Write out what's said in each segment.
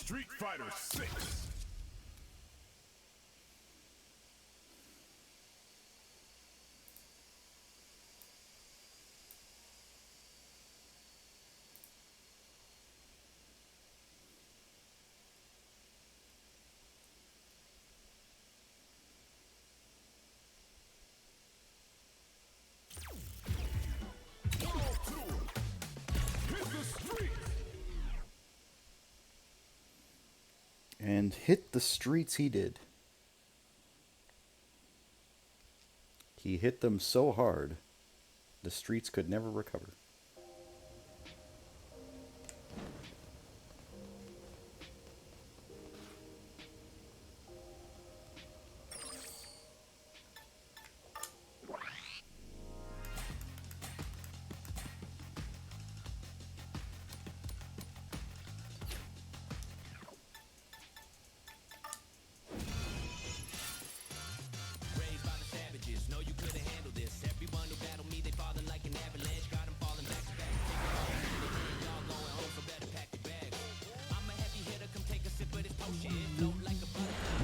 Street Fighter 6. And hit the streets he did. He hit them so hard, the streets could never recover.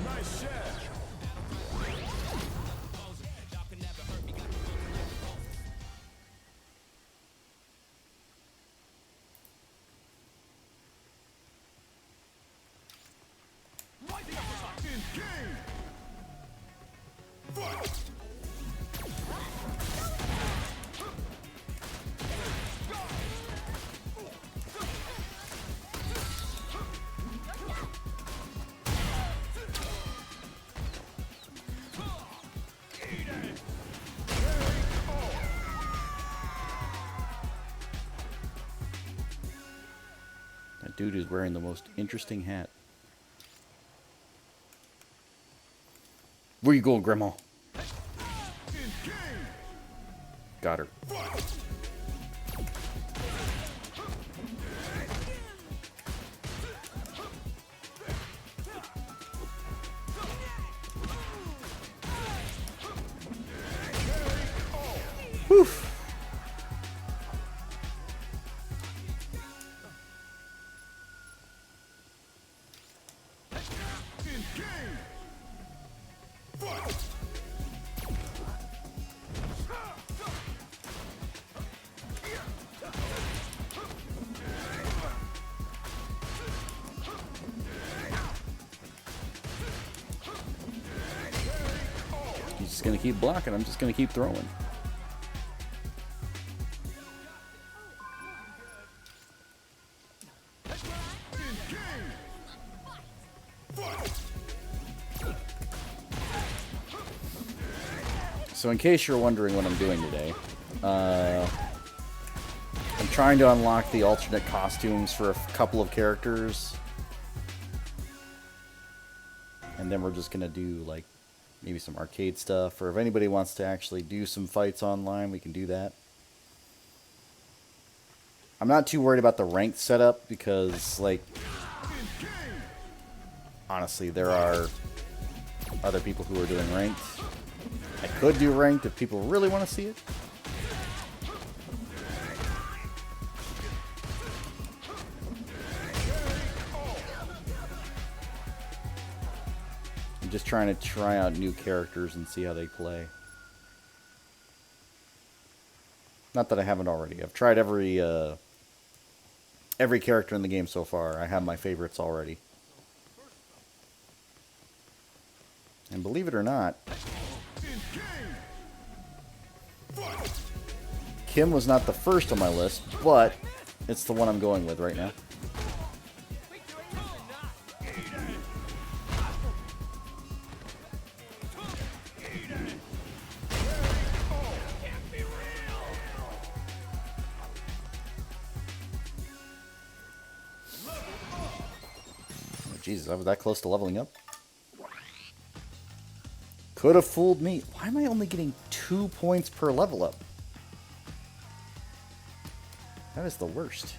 Nice shot. In game. Fight. That dude is wearing the most interesting hat. Where you going, Grandma? Got her. Whew. He's just gonna keep blocking. I'm just gonna keep throwing. So in case you're wondering what I'm doing today, I'm trying to unlock the alternate costumes for a couple of characters. And then we're just going to do like maybe some arcade stuff, or if anybody wants to actually do some fights online, we can do that. I'm not too worried about the ranked setup because, like, honestly, there are other people who are doing ranked. I could do ranked if people really want to see it. I'm just trying to try out new characters and see how they play. Not that I haven't already. I've tried every character in the game so far. I have my favorites already. And believe it or not, Kim was not the first on my list, but it's the one I'm going with right now. Oh, Jesus, I was that close to leveling up. Could have fooled me. Why am I only getting 2 points per level up? That is the worst.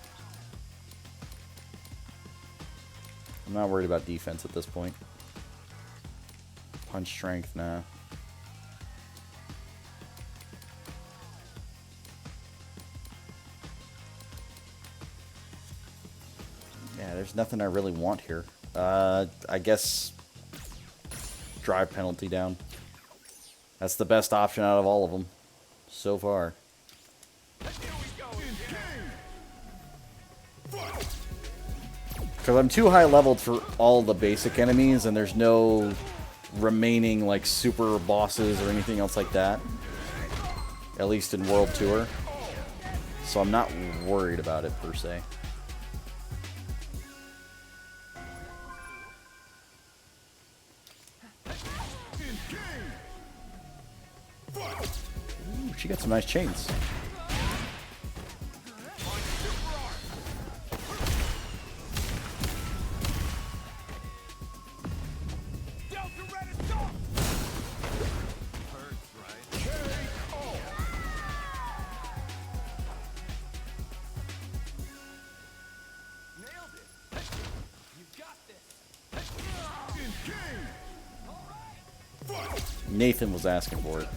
I'm not worried about defense at this point. Punch strength, nah. Yeah, there's nothing I really want here. I guess drive penalty down. That's the best option out of all of them so far. Because I'm too high leveled for all the basic enemies, and there's no remaining like super bosses or anything else like that. At least in World Tour. So I'm not worried about it per se. Ooh, she got some nice chains. Nathan was asking for it.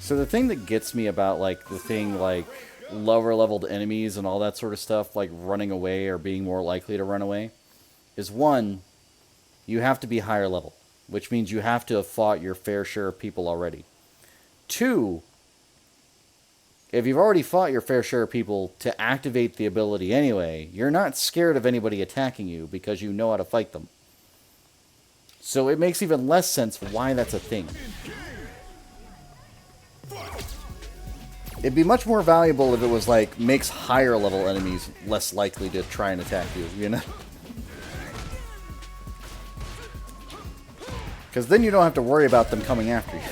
So the thing that gets me about like the thing like lower leveled enemies and all that sort of stuff, like running away or being more likely to run away, is one, you have to be higher level, which means you have to have fought your fair share of people already. Two, if you've already fought your fair share of people to activate the ability anyway, you're not scared of anybody attacking you because you know how to fight them. So it makes even less sense why that's a thing. It'd be much more valuable if it was like, makes higher level enemies less likely to try and attack you, you know? Because then you don't have to worry about them coming after you.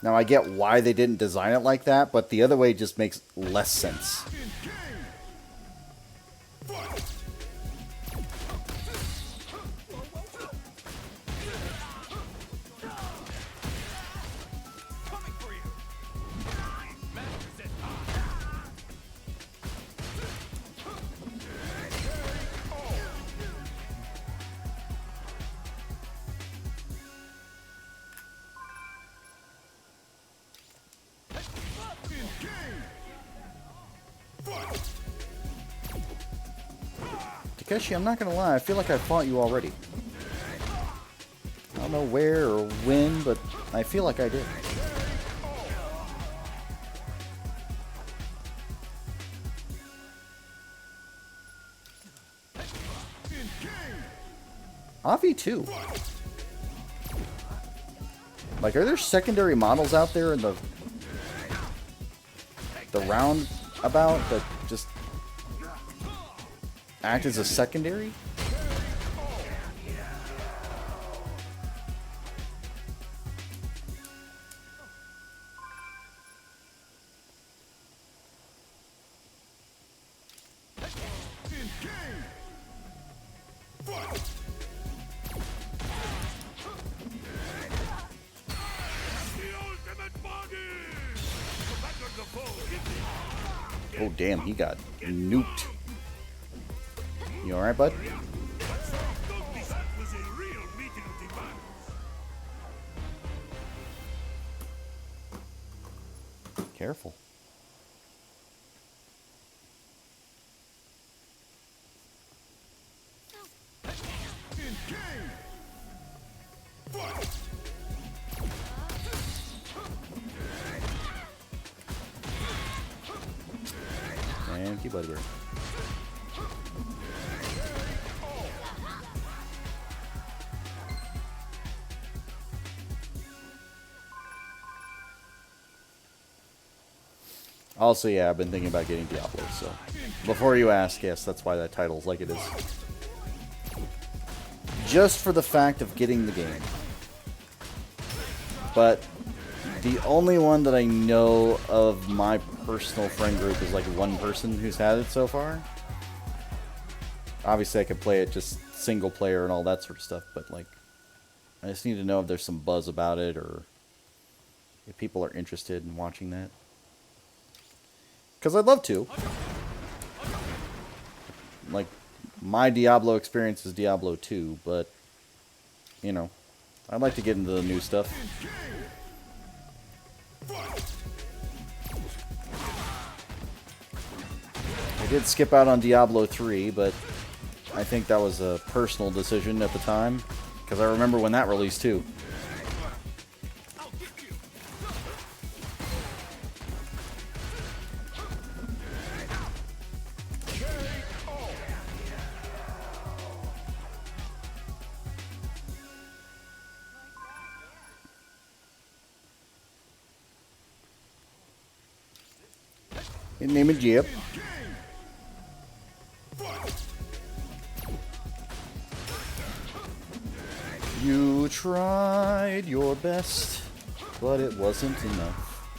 Now I get why they didn't design it like that, but the other way just makes less sense. Takeshi, I'm not gonna lie, I feel like I fought you already. I don't know where or when, but I feel like I did. Avi too. Like, are there secondary models out there in the roundabout that just act as a secondary? Oh damn, he got nuked. You alright, bud? Careful. Thank you, buddy. Also, yeah, I've been thinking about getting Diablo, so... Before you ask, yes, that's why that title's like it is. Just for the fact of getting the game. But the only one that I know of my personal friend group is like one person who's had it so far. Obviously, I could play it just single player and all that sort of stuff, but like, I just need to know if there's some buzz about it or if people are interested in watching that. Because I'd love to. Like, my Diablo experience is Diablo 2, but, you know, I'd like to get into the new stuff. I did skip out on Diablo 3, but I think that was a personal decision at the time, because I remember when that released too. Name it Jeep. You tried your best, but it wasn't enough.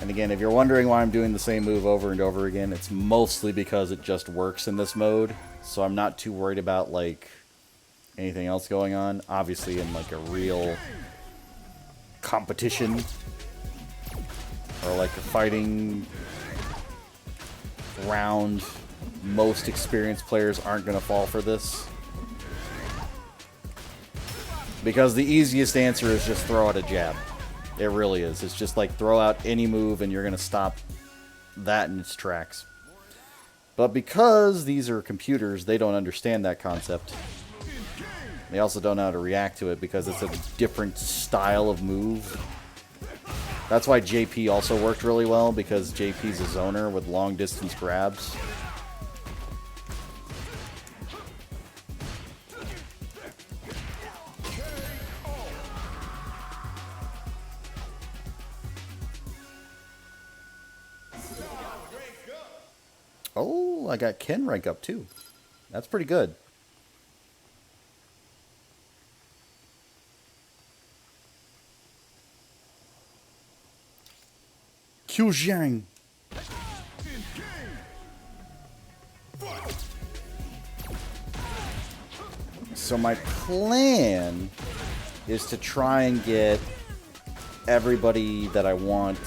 And again, if you're wondering why I'm doing the same move over and over again, it's mostly because it just works in this mode. So I'm not too worried about, like, anything else going on. Obviously, in, like, a real competition or like a fighting round, most experienced players aren't going to fall for this, because the easiest answer is just throw out a jab. It really is. It's just like throw out any move and you're going to stop that in its tracks. But because these are computers, they don't understand that concept. They also don't know how to react to it because it's a different style of move. That's why JP also worked really well, because JP's a zoner with long distance grabs. Oh, I got Ken rank up too. That's pretty good. Qiujiang. So my plan is to try and get everybody that I want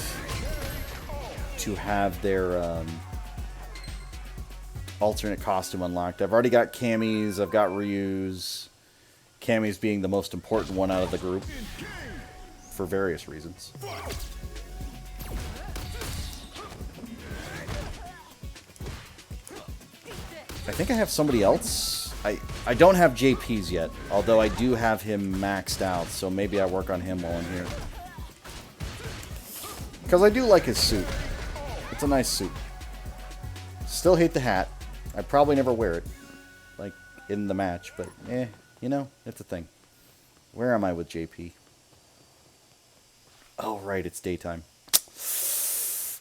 to have their alternate costume unlocked. I've already got Cammy's, I've got Ryu's. Cammy's being the most important one out of the group for various reasons. I think I have somebody else. I don't have JP's yet, although I do have him maxed out, so maybe I work on him while I'm here. Because I do like his suit. It's a nice suit. Still hate the hat. I'd probably never wear it, like, in the match, but, you know, it's a thing. Where am I with JP? Oh, right, it's daytime.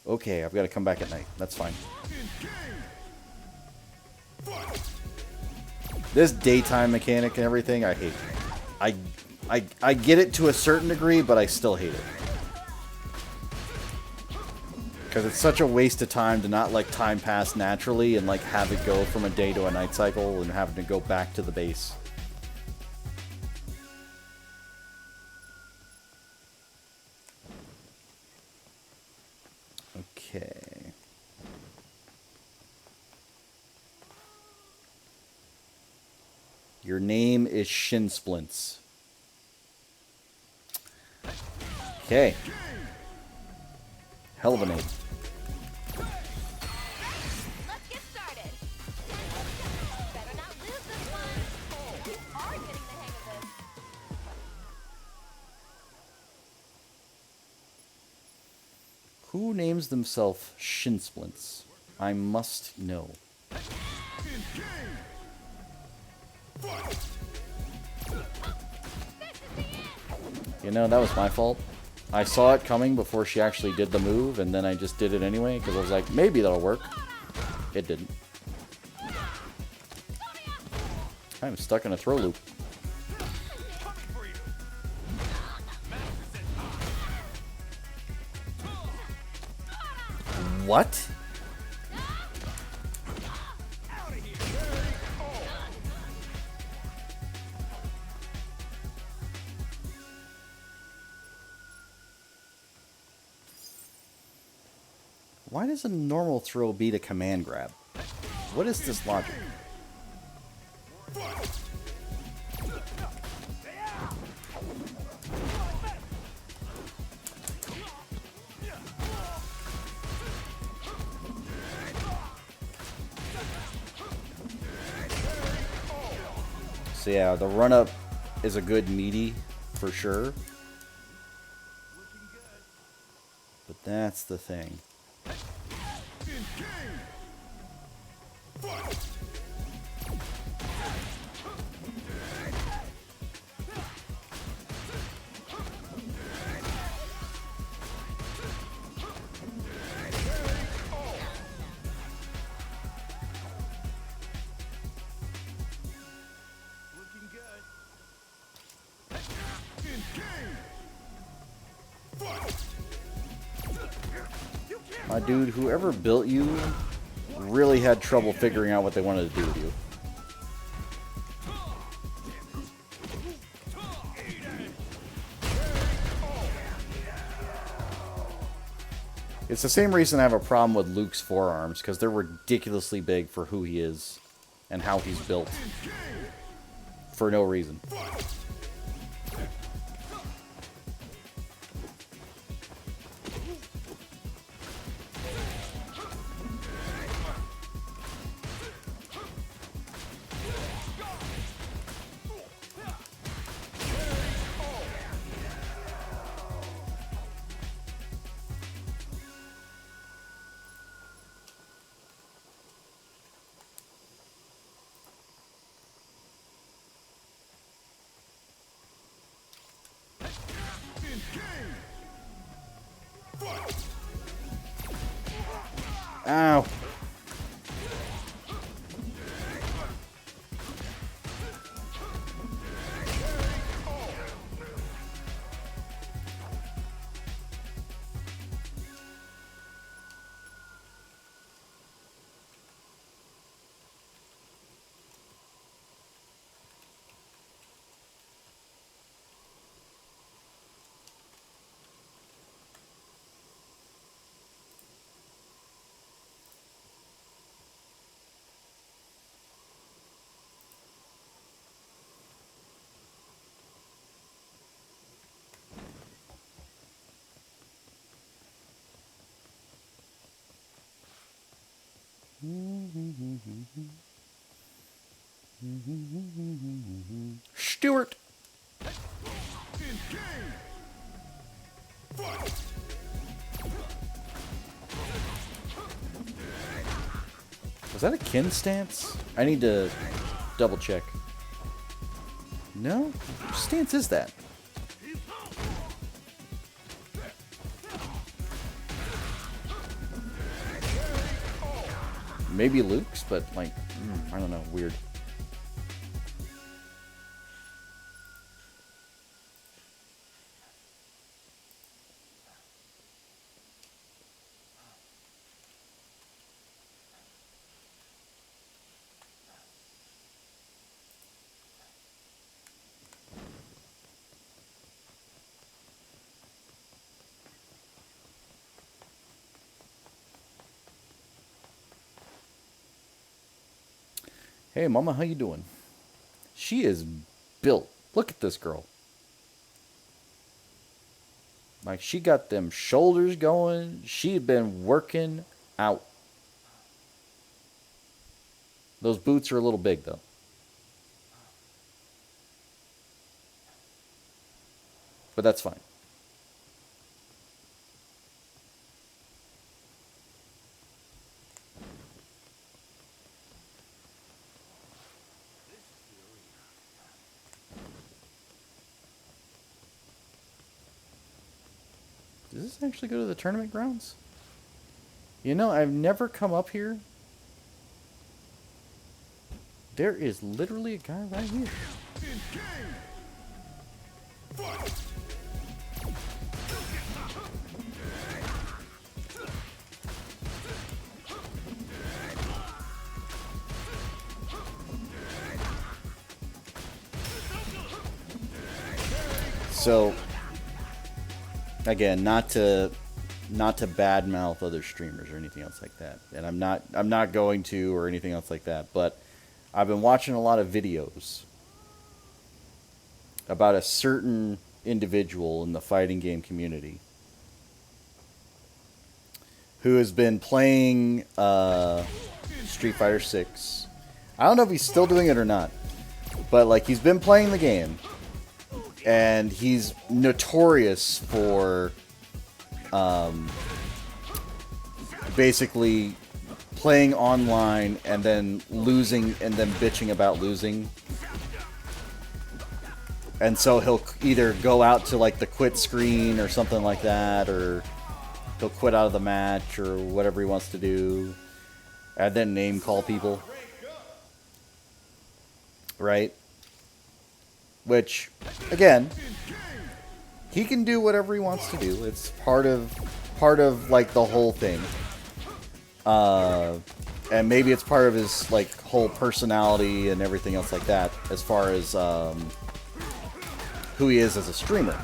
Okay, I've got to come back at night. That's fine. This daytime mechanic and everything, I hate. I get it to a certain degree, but I still hate it. Because it's such a waste of time to not let time pass naturally and like have it go from a day to a night cycle and having to go back to the base. Okay. Your name is Shin Splints. Okay. Hell of a name. Let's get started. Better not lose this one. You are getting the hang of this. Who names themselves Shin Splints? I must know. You know, that was my fault. I saw it coming before she actually did the move, and then I just did it anyway, because I was like, maybe that'll work. It didn't. I'm stuck in a throw loop. What? Why does a normal throw beat a command grab? What is this logic? So yeah, the run-up is a good meaty, for sure. But that's the thing. My dude, whoever built you really had trouble figuring out what they wanted to do with you. It's the same reason I have a problem with Luke's forearms, because they're ridiculously big for who he is and how he's built. For no reason. Ow. Stewart. Was that a kin stance? I need to double check. No? Which stance is that? Maybe Luke's, but like, I don't know, weird. Hey, mama, how you doing? She is built. Look at this girl. Like, she got them shoulders going. She's been working out. Those boots are a little big, though. But that's fine. this actually go to the tournament grounds? You know, I've never come up here. There is literally a guy right here. So, again, not to badmouth other streamers or anything else like that, and I'm not going to or anything else like that, but I've been watching a lot of videos about a certain individual in the fighting game community who has been playing Street Fighter 6. I don't know if he's still doing it or not, but like he's been playing the game, and he's notorious for basically playing online and then losing and then bitching about losing. And so he'll either go out to like the quit screen or something like that, or he'll quit out of the match or whatever he wants to do, and then name call people. Right? Which, again, he can do whatever he wants to do. It's part of like the whole thing. And maybe it's part of his like whole personality and everything else like that, as far as who he is as a streamer.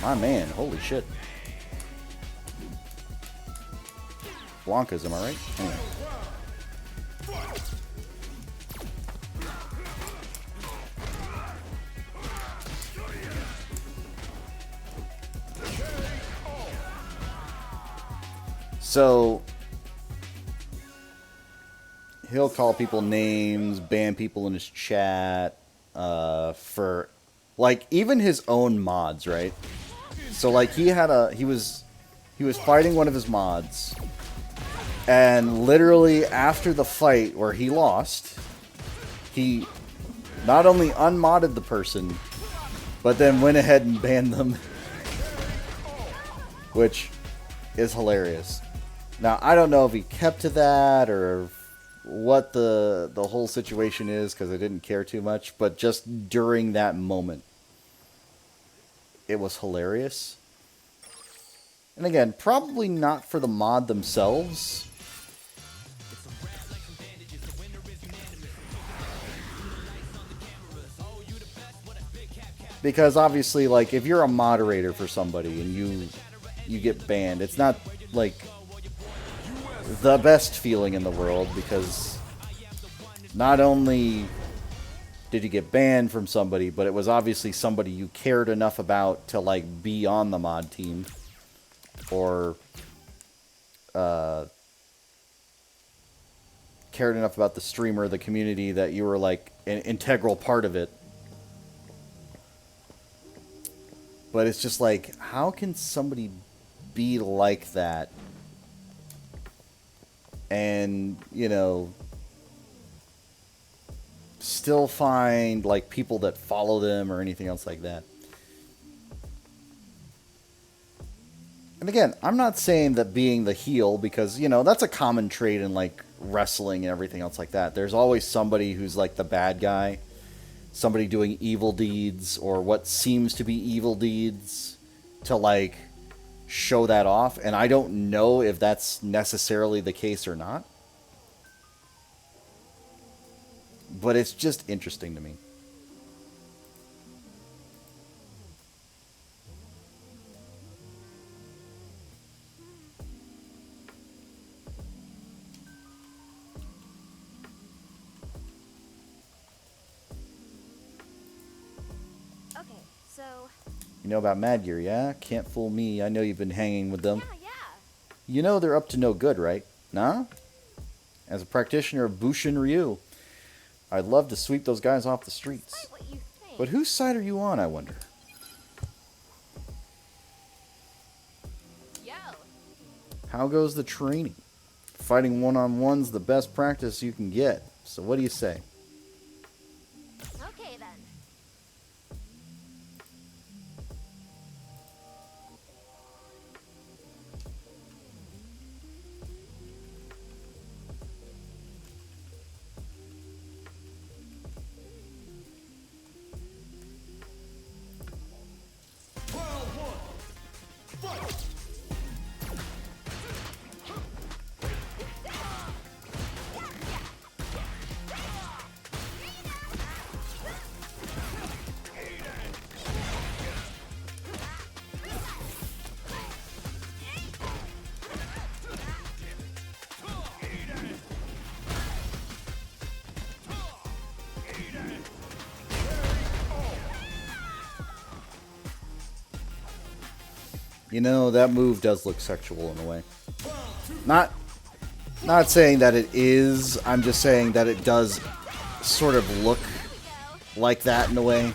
My man, holy shit. Blanca's, am I right? Anyway. So, he'll call people names, ban people in his chat, for, like, even his own mods, right? So, like, he was fighting one of his mods, and literally after the fight where he lost, he not only unmodded the person, but then went ahead and banned them, which is hilarious. Now, I don't know if he kept to that or what the whole situation is, because I didn't care too much, but just during that moment, it was hilarious. And again, probably not for the mod themselves. Because obviously, like, if you're a moderator for somebody and you get banned, it's not, like, the best feeling in the world, because not only did you get banned from somebody, but it was obviously somebody you cared enough about to, like, be on the mod team. Or cared enough about the streamer, the community, that you were, like, an integral part of it. But it's just like, how can somebody be like that and, you know, still find, like, people that follow them or anything else like that? And again, I'm not saying that being the heel, because, you know, that's a common trait in, like, wrestling and everything else like that. There's always somebody who's, like, the bad guy. Somebody doing evil deeds, or what seems to be evil deeds, to, like, show that off. And I don't know if that's necessarily the case or not. But it's just interesting to me. Okay, so... You know about Mad Gear, yeah? Can't fool me. I know you've been hanging with them. Yeah. You know they're up to no good, right? Nah? As a practitioner of Bushin Ryu, I'd love to sweep those guys off the streets. Despite what you think. But whose side are you on, I wonder? Yo, How goes the training? Fighting one-on-one's the best practice you can get. So what do you say? Okay then. Round one. Fight. You know, that move does look sexual in a way. Not saying that it is, I'm just saying that it does sort of look like that in a way.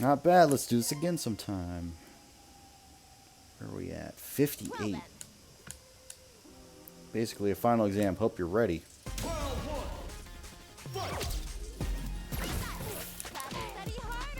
Not bad. Let's do this again sometime. Where are we at? 58. Well then. Basically a final exam. Hope you're ready. Round one. Fight. Study harder.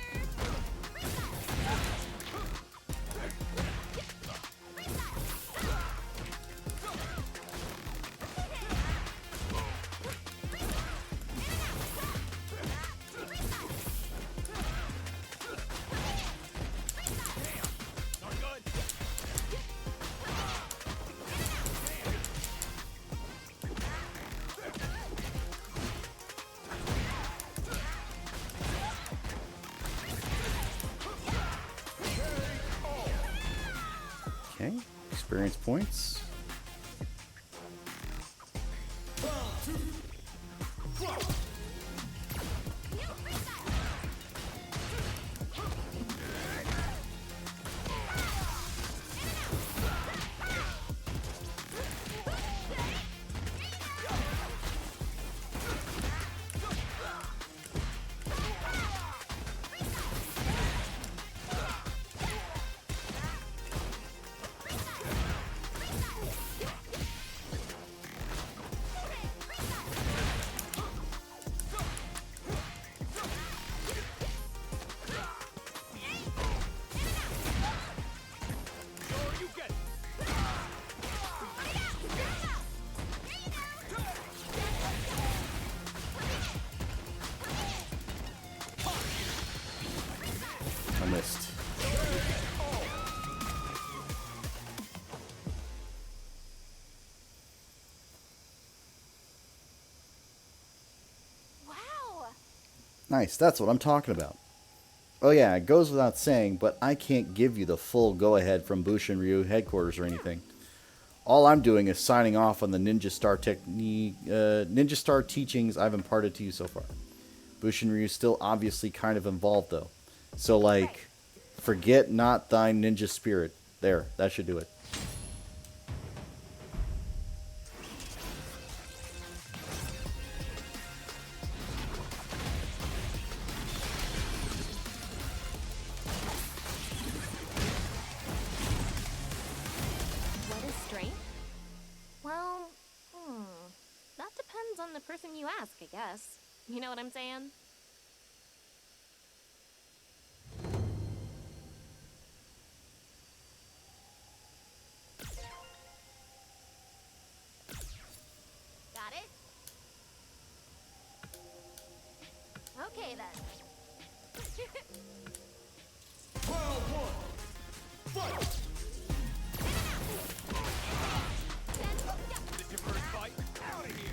Okay. Experience points. I missed. Wow. Nice. That's what I'm talking about. Oh yeah, it goes without saying, but I can't give you the full go-ahead from Bushin Ryu headquarters or anything. All I'm doing is signing off on the Ninja Star teachings I've imparted to you so far. Bushin Ryu's still obviously kind of involved though. So like, forget not thy ninja spirit. There, that should do it. What is strength? person you ask, I guess. You know what I'm saying? Got it? Okay then. Round one. Fight! This your first fight? Out of here!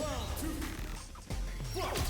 Round two. Fight!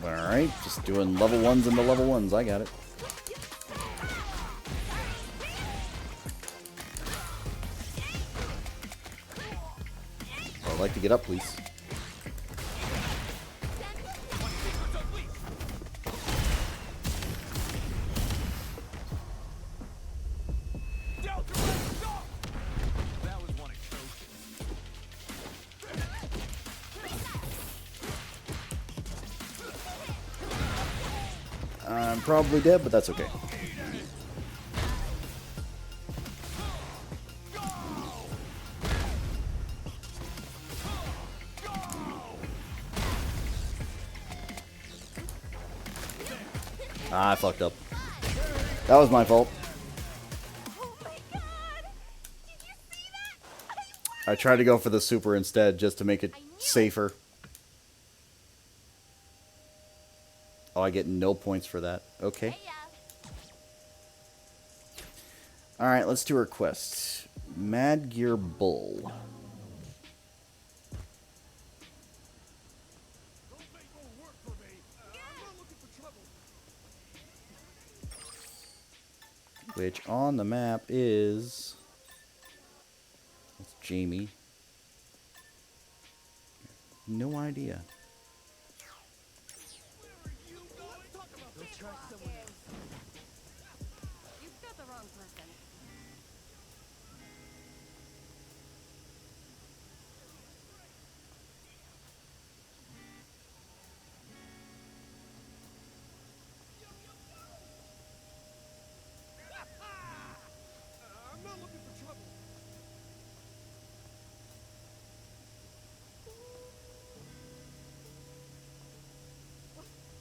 Alright, just doing level 1s and the level 1s. I got it. I'd like to get up, please. Delta Red, go! That was one atrocious. I'm probably dead, but that's okay. Ah, I fucked up. That was my fault. Oh my god! Did you see that? I tried to go for the super instead just to make it safer. Oh, I get no points for that. Okay. Hey, Alright, let's do our quest. Mad Gear Bull. Don't make more work for me. I'm not looking for trouble. Which on the map is... That's Jamie. No idea. you've got the wrong person. I'm not looking for trouble.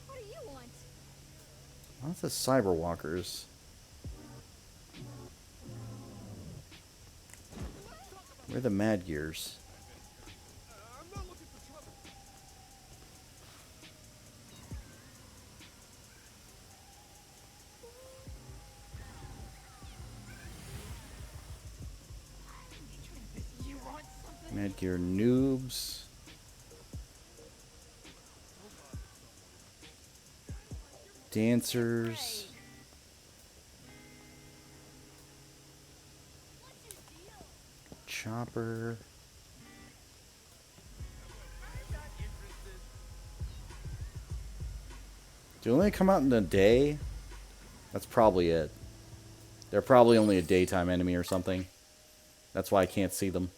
What do you want? What's the Cyberwalkers? Where are the Mad Gears? I'm not looking for trouble. Mad Gear Noobs. Dancers. Chopper. Do they only come out in a day? That's probably it. They're probably only a daytime enemy or something. That's why I can't see them.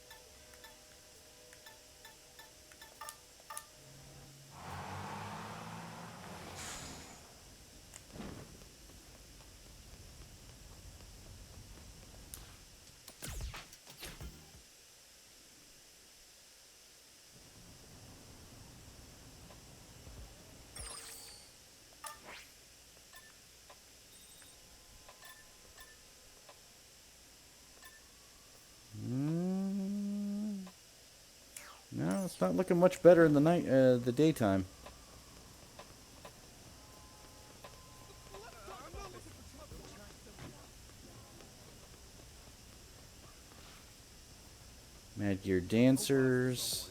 it's not looking much better in the night, the daytime. Mad Gear Dancers.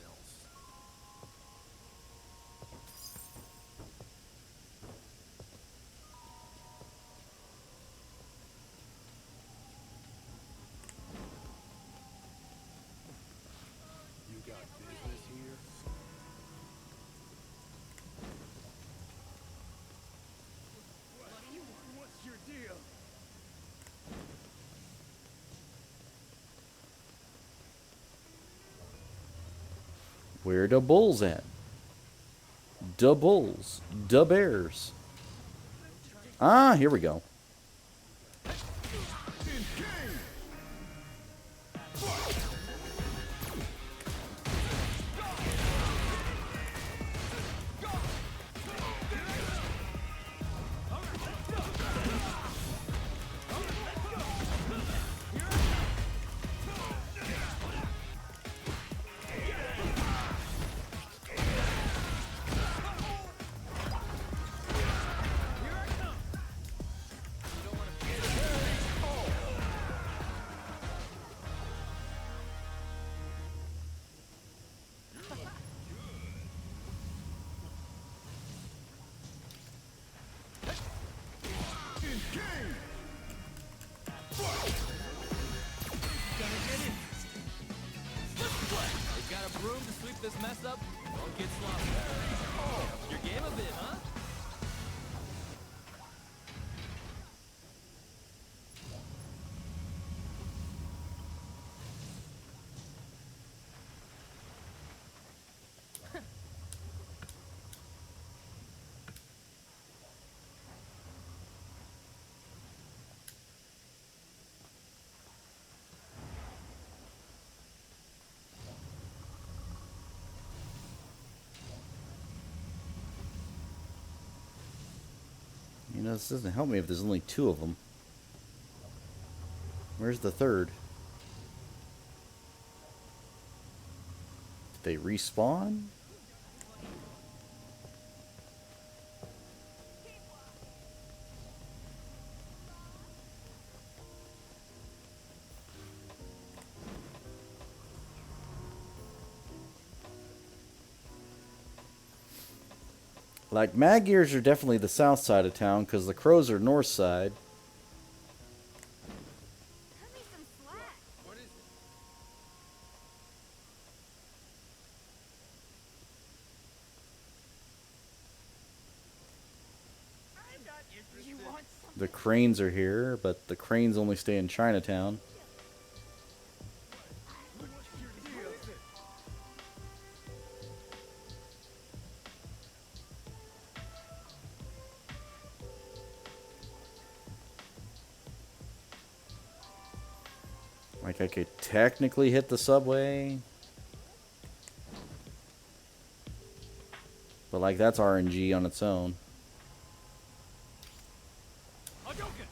You got business here? What's your deal? Where the bulls at? Da bulls. Da bears. Ah, here we go. You got a broom to sweep this mess up? Don't get sloppy. Oh, your game a bit, huh? You know, this doesn't help me if there's only 2 of them. Where's the third? Did they respawn? Like, Mad Gears are definitely the south side of town, because the Crows are north side. Cut me some slack. What is it? You want some? The Cranes are here, but the Cranes only stay in Chinatown. What's your deal? Like, I could technically hit the subway. But, like, that's RNG on its own. Hadouken!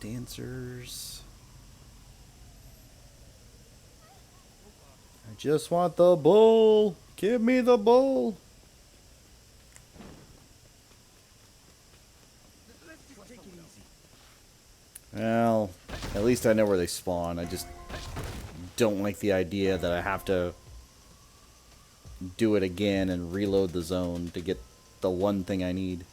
Dancers. I just want the bull. Give me the bull. Let's just take it easy. Well, at least I know where they spawn. I just don't like the idea that I have to do it again and reload the zone to get the one thing I need.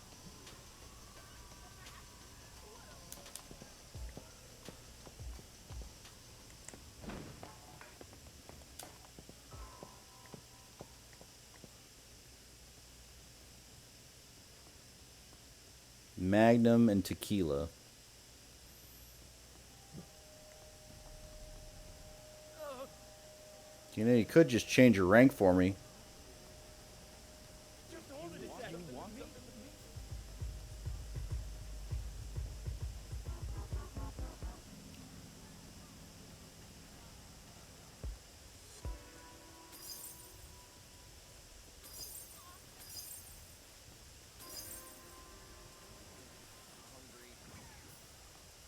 Magnum and tequila. You know, you could just change your rank for me. Just hold it a second. You want something with me?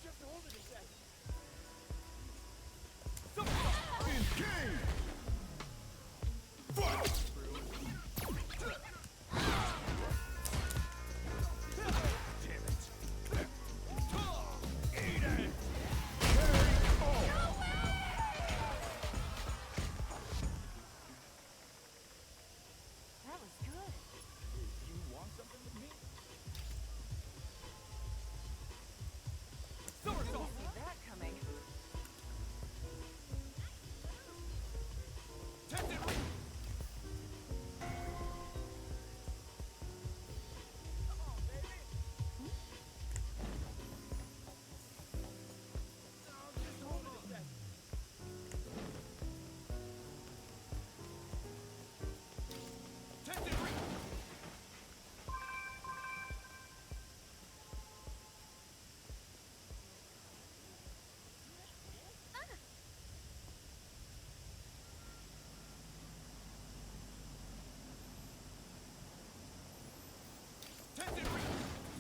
Just hold it a second. Engage! Fight! Damn it. Eat it! That was good. You want something with me? Didn't see that coming. Just hold it a second.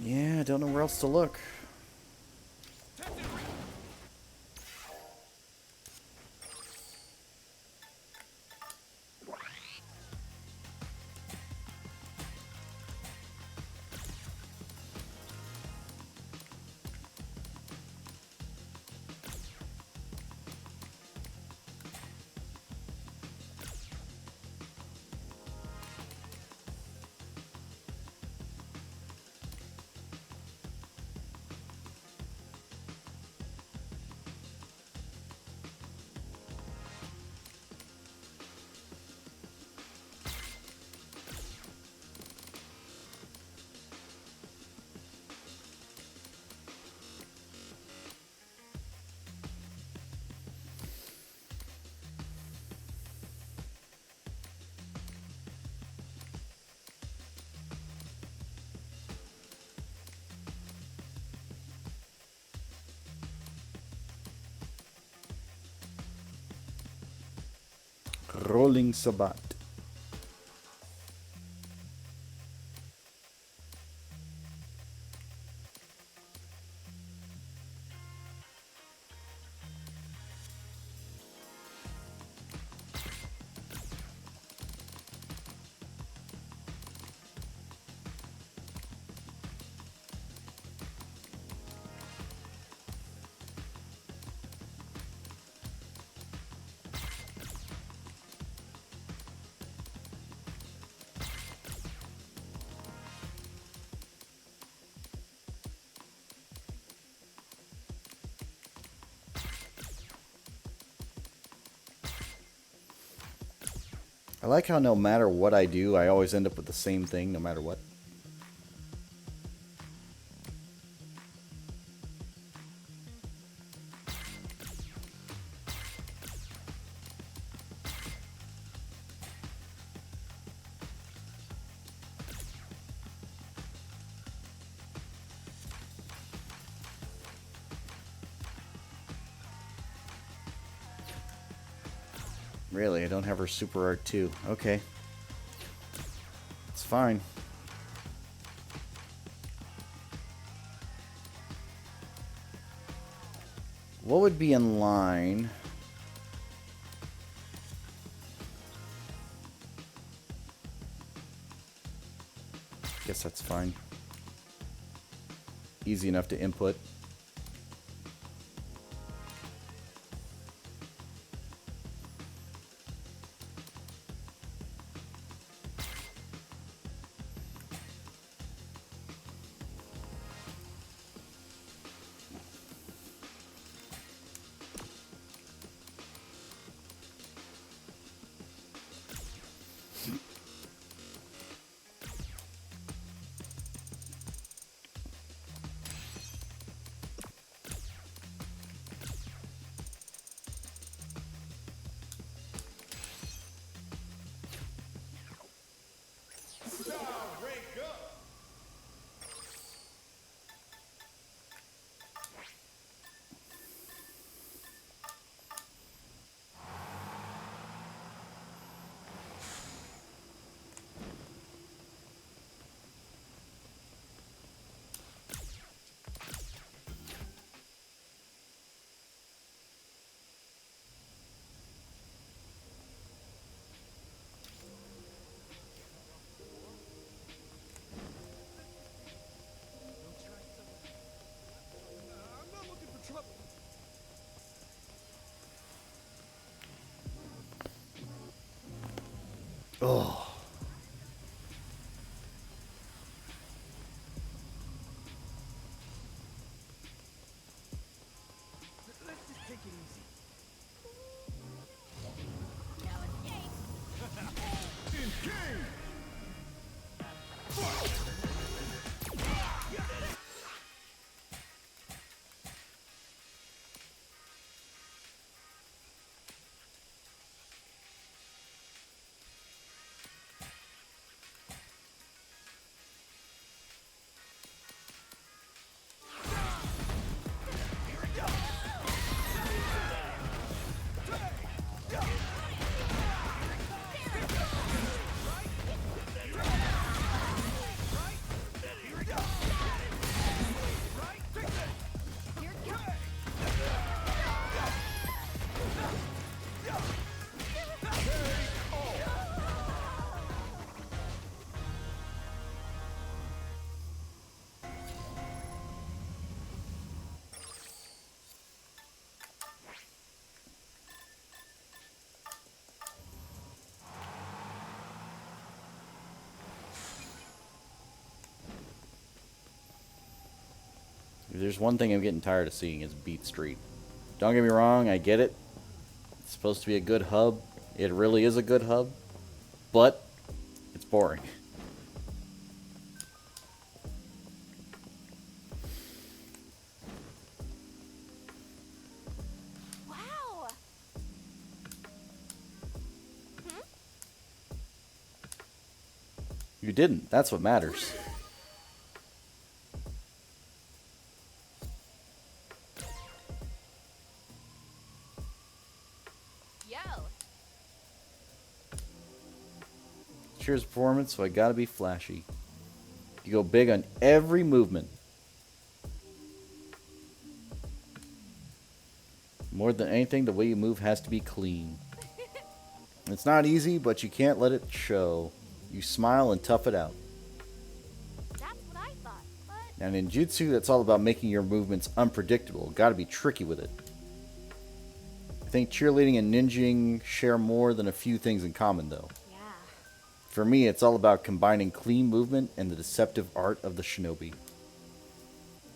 Yeah, I don't know where else to look. Rolling Sabat. I like how no matter what I do, I always end up with the same thing, no matter what. Really, I don't have her super art too. Okay. It's fine. What would be in line? Guess that's fine. Easy enough to input. I'm not looking for trouble. Oh. Let's just take it easy. Engage! If there's one thing I'm getting tired of seeing is Beat Street. Don't get me wrong, I get it. It's supposed to be a good hub. It really is a good hub. But it's boring. Wow. You didn't. That's what matters. Yo. Cheers performance, so I gotta be flashy. You go big on every movement. More than anything, the way you move has to be clean. It's not easy, but you can't let it show. You smile and tough it out. That's what I thought. But And in Jutsu, that's all about making your movements unpredictable. Gotta be tricky with it. I think cheerleading and ninjing share more than a few things in common, though. yeah. For me, it's all about combining clean movement and the deceptive art of the shinobi.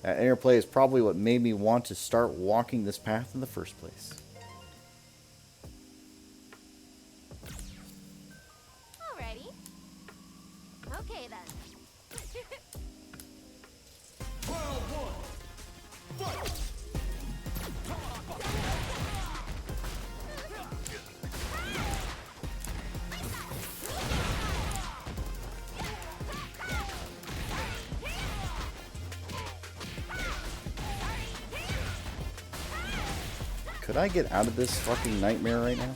That interplay is probably what made me want to start walking this path in the first place. Alrighty. Okay then. Round one. Fight! Could I get out of this fucking nightmare right now?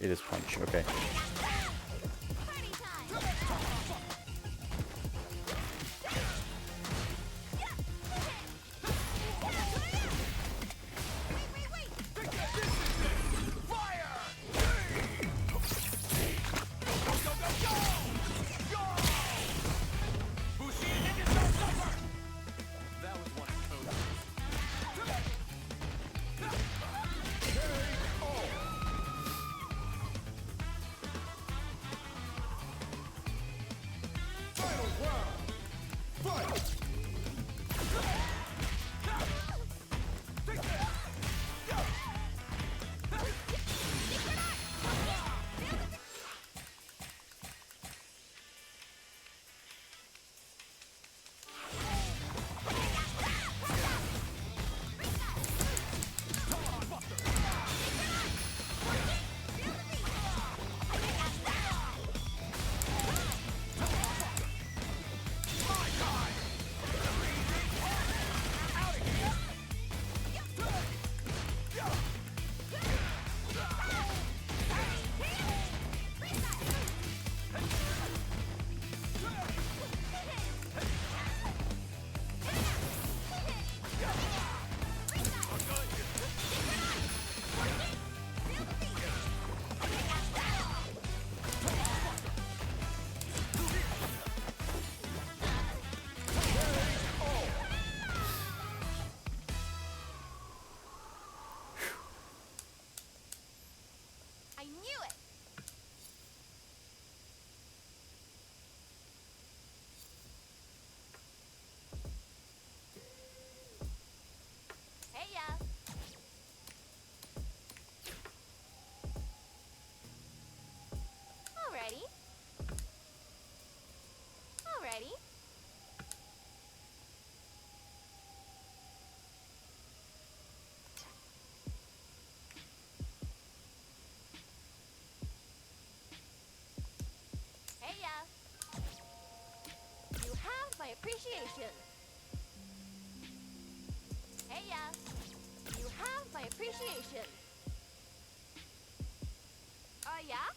It is punch. Okay. Party time. Wait. Fire! Go, go, go! Go! Bushi and yourself suffer! That was one code. Final round. Fight. I knew it. Hey ya. Alrighty. Hey ya. You have my appreciation. Hey ya. You have my appreciation. Yeah?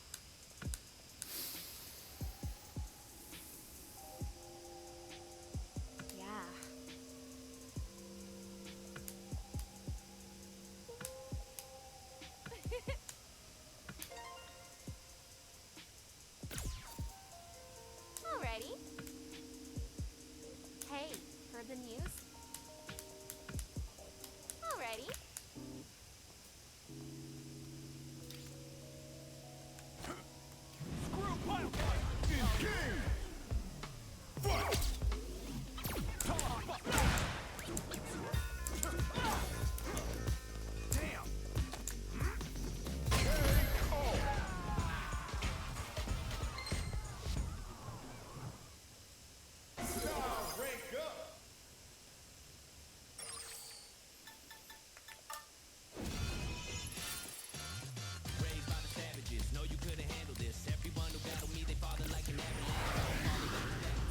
Yeah. Alrighty. Hey, heard the news? Alrighty. Screw pile King. Fight. Damn! Style rank up. Raised by the savages, know you couldn't handle this. Everyone who battled me, they falling like an avalanche.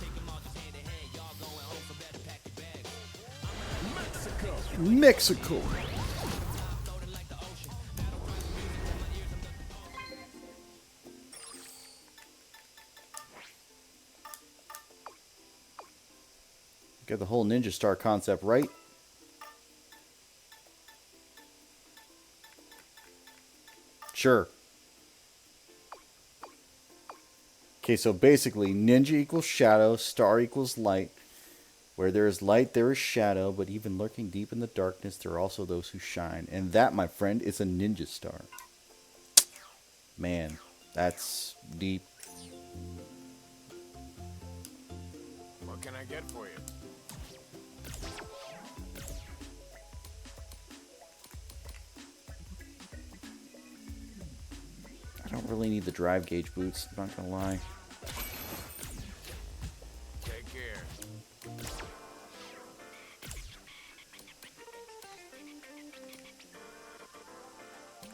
Take them all just hand in hand, y'all going home, so better pack your bags. Mexico. Floating like the ocean. Battle cries of music in my ears, I'm looking. Get the whole Ninja Star concept right. Sure. Okay, so basically, ninja equals shadow, star equals light. Where there is light, there is shadow, but even lurking deep in the darkness, there are also those who shine. And that, my friend, is a ninja star. Man, that's deep. What can I get for you? I don't really need the drive gauge boots, I'm not gonna lie. Take care.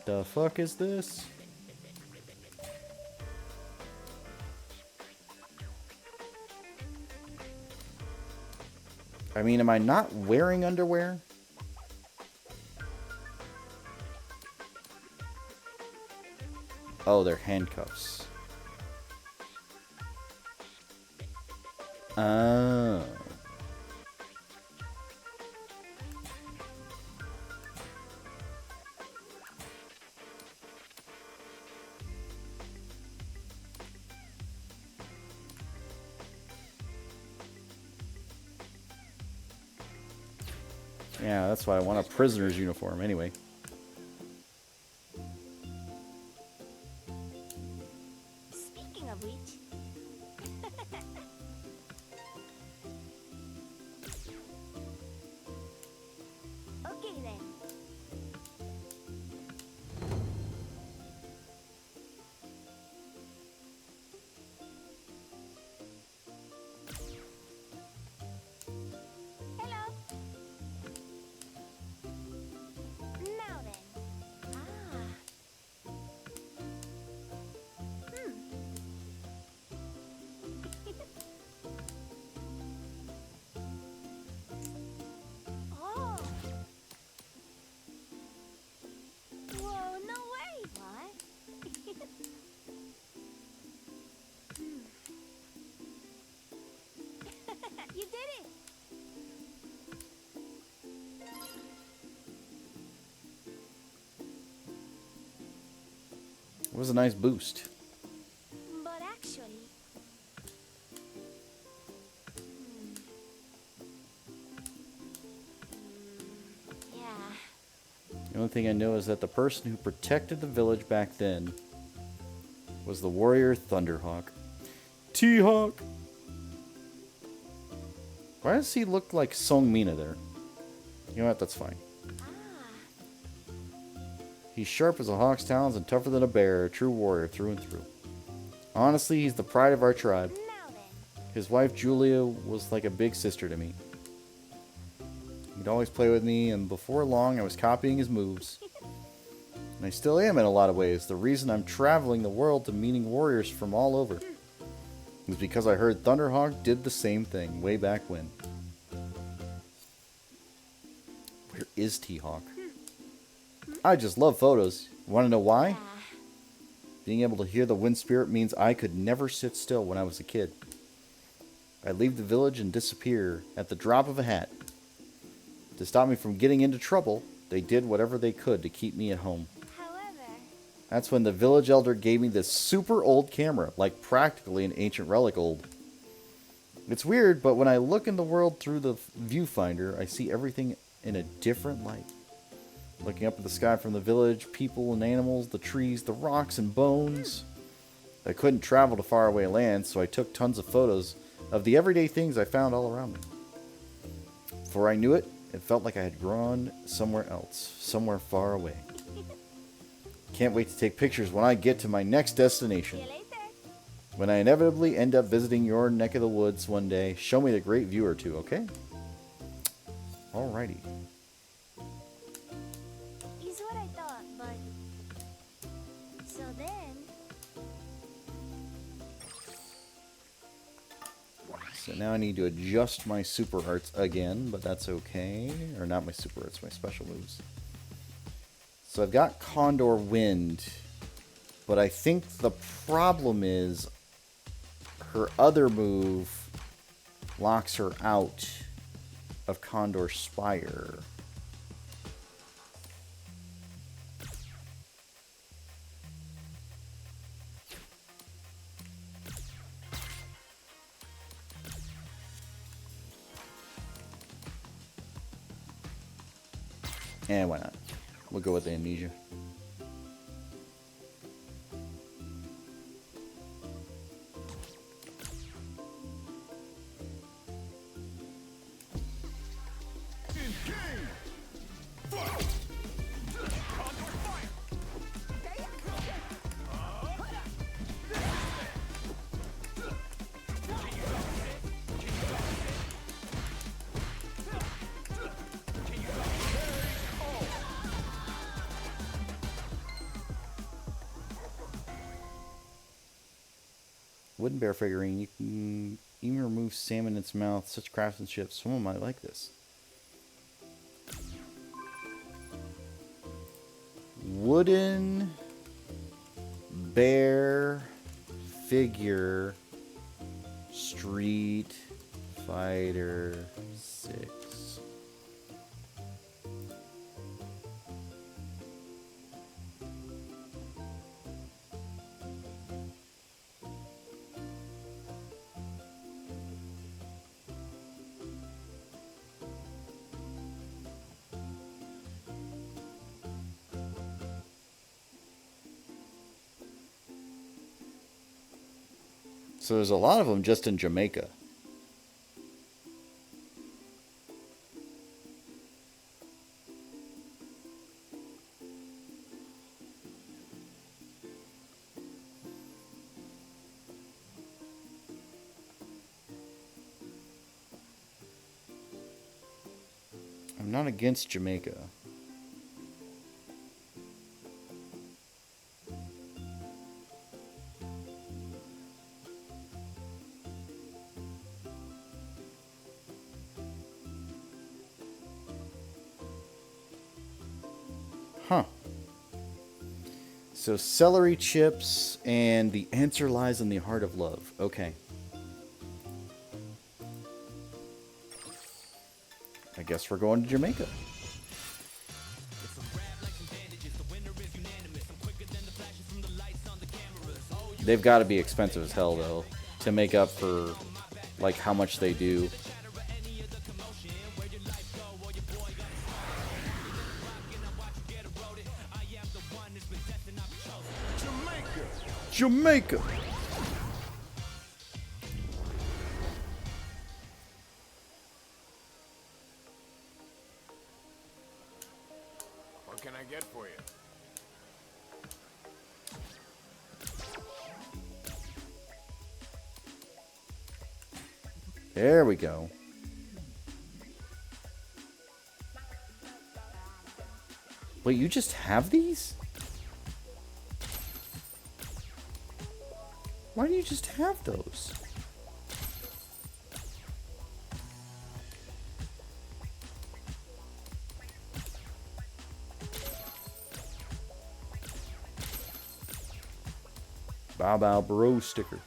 The fuck is this? I mean, am I not wearing underwear? Oh, they're handcuffs. Oh. Yeah, that's why I want a prisoner's uniform anyway. Speaking of which, okay then. Hello. Now then. Ah. Oh. Whoa, no way. What? You did it. It was a nice boost. But actually, yeah. The only thing I know is that the person who protected the village back then was the warrior Thunderhawk. T-Hawk! Why does he look like Song Mina there? You know what? That's fine. He's sharp as a hawk's talons and tougher than a bear, a true warrior through and through. Honestly, he's the pride of our tribe. Now then. His wife, Julia, was like a big sister to me. He'd always play with me, and before long, I was copying his moves. And I still am in a lot of ways. The reason I'm traveling the world to meeting warriors from all over is because I heard Thunderhawk did the same thing way back when. Where is T-Hawk? I just love photos. Want to know why? Being able to hear the wind spirit means I could never sit still when I was a kid. I'd leave the village and disappear at the drop of a hat. To stop me from getting into trouble, they did whatever they could to keep me at home. However, That's when the village elder gave me this super old camera, like practically an ancient relic old. It's weird, but when I look in the world through the viewfinder, I see everything in a different light. Looking up at the sky from the village, people and animals, the trees, the rocks and bones. I couldn't travel to faraway lands, so I took tons of photos of the everyday things I found all around me. Before I knew it, it felt like I had grown somewhere else, somewhere far away. Can't wait to take pictures when I get to my next destination. see you later. When I inevitably end up visiting your neck of the woods one day, show me the great view or two, okay? Alrighty. Is what I thought, but so then. So now I need to adjust my super arts again, but that's okay. Or not my super arts, my special moves. So I've got Condor Wind, but I think the problem is her other move locks her out of Condor Spire. And why not? We'll go with Amnesia. Wooden bear figurine. You can even remove salmon in its mouth. Such craftsmanship. Someone might like this. Wooden Bear Figure Street Fighter 6. So there's a lot of them just in Jamaica. I'm not against Jamaica. Huh. So celery chips and the answer lies in the heart of love. Okay. I guess we're going to Jamaica. They've got to be expensive as hell, though, to make up for, like, how much they do. Jamaica! What can I get for you? There we go. Wait, you just have these? Why do you just have those? Bow Bow Bro sticker.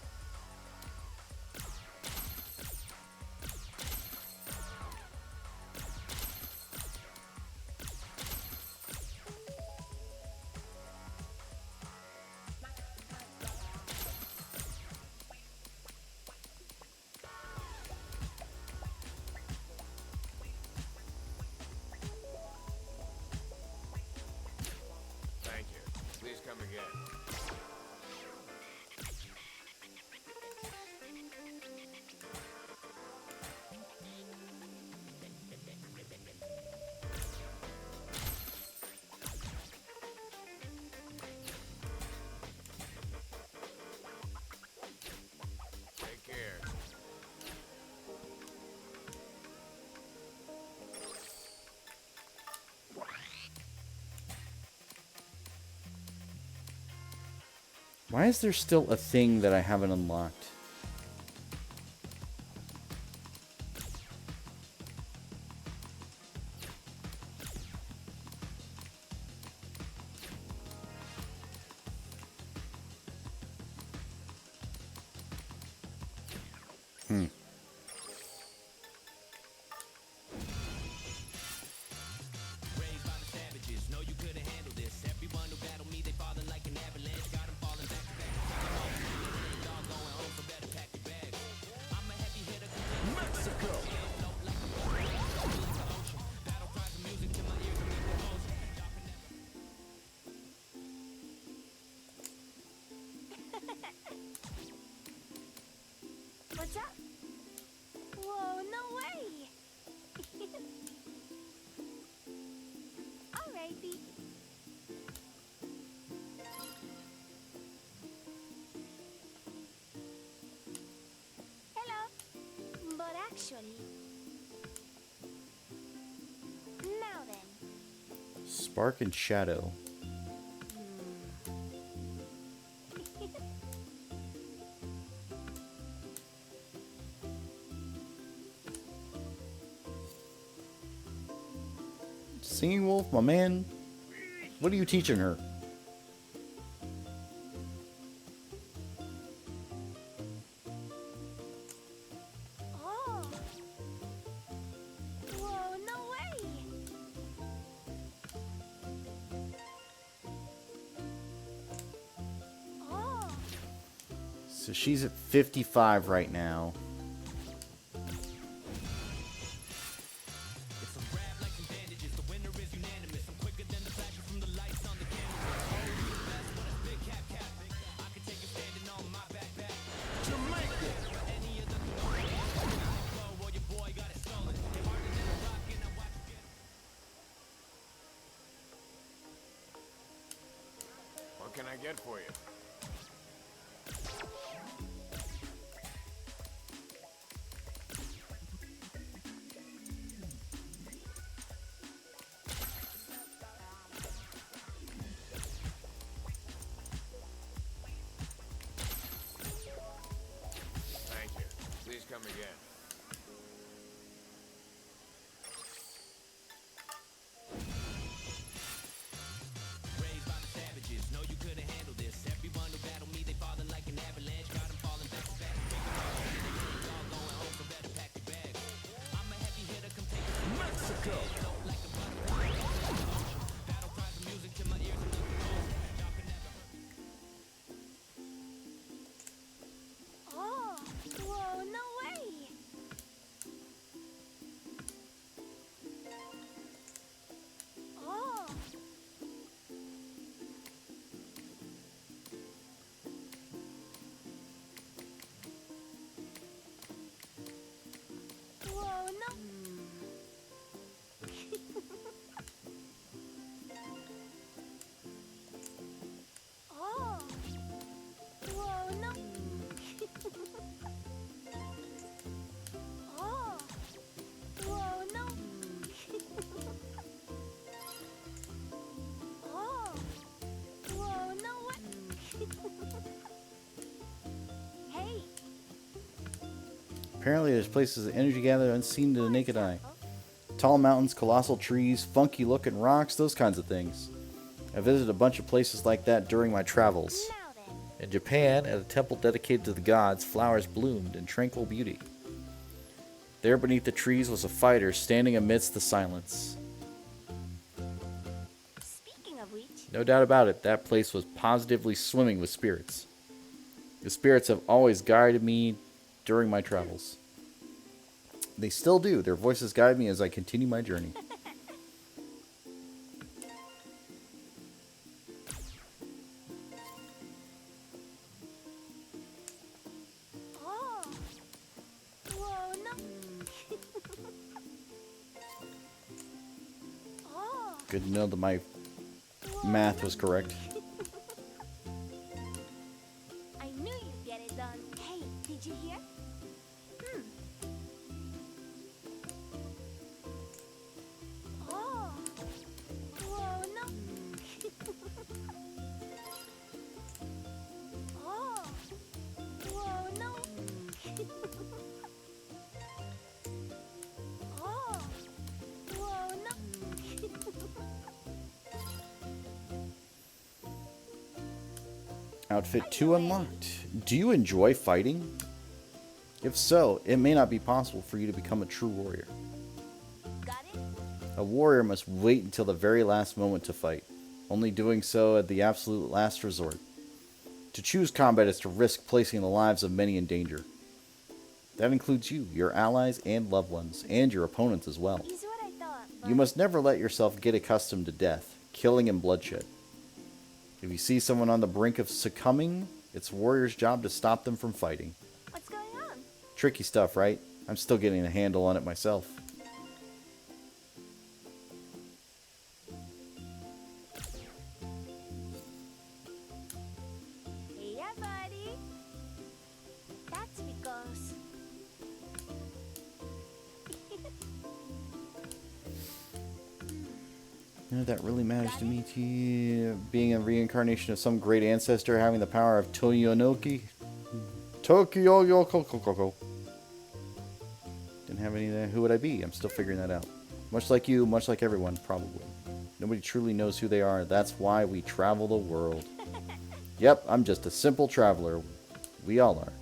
Thank you. Please come again. Take care. Why is there still a thing that I haven't unlocked? What's up? Whoa, no way! Alrighty. Hello. But actually... Now then. Spark and Shadow. Singing Wolf, my man. What are you teaching her? So she's at 55 right now. It's a rap like some bandages. The winner is unanimous. I'm quicker than the flashes from the lights on the camera. That's what a big cap. I can take you standing on my backpack. Jamaica! Any of the flow, or your boy got it stolen. They're harder than a rock, and I watch you get. What can I get for you? Thank you. Please come again. Raised by the savages, know you couldn't handle this. Everyone who battled me, they falling like an avalanche. Got 'em falling back to back. Take 'em all, y'all going home, so better pack your bags. I'm a heavy hitter, come take it. Mexico! Like a butterfly, battle cries of music to my ears and look cold. Y'all can never hurt me. Oh, whoa, no way! Oh, whoa, no! Oh, whoa, no! Oh, whoa, no! Oh, whoa, no way! Hey! Apparently, there's places of energy gathered unseen to the naked eye. Tall mountains, colossal trees, funky looking rocks, those kinds of things. I visited a bunch of places like that during my travels. Now then, In Japan, at a temple dedicated to the gods, flowers bloomed in tranquil beauty. There beneath the trees was a fighter standing amidst the silence. speaking of which, No doubt about it, that place was positively swimming with spirits. The spirits have always guided me during my travels. They still do. Their voices guide me as I continue my journey. oh, whoa, no! Oh, Good to know that my math was correct. I knew you'd get it done. Hey, did you hear? Oh, whoa, no! Oh, whoa, no! Oh, whoa, no! Outfit 2 unlocked. Do you enjoy fighting? If so, it may not be possible for you to become a true warrior. Got it? A warrior must wait until the very last moment to fight, only doing so at the absolute last resort. To choose combat is to risk placing the lives of many in danger. That includes you, your allies and loved ones, and your opponents as well. Is what I thought. You must never let yourself get accustomed to death, killing, and bloodshed. If you see someone on the brink of succumbing, it's a warrior's job to stop them from fighting. What's going on? Tricky stuff, right? I'm still getting a handle on it myself. Yeah, buddy. That's because. You know, that really matters to me, being a reincarnation of some great ancestor having the power of Toyonoki. Tokyo Yokokoko. Didn't have any of that. Who would I be? I'm still figuring that out. Much like you, much like everyone, probably. Nobody truly knows who they are. That's why we travel the world. Yep, I'm just a simple traveler. We all are.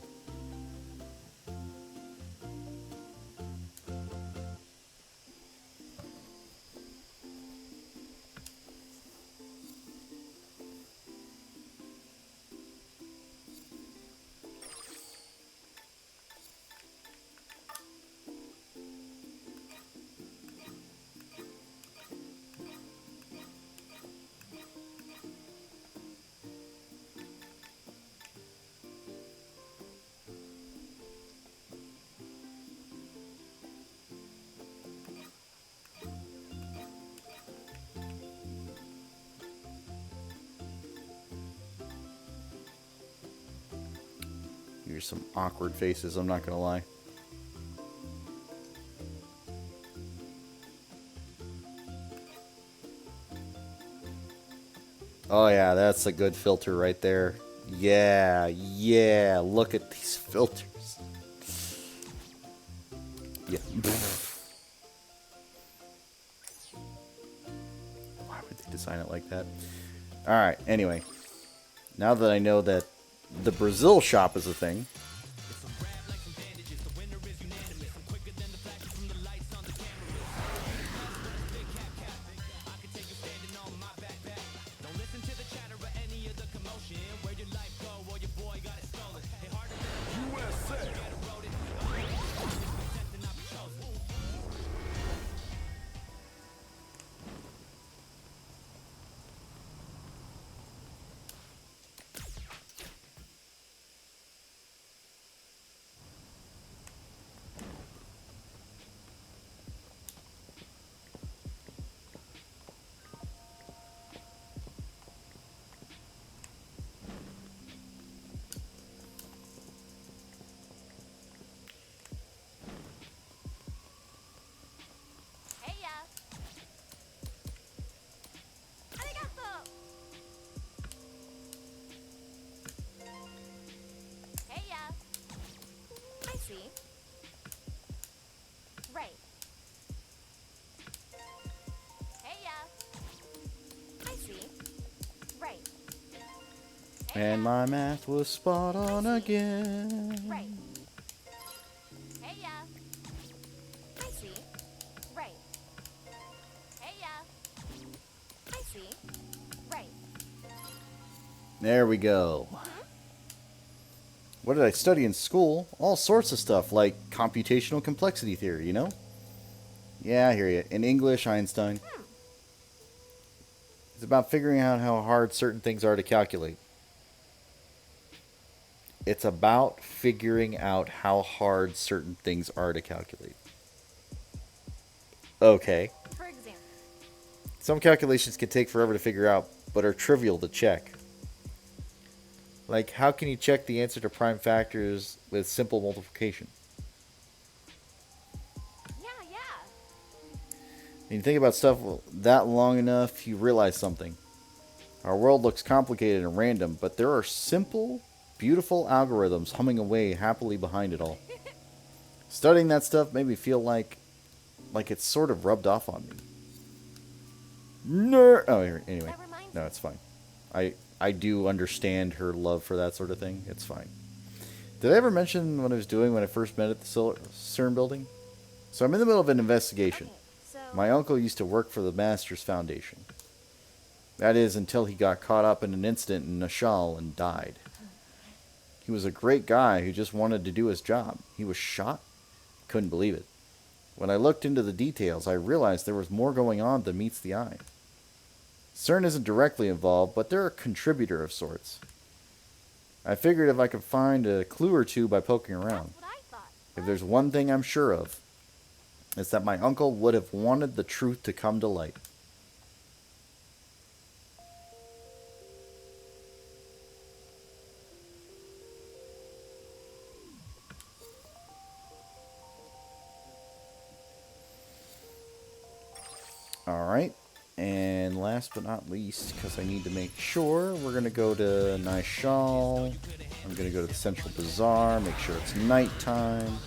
Give you some awkward faces, I'm not gonna lie. Oh yeah, that's a good filter right there. Yeah, yeah, look at these filters. Yeah. Why would they design it like that? Alright, anyway. Now that I know that the Brazil shop is a thing. USA. Hey ya. Arigato. Hey ya. I see. Right. Hey ya. I see. Right. Hey And ya. my math was spot on again. Right. Hey ya. I see. Right. Hey ya. I see. Right. There we go. What did I study in school? All sorts of stuff, like computational complexity theory, you know? Yeah, I hear you. In English, Einstein. It's about figuring out how hard certain things are to calculate. It's about figuring out how hard certain things are to calculate. Okay. For example. Some calculations can take forever to figure out, but are trivial to check. Like, how can you check the answer to prime factors with simple multiplication? Yeah. When you think about stuff that long enough, you realize something. Our world looks complicated and random, but there are simple, beautiful algorithms humming away happily behind it all. Studying that stuff made me feel like it's sort of rubbed off on me. Oh, anyway. That reminds No, it's fine. I do understand her love for that sort of thing. It's fine. Did I ever mention what I was doing when I first met at the CERN building? So I'm in the middle of an investigation. Okay, so My uncle used to work for the Masters Foundation. That is, until he got caught up in an incident in Nashal and died. He was a great guy who just wanted to do his job. He was shot? Couldn't believe it. When I looked into the details, I realized there was more going on than meets the eye. CERN isn't directly involved, but they're a contributor of sorts. I figured if I could find a clue or two by poking around. that's what I thought. If there's one thing I'm sure of, it's that my uncle would have wanted the truth to come to light. Alright, and last but not least, because I need to make sure, we're going to go to Nishal. I'm going to go to the Central Bazaar, make sure it's nighttime.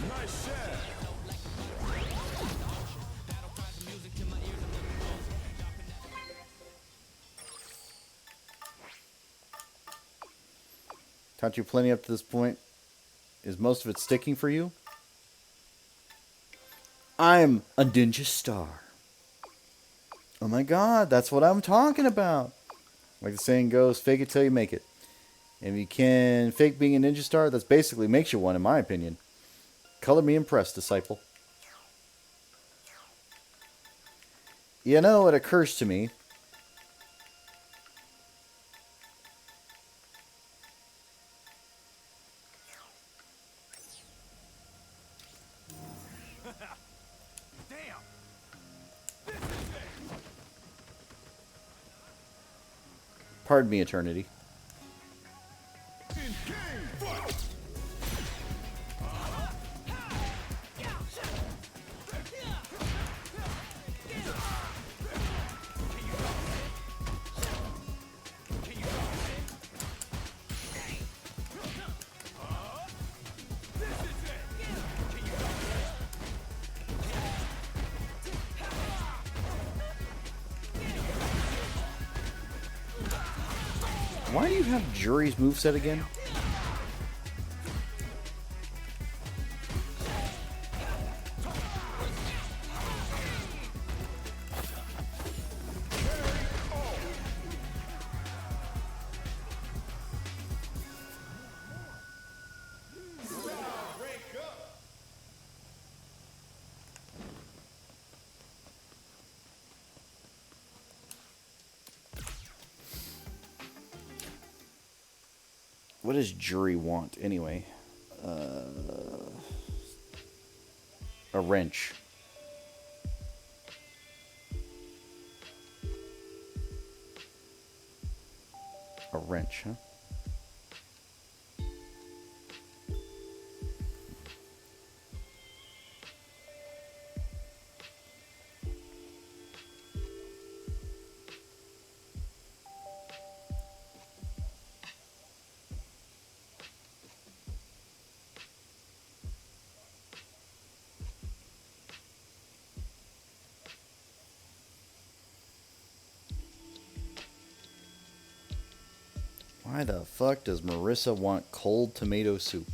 Nice shot. Taught you plenty up to this point. Is most of it sticking for you? I'm a ninja star. Oh my god, that's what I'm talking about. Like the saying goes, fake it till you make it. And if you can fake being a ninja star, that basically makes you one, in my opinion. Color me impressed, disciple. You know, it occurs to me. Damn. This is it. Pardon me, Eternity. Why do you have Jury's moveset again? What does Jury want, anyway? A wrench. A wrench, huh? Why the fuck does Marissa want cold tomato soup?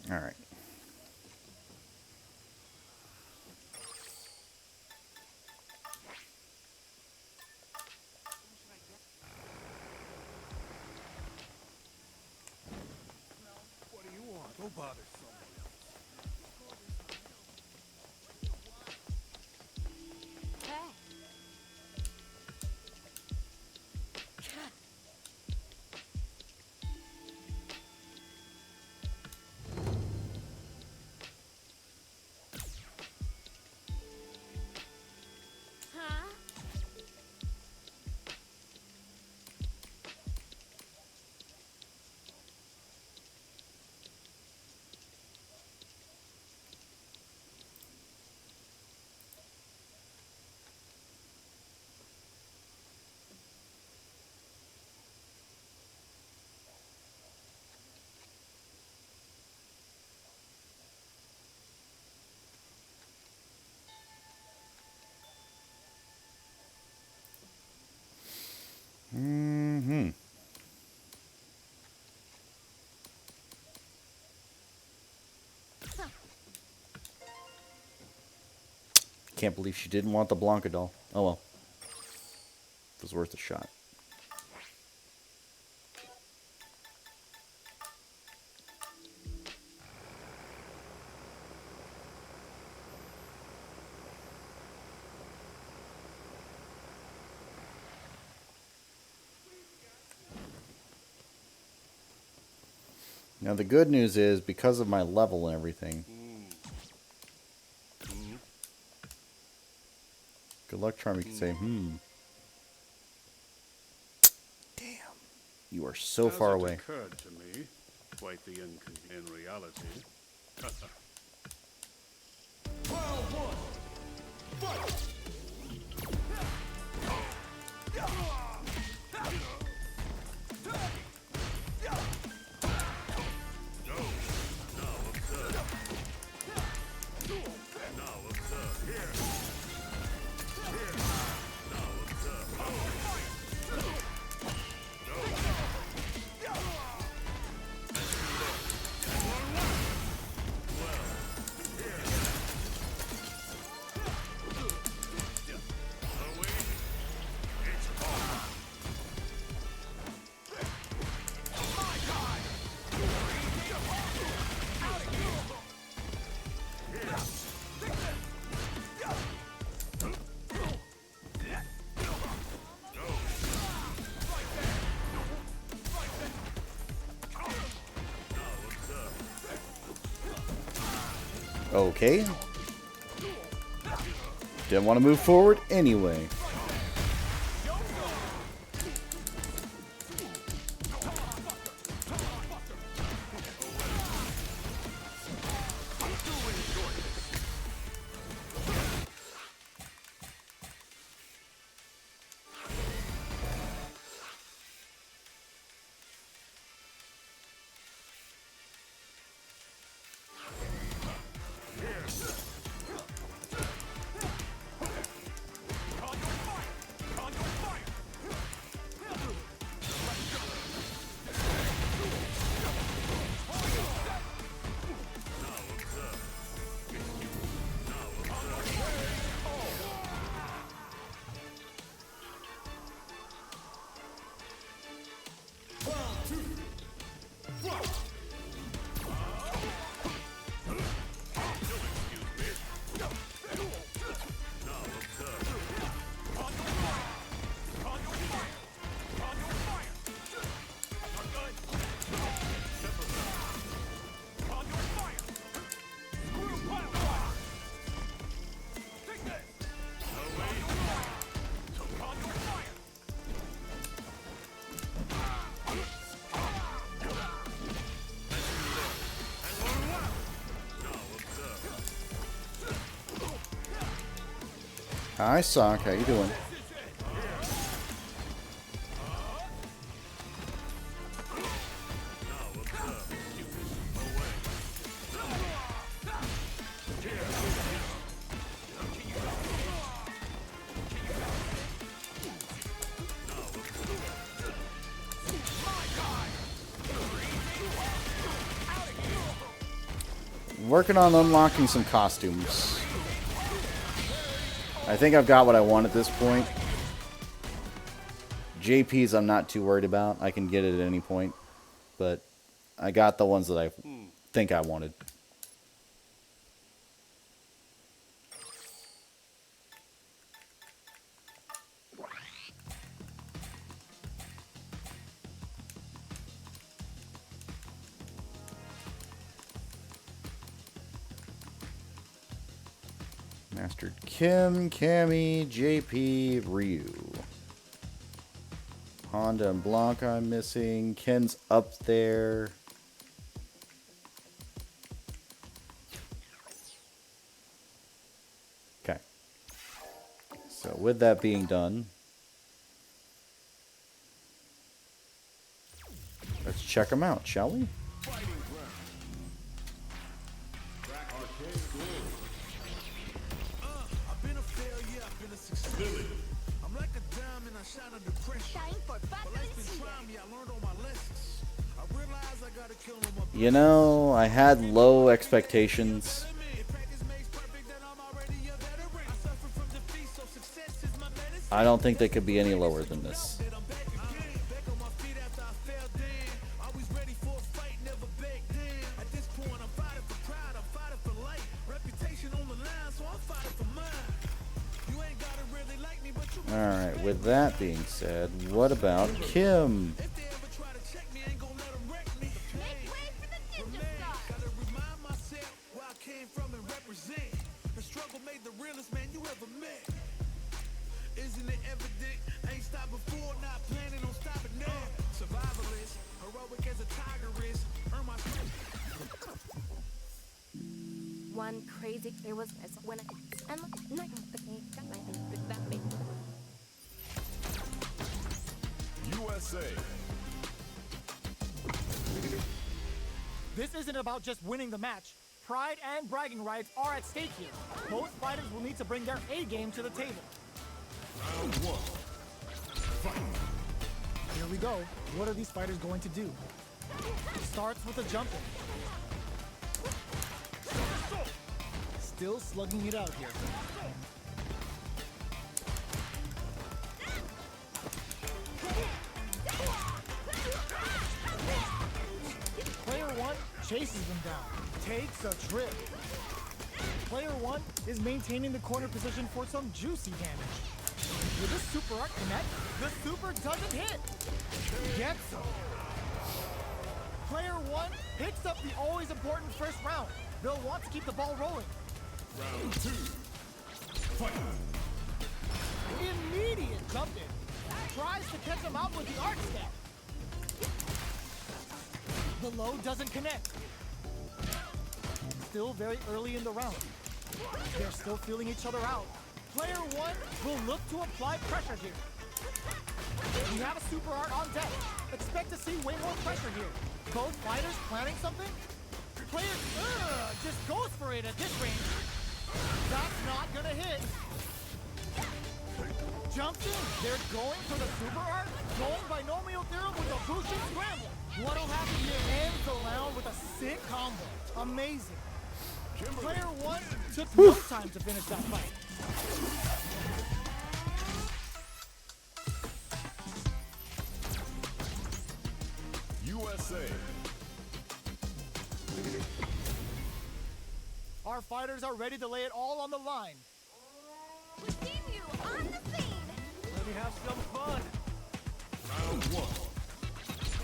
All right. What do you want? Go bother someone else. Hey. Huh? Mm-hmm. Can't believe she didn't want the Blanca doll. Oh well. It was worth a shot. Now the good news is, because of my level and everything, good luck Charmy can say, damn, you are so far away. Occurred to me, quite the in reality. Okay. Didn't want to move forward anyway. Hi, Sock. How you doing? Working on unlocking some costumes. I think I've got what I want at this point. JP's I'm not too worried about. I can get it at any point. But I got the ones that I think I wanted. Mastered Kim, Cammy, JP, Ryu. Honda and Blanca I'm missing. Ken's up there. Okay. So with that being done, let's check them out, shall we? You know, I had low expectations. I don't think they could be any lower than this. Alright, with that being said, what about Kim? One crazy there was when I and USA. This isn't about just winning the match. Pride and bragging rights are at stake here. Both fighters will need to bring their A game to the table. Round one. Fight. Here we go. What are these fighters going to do? Starts with a jumping. Still slugging it out here. Player one chases them down, takes a trip. Player one is maintaining the corner position for some juicy damage. With this super art connect, the super doesn't hit. Gets him. Player one picks up the always important first round. They'll want to keep the ball rolling. Round 2. Fight. Immediate jump in. Tries to catch him out with the arc step. The low doesn't connect. Still very early in the round. They're still feeling each other out. Player 1 will look to apply pressure here. We have a super art on deck. Expect to see way more pressure here. Both fighters planning something? Player just goes for it at this range. That's not gonna hit. Jumps in. They're going for the super art. Going binomial theorem with a Bushin scramble. What'll happen here? Ends the round with a sick combo. Amazing. Player 1 took no time to finish that fight. USA. Our fighters are ready to lay it all on the line. We've seen you on the scene. Let me have some fun. Round 1.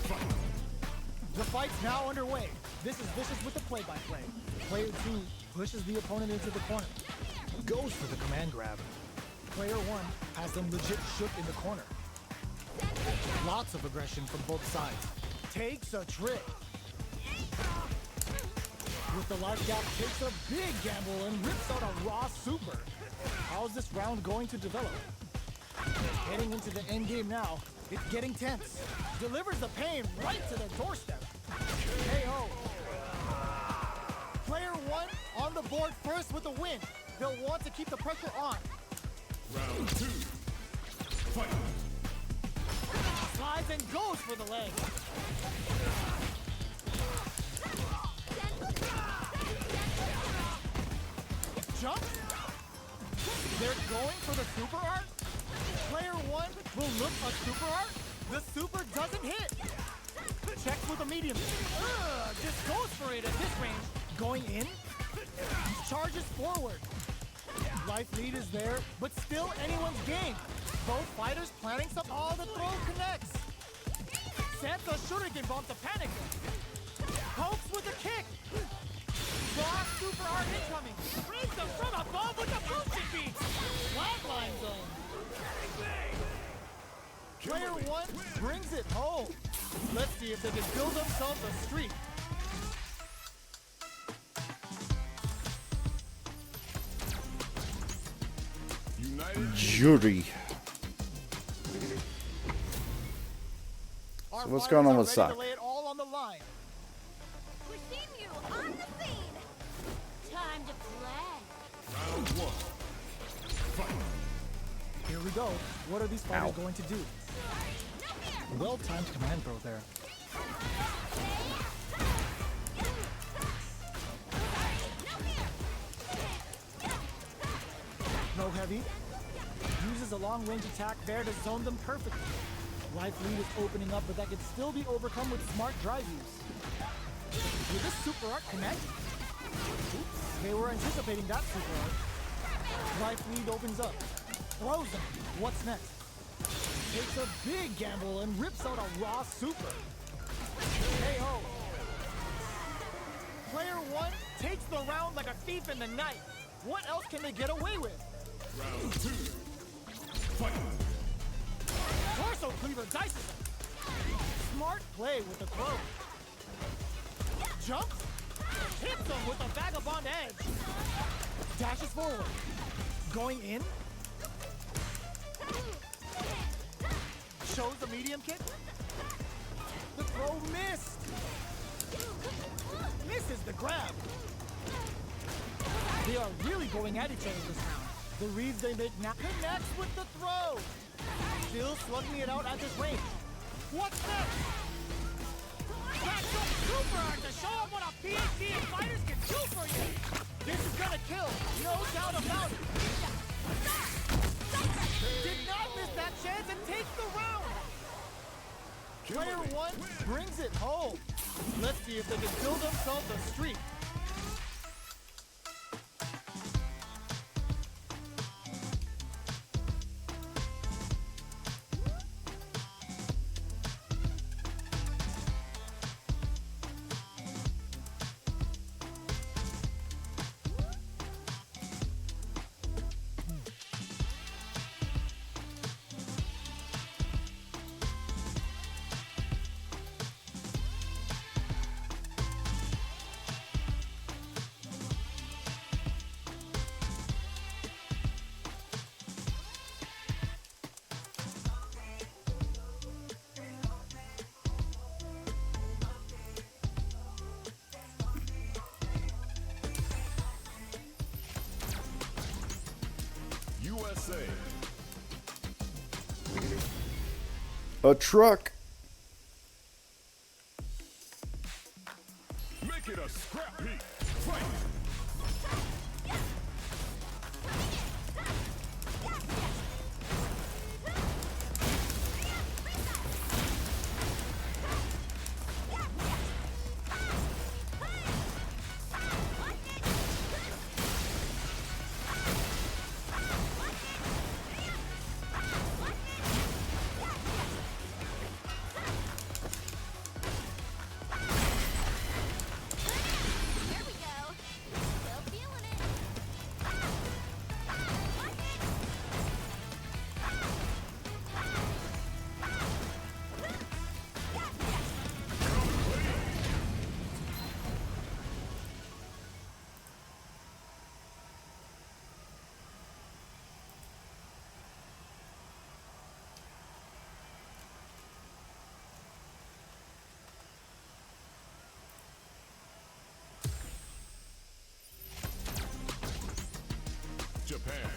Fight. The fight's now underway. This is Vicious with the play-by-play. Player 2 pushes the opponent into the corner. Goes for the command grab. Player 1 has them legit shook in the corner. Lots of aggression from both sides. Takes a trick. With the life gap, takes a big gamble and rips out a raw super. How's this round going to develop? Heading into the end game now. It's getting tense. Delivers the pain right to their doorstep. Hey-ho. Player 1 on the board first with a win. They'll want to keep the pressure on. Round 2. Fight. Slides and goes for the leg. Jump. They're going for the super art. Player 1 will look a super art. The super doesn't hit. Checks with a medium. Just goes for it at this range. Going in. Charges forward. Life lead is there, but still anyone's game. Both fighters planning some. Oh, the throw connects. Sends a shuriken bomb to panic. Pokes with a kick. Raw super art incoming. Brings them from above with the bullshit beats. Flatline zone. Player 1 brings it home. Let's see if they can build themselves a streak. United. Jury. Our what's fighters going on are with ready Sock? to lay it all on the line. We've seen you on the scene. Time to play. Round 1. Fight. Here we go. What are these fighters Ow. going to do? Well-timed command throw there. No heavy. Uses a long-range attack there to zone them perfectly. Life lead is opening up, but that can still be overcome with smart drive use. Will this super art connect? Oops, they were anticipating that super art. Life lead opens up. Throws him. What's next? Takes a big gamble and rips out a raw super. Hey-ho. Player 1 takes the round like a thief in the night. What else can they get away with? Round 2. Fight. Torso cleaver dices him. Smart play with the throw. Jumps. Hits him with a vagabond edge. Dashes forward. Going in. Shows the medium kick. The throw missed. Misses the grab. They are really going at each other this round. The reads they make now connects with the throw. Still slugging it out at this range. What's next? That's so super hard to show them what a PhD and fighters can do for you. This is gonna kill, no doubt about it. Did not miss that chance and takes the round. Player 1 brings it home. Let's see if they can build themselves a streak. A truck. Make it a scrap heap. Fight. Here we go. Still feeling it. Japan.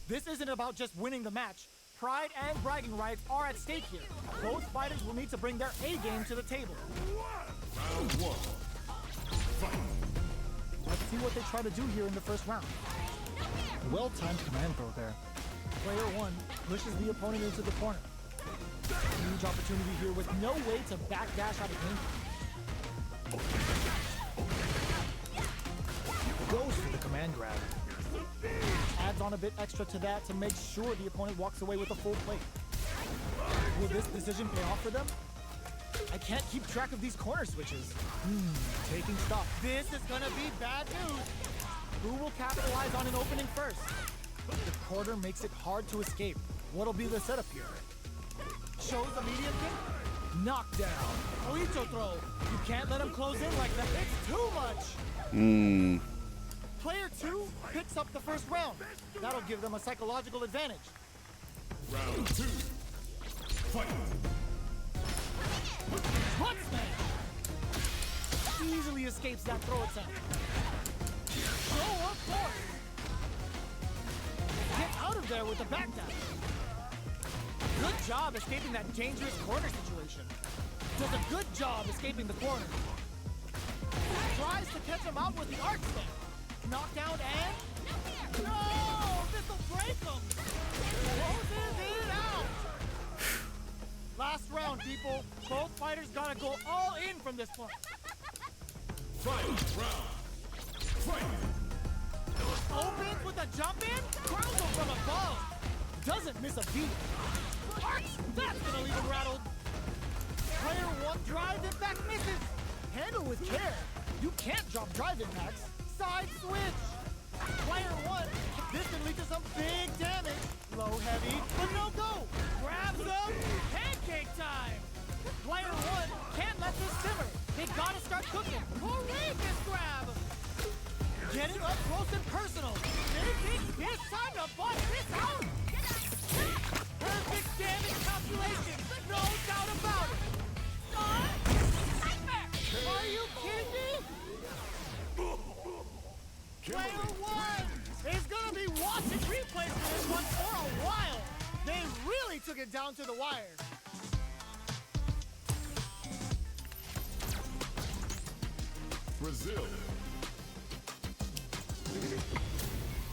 This isn't about just winning the match. Pride and bragging rights are at stake here. Both fighters will need to bring their A game to the table. Round one. Fight. Let's see what they try to do here in the first round. Well-timed command throw there. Player one pushes the opponent into the corner. Huge opportunity here with no way to backdash out of danger. Goes for the command grab. Adds on a bit extra to that to make sure the opponent walks away with a full plate. Will this decision pay off for them? I can't keep track of these corner switches. Taking stock. This is gonna be bad news. Who will capitalize on an opening first? The corner makes it hard to escape. What'll be the setup here? Shows the medium kick. Knockdown. Oicho throw. You can't let him close in like that. It's too much. Player two picks up the first round. That'll give them a psychological advantage. Round two. Fight. Butt smash! Easily escapes that throw attempt. Throw up force. Get out of there with the backdash. Good job escaping that dangerous corner situation. Does a good job escaping the corner. Tries to catch him out with the arch slam. Knockdown and... No! This'll break him! Closes it out! Last round, people. Both fighters gotta go all in from this point. Fight. Round. Fight. Opens with a jump in, crowns him from above. Doesn't miss a beat. That's gonna leave him rattled. Player one drives it back, misses. Handle with care. You can't drop drive impacts. Side switch. Player one, this can lead to some big damage. Low heavy, but no go. Grabs him. Pancake time. Player one can't let this simmer. They gotta start cooking. Courageous grab. Getting up close and personal. It's time to bust this out. Perfect damage calculation. No doubt about it. Are you kidding me? Player one is gonna be watching replays for this one for a while. They really took it down to the wire. Brazil.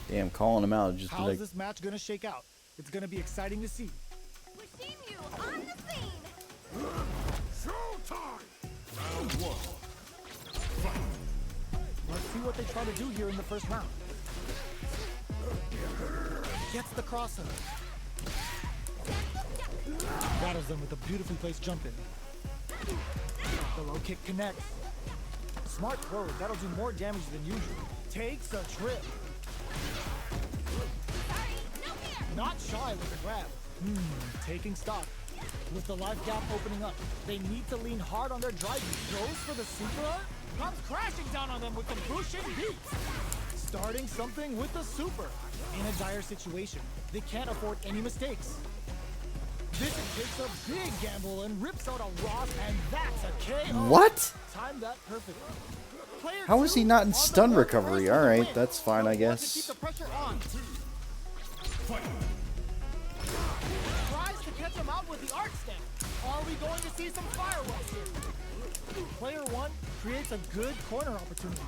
Damn, calling him out. Just be How's like, this match gonna shake out? It's gonna be exciting to see. We're seeing you on the scene. Showtime. Round one. Fight. Let's see what they try to do here in the first round. Gets the crossover. Battles them with a beautifully placed jump in. The low kick connects. Smart throw, that'll do more damage than usual. Takes a trip. Not shy with the grab. Taking stock. With the life gap opening up, they need to lean hard on their driving. Goes for the super art. Comes crashing down on them with some Bushin beats. Starting something with the super. In a dire situation, they can't afford any mistakes. This takes a big gamble and rips out a Ross, and that's a KO. what? Timed that perfectly. Player How is he two not in on the stun board recovery? first with the Alright, win. that's fine, I Wants to guess. keep the pressure on. Tries to catch him out with the arc stamp. Are we going to see some fireworks here? Player 1 creates a good corner opportunity.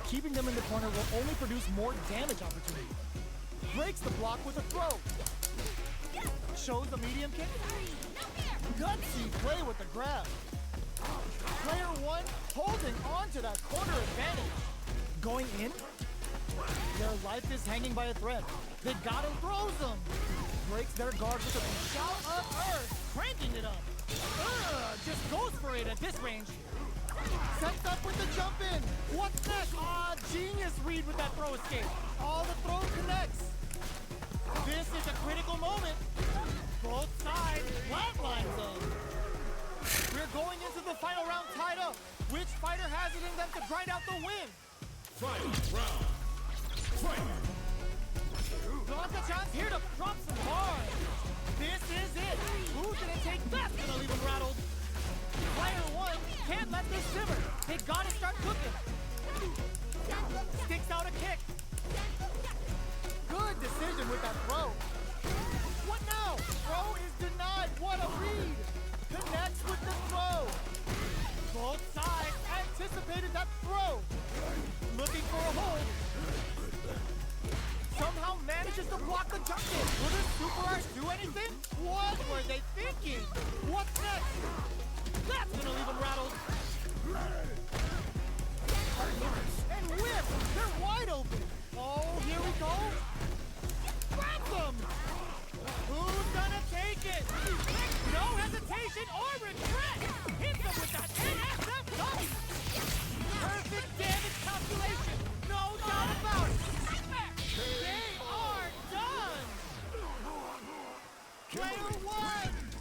Keeping them in the corner will only produce more damage opportunity. Breaks the block with a throw. Shows the medium kick. Gutsy play with the grab. Player 1 holding on to that corner advantage. Going in. Their life is hanging by a thread. They got him, throws him. Breaks their guard with a shout of earth, cranking it up. Just goes for it at this range. Sets up with the jump in. What's next? Genius read with that throw escape. All the throw connects. This is a critical moment. Both sides flatline zone. We're going into the final round tied up. Which fighter has it in them to grind out the win? Final round. Fight! Got the chance here to drop some bars. This is it. Who's gonna take that? Gonna leave him rattled. Player 1 can't let this simmer. They gotta start cooking. Sticks out a kick. Good decision with that throw. What now? Throw is denied. What a read. Connects with the throw. Both sides anticipated that throw. Looking for a hold. Somehow manages to block the jump in. Will the Super Arts do anything? What were they thinking? What's next? That's gonna leave them rattled. And whip! They're wide open. Oh, here we go. Grab them! Who's gonna take it? No hesitation or regret! Hit them with that NSFW! Perfect damage calculation! No doubt about it! They are done! Player 1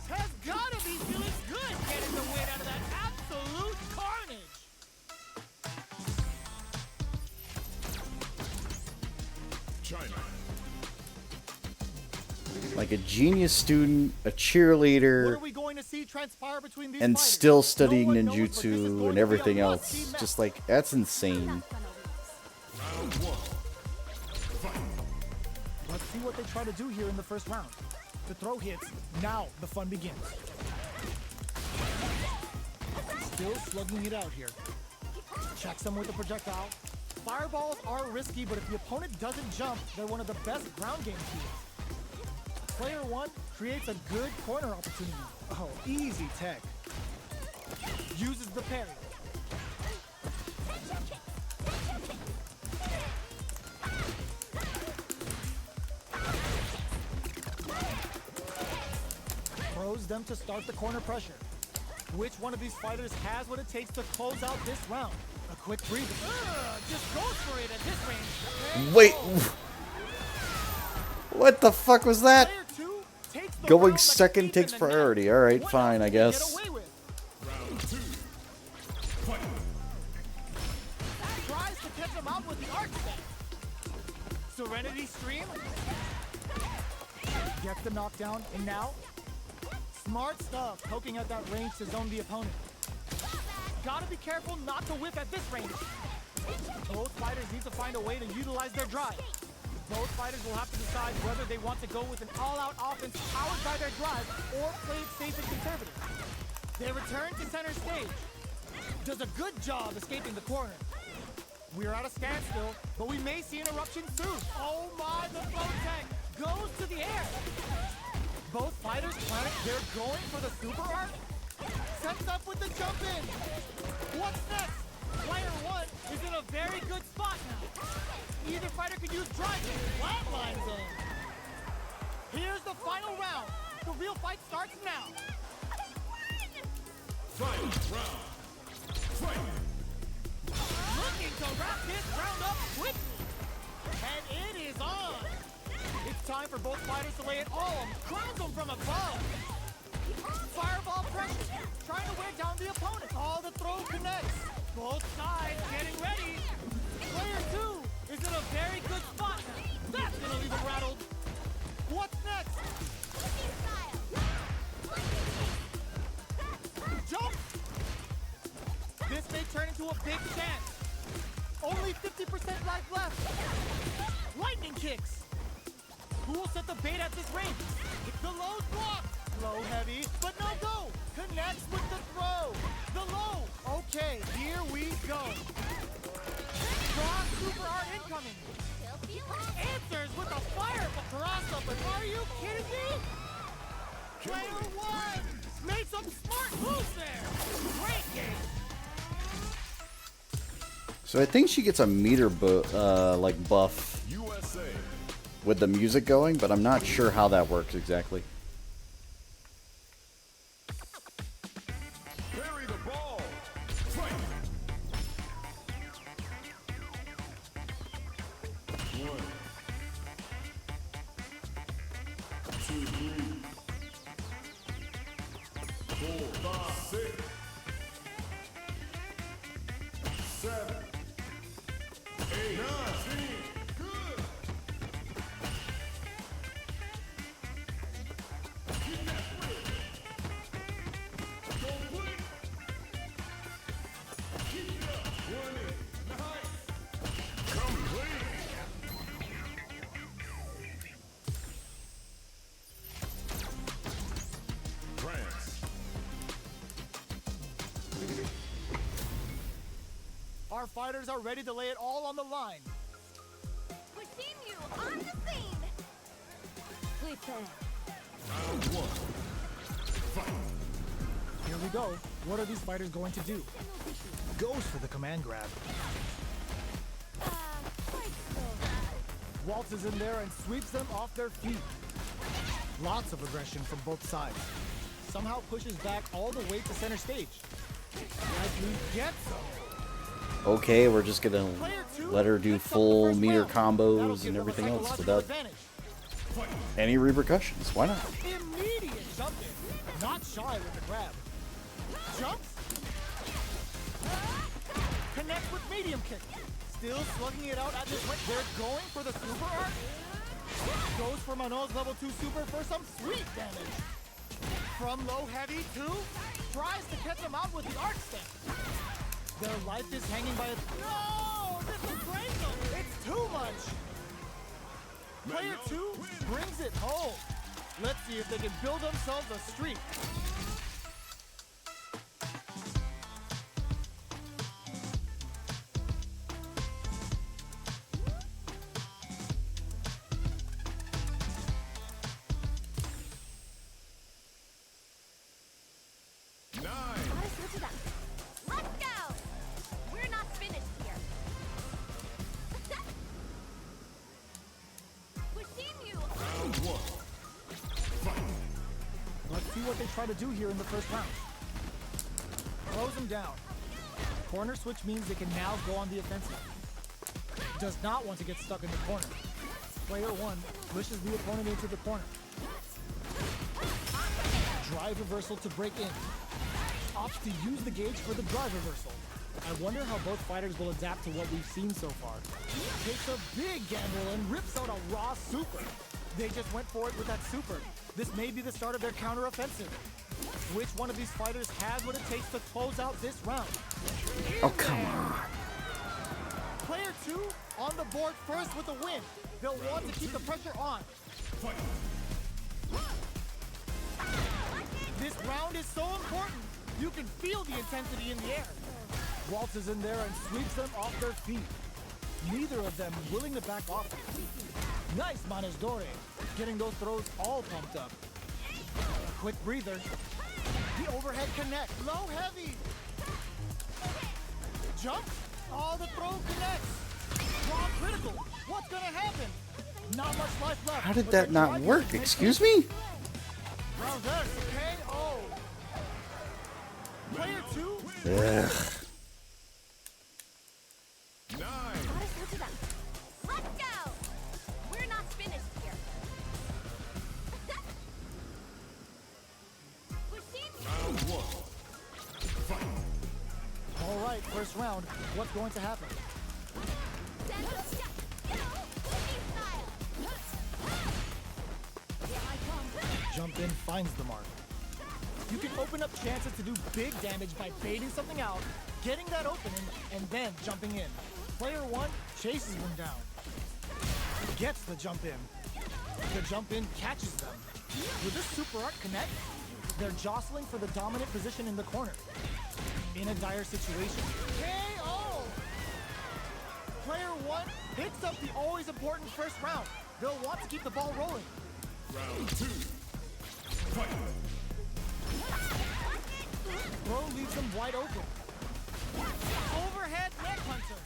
has gotta be feeling good getting the win out of that absolute carnage! China. Like a genius student, a What cheerleader, are we going to see transpire between these and fighters? still No studying one knows, but this is ninjutsu going and to be a everything must-see else. match. Just like, that's insane. Round 1. Fight! Let's see what they try to do here in the first round. The throw hits. Now the fun begins. Still slugging it out here. Checks them with a projectile. Fireballs are risky, but if the opponent doesn't jump, they're one of the best ground game tools. Player 1 creates a good corner opportunity. Oh, easy tech. Uses the parry. Throws them to start the corner pressure. Which one of these fighters has what it takes to close out this round? A quick breather. Just goes for it at this range. Wait, what the fuck was that? Player 2 takes the Going round like a second thief takes in the night. priority. All right, What fine, else I can they guess. get away with? Round 2. Fight! Tries to catch him out with the arc step. Serenity Stream. Gets the knockdown, and now smart stuff, poking at that range to zone the opponent. Gotta be careful not to whip at this range. Both fighters need to find a way to utilize their drive. Both fighters will have to decide whether they want to go with an all-out offense powered by their drive or play it safe and conservative. They return to center stage. Does a good job escaping the corner. We're at a standstill, but we may see an eruption soon. Oh my, the throw tech goes to the air. Both fighters panic. They're going for the super art. Sets up with the jump in. What's next? Player 1 is in a very good spot now. Either fighter could use drive in flatline zone. Here's the final round. The real fight starts now. Final round. Fight! Looking to wrap this round up quickly. And it is on. It's time for both fighters to lay it all on. Crowns them from above. Fireball pressure. Trying to wear down the opponent. All the throw connects. Both sides getting ready. Player 2 is in a very good spot now. That's gonna leave him rattled. What's next? Jump! This may turn into a big chance. Only 50% life left. Lightning kicks. Who will set the bait at this range? The low's blocked. Low heavy, but no go. Connects with the throw. The low. Okay, here we go. Cross super art incoming. Still feeling. Answers with a fire cross up. Are you kidding me? Player one made some smart moves there. Great game. So I think she gets a meter like buff USA. with the music going, but I'm not sure how that works exactly. Bury the ball. Fight. 1, 2, 3, 4, 5, 6, 7, 8, 9, 10. Good. Get that switch. Complete. Keep it up. 20. Nice. Complete. Trance. Our fighters are ready to lay it all on the line. We've seen you on the scene. Prepare. Round 1. Fight. Here we go. What are these fighters going to do? Goes for the command grab. Quite so. Waltzes in there and sweeps them off their feet. Lots of aggression from both sides. Somehow pushes back all the way to center stage. Likely gets them. Okay, we're just gonna Player two let her do picks up the full first meter round. That'll combos give and them a everything else psychological without advantage. any repercussions. Why not? Immediate jump in. Not shy with the grab. Jumps. Connects with medium kick. Still slugging it out at this point. They're going for the super art. Goes for Manol's level 2 super for some sweet damage. From low heavy to tries to catch him out with the arc step. Their life is hanging by a... No! This will break them! It's too much! Player 2 brings it home. Let's see if they can build themselves a streak. Let's go. We're not finished here. We've seen you. Round 1. Fight. Let's see what they try to do here in the first round. Close them down. Corner switch means they can now go on the offensive. Does not want to get stuck in the corner. Player 1 pushes the opponent into the corner. Drive reversal to break in. Opts to use the gauge for the drive reversal. I wonder how both fighters will adapt to what we've seen so far. Takes a big gamble and rips out a raw super. They just went for it with that super. This may be the start of their counter-offensive. Which one of these fighters has what it takes to close out this round? Oh, come on. Player 2 on the board first with a win. They'll want to keep the pressure on. This round is so important. You can feel the intensity in the air. Waltzes in there and sweeps them off their feet. Neither of them willing to back off. Nice Manes Dore, getting those throws all pumped up. Quick breather. The overhead connect, low heavy. Jump. Oh, the throw connects. Raw critical. What's gonna happen? Not much life left. How did but that their not drive work? is makes Excuse it. me? Round there, KO. Player 2. Ugh. 9. Let's go. We're not finished here. We've seen you. Round 1. Fight. All right, first round. What's going to happen? Stand up, step. Go. Boogie style. Here I come. Jump in finds the mark. You can open up chances to do big damage by baiting something out, getting that opening, and then jumping in. Player 1 chases them down. Gets the jump in. The jump in catches them. With this super art connect, they're jostling for the dominant position in the corner. In a dire situation, KO! Player 1 picks up the always important first round. They'll want to keep the ball rolling. Round 2. Fight. Throw leaves them wide open. Overhead neck puncher.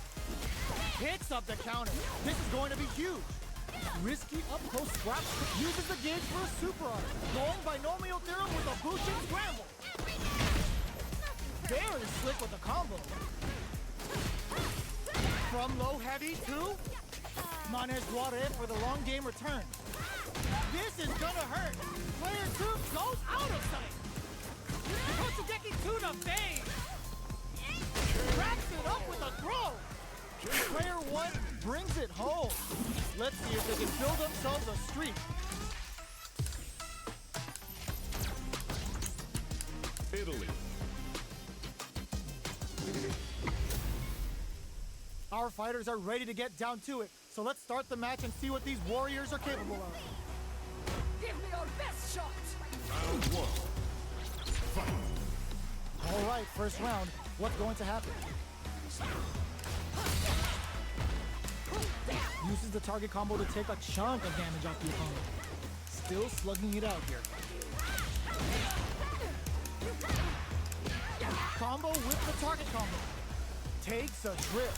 Picks up the counter. This is going to be huge. Risky up-close scrap uses the gauge for a super art. Going binomial theorem with a boosting scramble. Very slick with the combo. From low heavy to Manes Guare for the long game return. This is gonna hurt. Player 2 goes out of sight. Kotsugeki to the face. Wraps it up with a throw. Player 1 brings it home. Let's see if they can build themselves a streak. Italy. Our fighters are ready to get down to it, so let's start the match and see what these warriors are capable of. Give me your best shot. Round 1. Fight. All right, first round. What's going to happen? Uses the target combo to take a chunk of damage off the opponent. Still slugging it out here. Combo with the target combo. Takes a trip.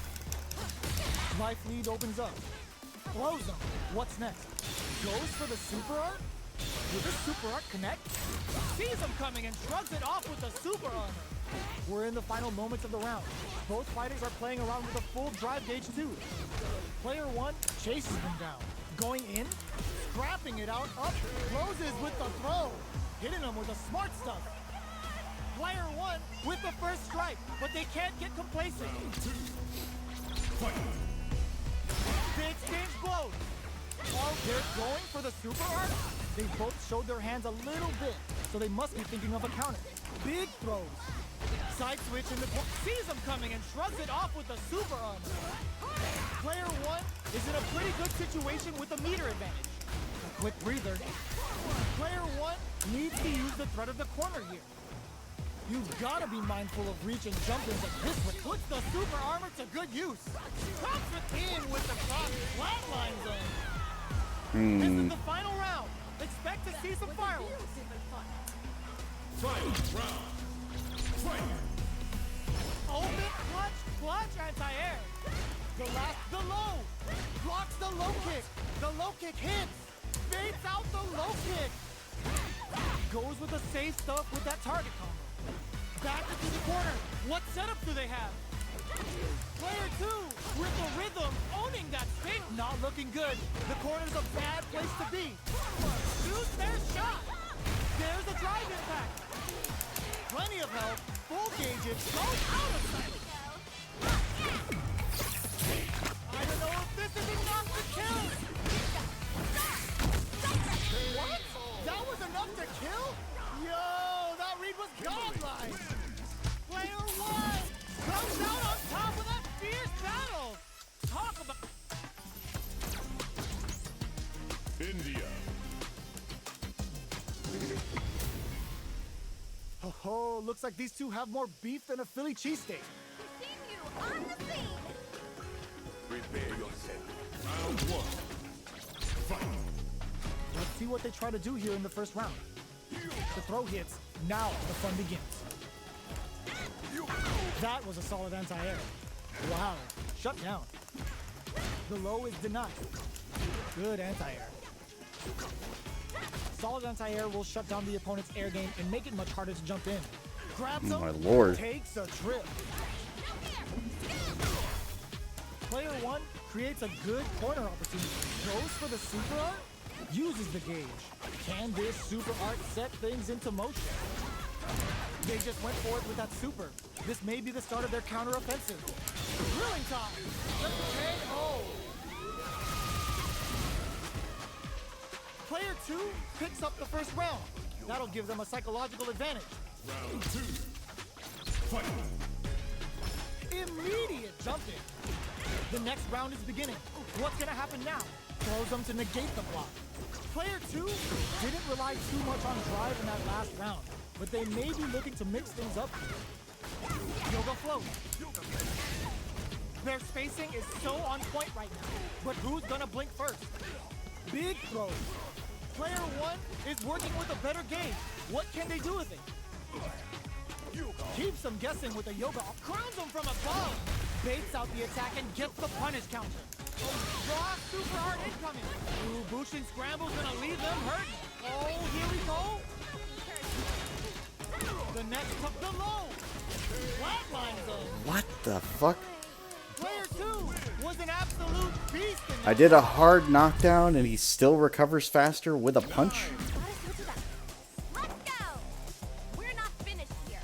Life lead opens up. Blows him. What's next? Goes for the super art? Will this super art connect? Sees him coming and shrugs it off with the super armor. We're in the final moments of the round. Both fighters are playing around with a full drive gauge too. Player 1 chases them down. Going in, scrapping it out, up, closes with the throw. Hitting them with the smart stuff. Player 1 with the first strike, but they can't get complacent. Fight. The exchange blows. Oh, they're going for the super art? They both showed their hands a little bit, so they must be thinking of a counter. Big throws. Side switch in the sees him coming and shrugs it off with the super armor. Player 1 is in a pretty good situation with a meter advantage. A quick breather. Player 1 needs to use the threat of the corner here. You've got to be mindful of reach and jump-ins like this one. Puts the super armor to good use. Drops it in with the cross flatline zone. This is the final round. Expect to see some fireworks. Fight. Round. Fight. Open, clutch, anti-air. The low. Blocks the low kick. The low kick hits. Baits out the low kick. Goes with the safe stuff with that target combo. Back into the corner. What setup do they have? Player 2 with the rhythm, owning that spin. Not looking good. The corner's a bad place to be. Shoots their shot. There's a drive impact. Plenty of help. Full gauges. Goes out of sight. I don't know if this is enough to kill. What? That was enough to kill? Yo, that read was godlike. Player 1 comes out on top of that fierce battle. Talk about India. Oh, looks like these two have more beef than a Philly cheesesteak. Seeing you on the scene. Prepare yourself. Round 1. Fight. Let's see what they try to do here in the first round. The throw hits. Now the fun begins. That was a solid anti-air. Wow, shut down. The low is denied. Good anti-air. Solid anti-air will shut down the opponent's air game and make it much harder to jump in. Grabs him, My lord. takes a trip. Player 1 creates a good corner opportunity. Goes for the super art, uses the gauge. Can this super art set things into motion? They just went for it with that super. This may be the start of their counter-offensive. Drilling time! The KO! Player 2 picks up the first round. That'll give them a psychological advantage. Round 2. Fight. Immediate jumping. The next round is beginning. What's gonna happen now? Throws them to negate the block. Player 2 didn't rely too much on drive in that last round, but they may be looking to mix things up. Yoga float. Their spacing is so on point right now, but who's gonna blink first? Big throws. Player 1 is working with a better game. What can they do with it? Keeps them guessing with a yoga. Crowns them from above. Baits out the attack and gets the punish counter. Raw super hard incoming. Ooh, Bushin Scramble's gonna leave them hurting. Oh, here we go. The next took the low. Flatlines them. What the fuck? Player 2 was an absolute beast in that. I did a hard knockdown and he still recovers faster with a punch? Let's go! We're not finished here.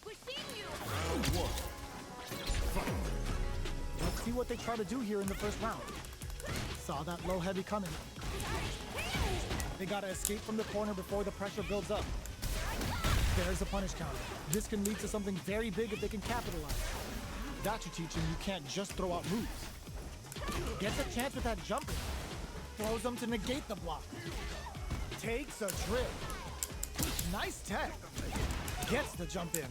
Pushing you! Let's see what they try to do here in the first round. Saw that low heavy coming. They gotta escape from the corner before the pressure builds up. There's a punish counter. This can lead to something very big if they can capitalize. That should teach him you can't just throw out moves. Gets a chance with that jump in. Throws them to negate the block. Takes a trip. Nice tech. Gets the jump in.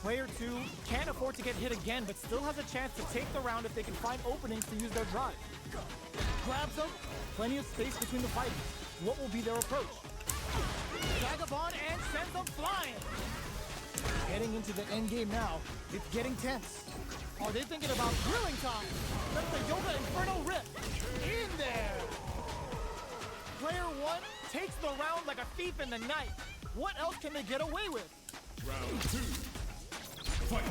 Player 2 can't afford to get hit again, but still has a chance to take the round if they can find openings to use their drive. Grabs them. Plenty of space between the fighters. What will be their approach? Vagabond and sends them flying. Getting into the end game now, it's getting tense. Are they thinking about grilling time? That's the Yoga Inferno rip. In there. Player 1 takes the round like a thief in the night. What else can they get away with? Round 2. Fight.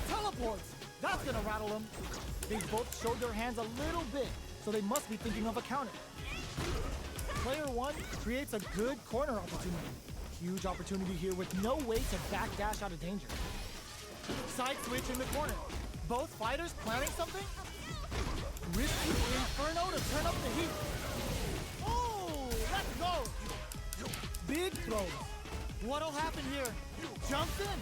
Teleports. That's gonna rattle them. They both showed their hands a little bit, so they must be thinking of a counter. Player 1 creates a good corner opportunity. Huge opportunity here with no way to backdash out of danger. Side switch in the corner. Both fighters planning something? Risky Inferno to turn up the heat. Oh, let's go. Big throws. What'll happen here? Jumps in.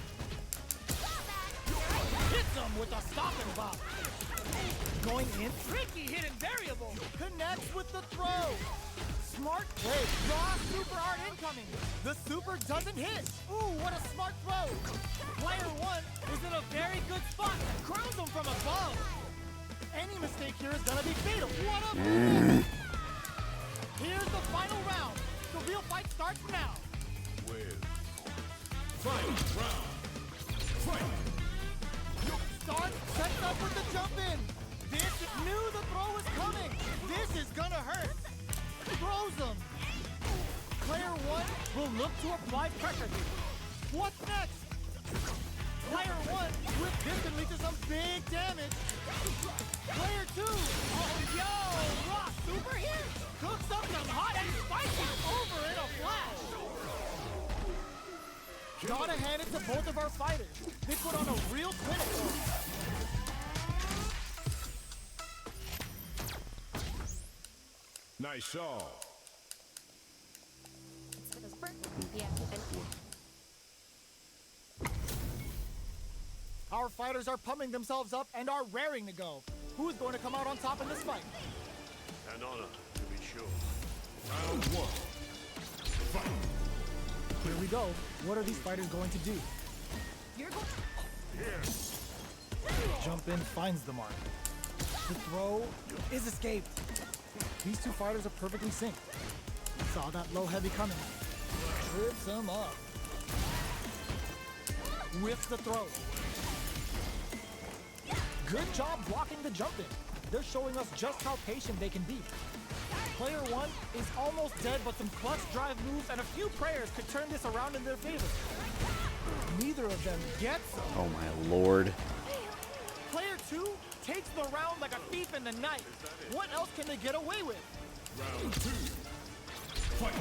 Hits him with a stop and bop. Going in. Tricky hidden variable. Connects with the throw. Smart play. Raw super hard incoming. The super doesn't hit. Ooh, what a smart throw. Player 1 is in a very good spot. Crowns him from above. Any mistake here is gonna be fatal. What a move. Here's the final round. The real fight starts now. With. Fight. Round. Fight. Start, sets up with the jump in. This knew the throw was coming. This is gonna hurt. Throws him. Player 1 will look to apply pressure here. What's next? Player 1 with this can lead to some big damage. Player 2. Oh, yo, raw super hit. Cooks up some hot and spicy over in a flash. Gotta hand it to both of our fighters. They put on a real clinic. Nice saw. Yeah, Our fighters are pumping themselves up and are raring to go. Who's going to come out on top in this fight? An honor, to be sure. Round 1. Fight. Here we go. What are these fighters going to do? You're going. Here. Jump in finds the mark. The throw is escaped. These two fighters are perfectly synced. Saw that low heavy coming. Trips him up. Whiffs the throw. Good job blocking the jump in. They're showing us just how patient they can be. Player 1 is almost dead, but some clutch drive moves and a few prayers could turn this around in their favor. Neither of them gets them. Oh my lord. Player 2 takes the round like a thief in the night. What else can they get away with? Round 2. Fight.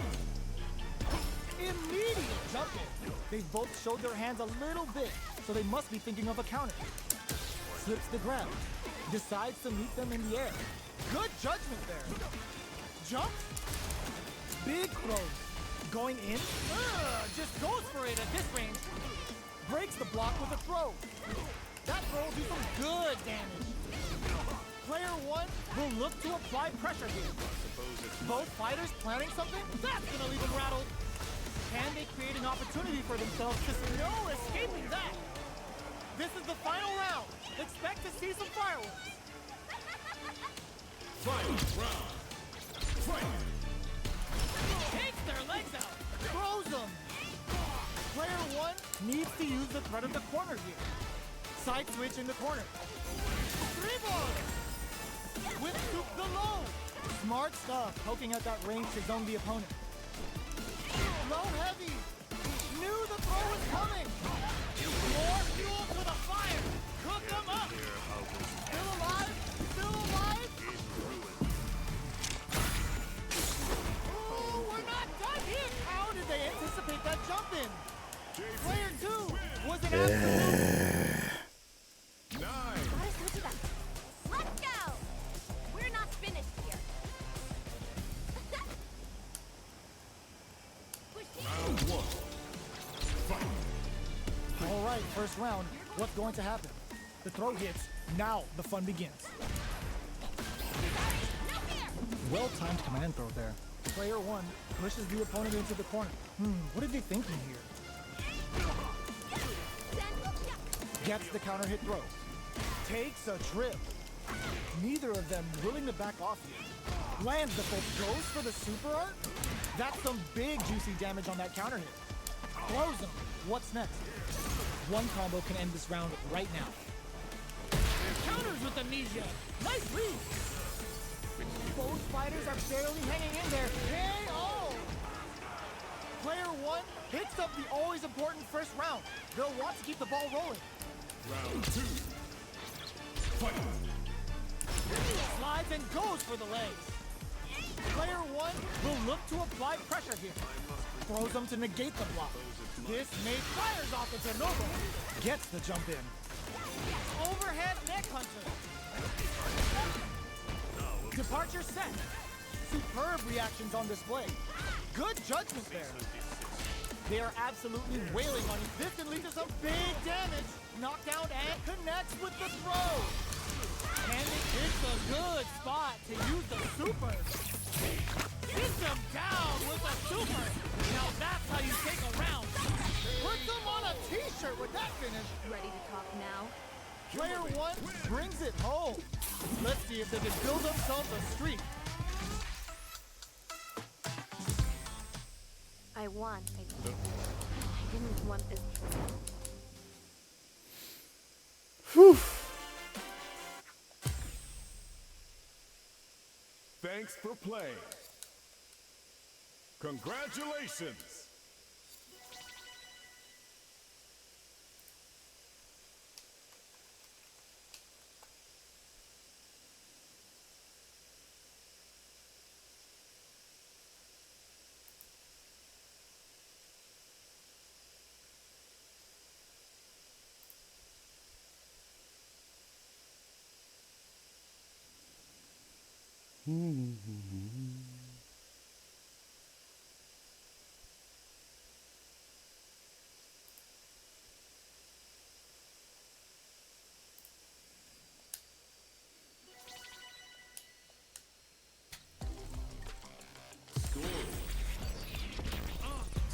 Immediate jump in. They've both showed their hands a little bit, so they must be thinking of a counter. Slips the grab. Decides to meet them in the air. Good judgment there. Jumps. Big throws. Going in. Just goes for it at this range. Breaks the block with a throw. That throw will do some good damage. Player one will look to apply pressure here. Both fighters planning something? That's gonna leave them rattled. Can they create an opportunity for themselves? Just no escaping that. This is the final round. Expect to see some fireworks. Final round. Fight! Takes their legs out. Throws them. Player one needs to use the threat of the corner here. Side switch in the corner. Three balls. With Soup the low. Smart stuff, poking at that range to zone the opponent. Low heavy. Knew the throw was coming. More fuel to the fire. Cook them up. Still alive? Still alive? Ooh, we're not done here. How did they anticipate that jump in? Player two was an absolute. 9. Let's go! We're not finished here. Push it. Round 1. Fight! All right, first round. What's going to happen? The throw hits. Now the fun begins. No fear! Well-timed command throw there. Player one pushes the opponent into the corner. What are they thinking here? Gets the counter hit throw. Takes a trip. Neither of them willing to back off here. Lands the full, goes for the super art. That's some big juicy damage on that counter hit. Throws him. What's next? One combo can end this round right now. Counters with amnesia. Nice lead. Both fighters are barely hanging in there. KO! Player one picks up the always important first round. They'll want to keep the ball rolling. Round 2. Fight! Slides and goes for the legs. Player one will look to apply pressure here. Throws them to negate the block. This mate fires off into Nova. Gets the jump in. Overhead neck hunter. Departure set. Superb reactions on display. Good judgment there. They are absolutely wailing on you. This can lead to some big damage. Knockdown and connects with the throw. And it's a good spot to use the super. Hits him down with a super. Now that's how you take a round. Put them on a t-shirt with that finish. Ready to talk now? Player one brings it home. Let's see if they can build themselves a streak. I won. I didn't want this. Whew. Thanks for playing. Congratulations!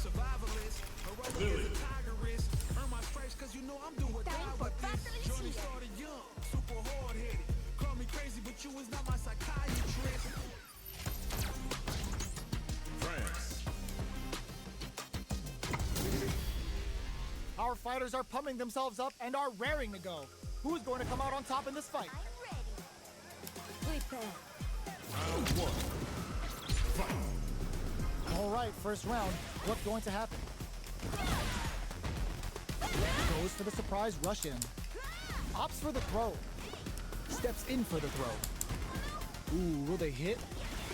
Survivalist, heroic as a tigeress. Earn my stripes 'cause you know I'm doing what Time I for with this. faster Journey initiative. started young, super hard-headed. Call me crazy, but you is not my psychiatrist. France. Our fighters are pumping themselves up and are raring to go. Who's going to come out on top in this fight? I'm ready. Prepare. Round 1. Fight! All right, first round. What's going to happen? Goes for the surprise rush in. Opts for the throw. Steps in for the throw. Ooh, will they hit,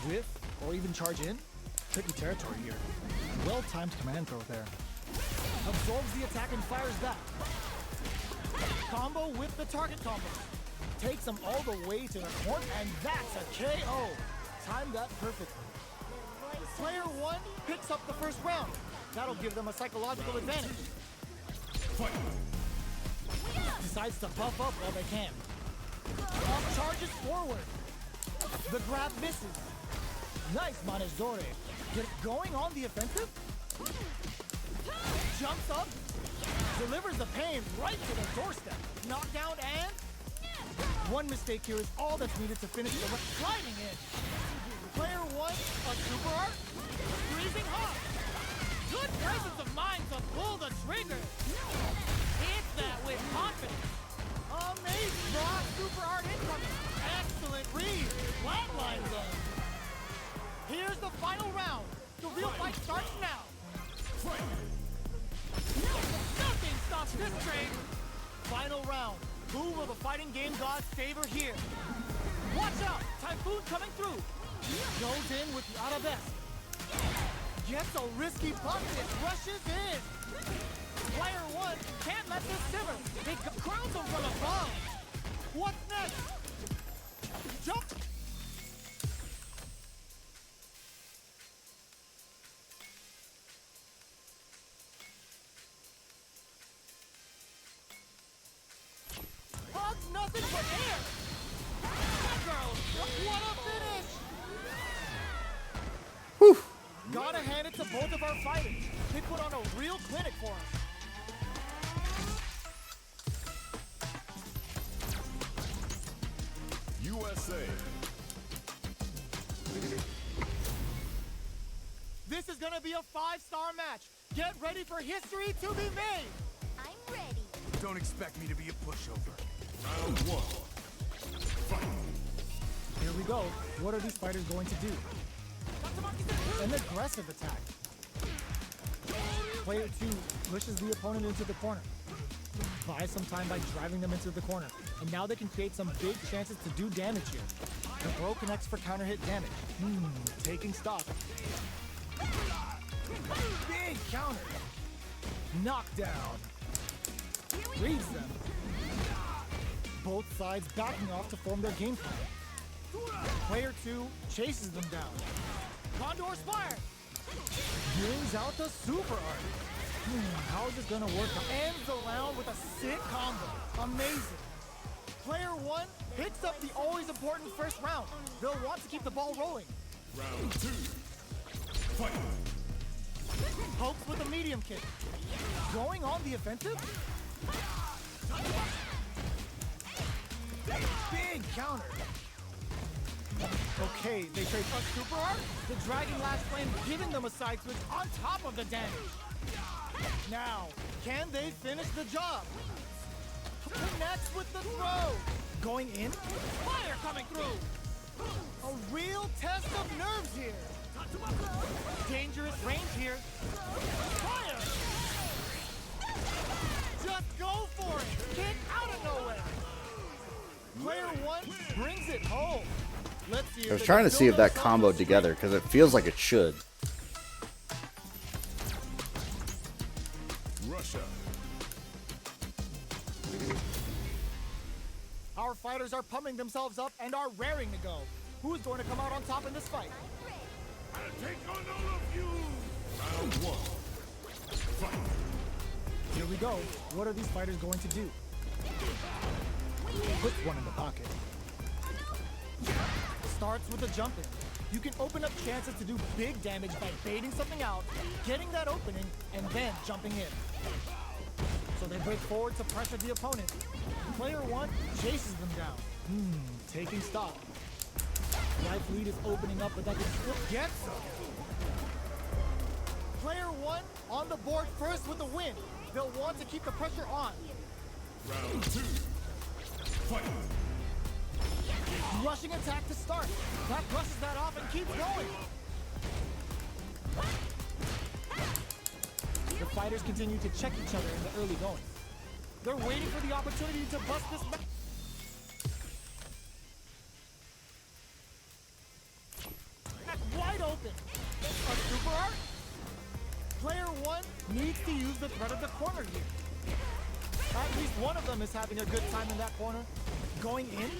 whiff, or even charge in? Tricky territory here. Well-timed command throw there. Absorbs the attack and fires back. Combo with the target combo. Takes them all the way to the corner, and that's a KO. Timed that perfectly. Player one picks up the first round. That'll give them a psychological advantage. Fight! Decides to buff up while they can. Off charges forward. The grab misses. Nice Manejore. Get going on the offensive. Jumps up. Delivers the pain right to the doorstep. Knockdown and... One mistake here is all that's needed to finish the sliding in. Player one, a super art. Freezing hot. Good presence of mind to pull the trigger. Hit that with confidence. Amazing. Raw super art incoming. Excellent read. Flatline zone. Here's the final round. The real fight starts now. Nothing stops this train. Final round. Who will the fighting game gods favor here? Watch out! Typhoon coming through. Goes in with the arabesque. Gets a risky punt. It rushes in. Player one can't let this simmer. They crowns him from above. What's next? Jump. Hugs nothing but air. That girl, what a finish! Whew. Gotta hand it to both of our fighters. They put on a real clinic for us. USA. This is gonna be a 5-star match. Get ready for history to be made. I'm ready. Don't expect me to be a pushover. Round one. Fight. Here we go. What are these fighters going to do? An aggressive attack. Player 2 pushes the opponent into the corner. Buys some time by driving them into the corner. And now they can create some big chances to do damage here. The throw connects for counter hit damage. Taking stock. Big counter. Knockdown. Reads them. Both sides backing off to form their game plan. Player 2 chases them down. Condor's fire! Brings out the super art. How is this gonna work? Ends the round with a sick combo. Amazing. Player 1 picks up the always important first round. They'll want to keep the ball rolling. Round two. Fight. Pokes with a medium kick. Going on the offensive? Big counter. Okay, they trade a super art. The Dragon Last Flame giving them a side switch on top of the damage. Now, can they finish the job? Connects with the throw. Going in. Fire coming through. A real test of nerves here. Dangerous range here. Fire! Just go for it. Kick out of nowhere. Player 1 brings it home. Let's see. I was trying to see if that comboed together because it feels like it should. Russia. Our fighters are pumping themselves up and are raring to go. Who's going to come out on top in this fight? I'll take on all of you. Round one. Fight. Here we go. What are these fighters going to do? Puts one in the pocket. Starts with a jump in. You can open up chances to do big damage by baiting something out, getting that opening, and then jumping in. So they break forward to pressure the opponent. Player 1 chases them down. Taking stock. Life lead is opening up, but that can still get some. Player 1 on the board first with the win. They'll want to keep the pressure on. Round two. Fight. Rushing attack to start. That brushes that off and keeps going. The fighters continue to check each other in the early going. They're waiting for the opportunity to bust this match. Wide open. A super art? Player 1 needs to use the threat of the corner here. At least one of them is having a good time in that corner. Going in.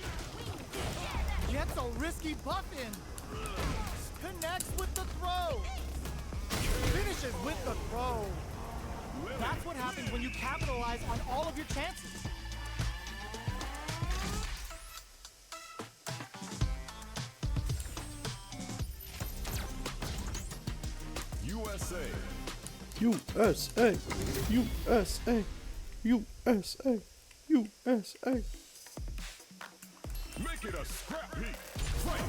Gets a risky buff in. Connects with the throw. Finishes with the throw. That's what happens when you capitalize on all of your chances. USA. USA, USA, USA, USA. Make it a scrap heap. Fight.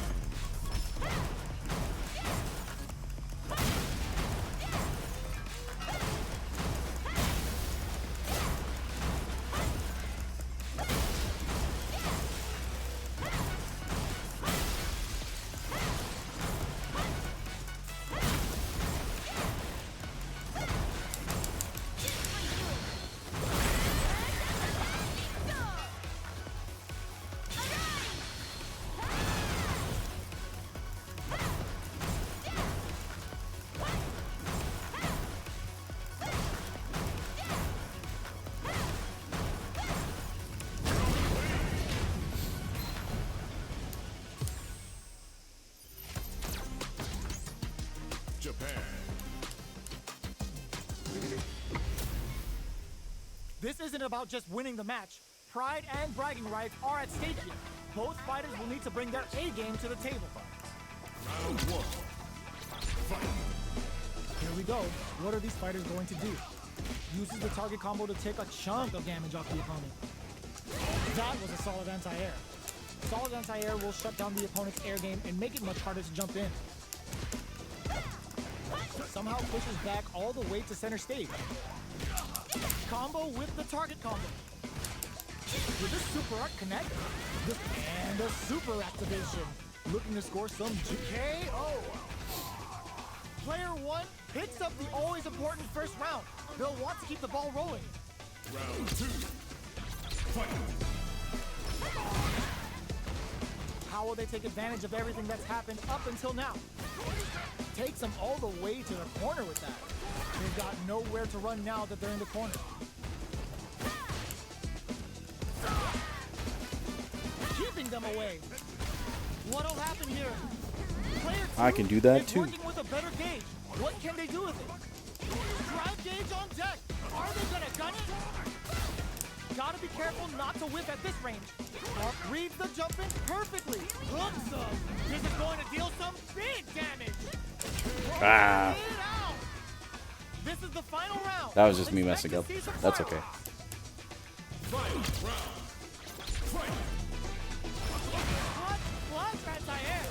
Japan. This isn't about just winning the match. Pride and bragging rights are at stake here. Both fighters will need to bring their A game to the table. Round one. Fight. Here we go. What are these fighters going to do? Uses the target combo to take a chunk of damage off the opponent. That was a solid anti-air. Solid anti-air will shut down the opponent's air game and make it much harder to jump in. Somehow pushes back all the way to center stage. Combo with the target combo. With this super art connect, and a super activation. Looking to score some KO. Player one picks up the always important first round. They'll want to keep the ball rolling. Round two. Fight. How will they take advantage of everything that's happened up until now? Takes them all the way to the corner with that. They've got nowhere to run now that they're in the corner. Keeping them away. What'll happen here? Player two I can do that is too. working with a better gauge. What can they do with it? Drive gauge on deck. Are they gonna gun it? Gotta be careful not to whip at this range. Reads the jump in perfectly. Hooks them. This is going to deal some big damage. Ah. Get it out. This is the final round. That was just me Expect messing to up. see some That's okay. fireworks. Fight. Round. Fight. Plus anti-air.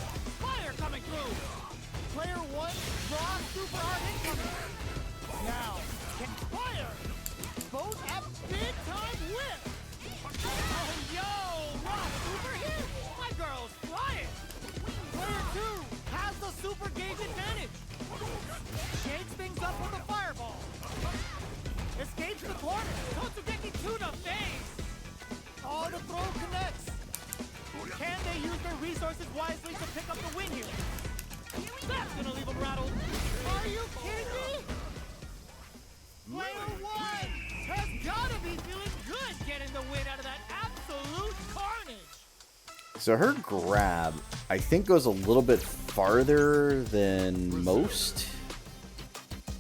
Fire coming through. Player one draws super hard incoming. Now, can fire. Both have big time whip. Oh, yo, Rock, super hit. My girl's flying. Player two has the super gauge advantage. Shakes things up with a fireball. Escapes the corner. Totsugeki to the face. Oh, the throw connects. Can they use their resources wisely to pick up the win here? That's gonna leave them rattled. Are you kidding me? Player one has gotta be feeling good getting the win out of that absolute carnage. So her grab, I think, goes a little bit farther than most.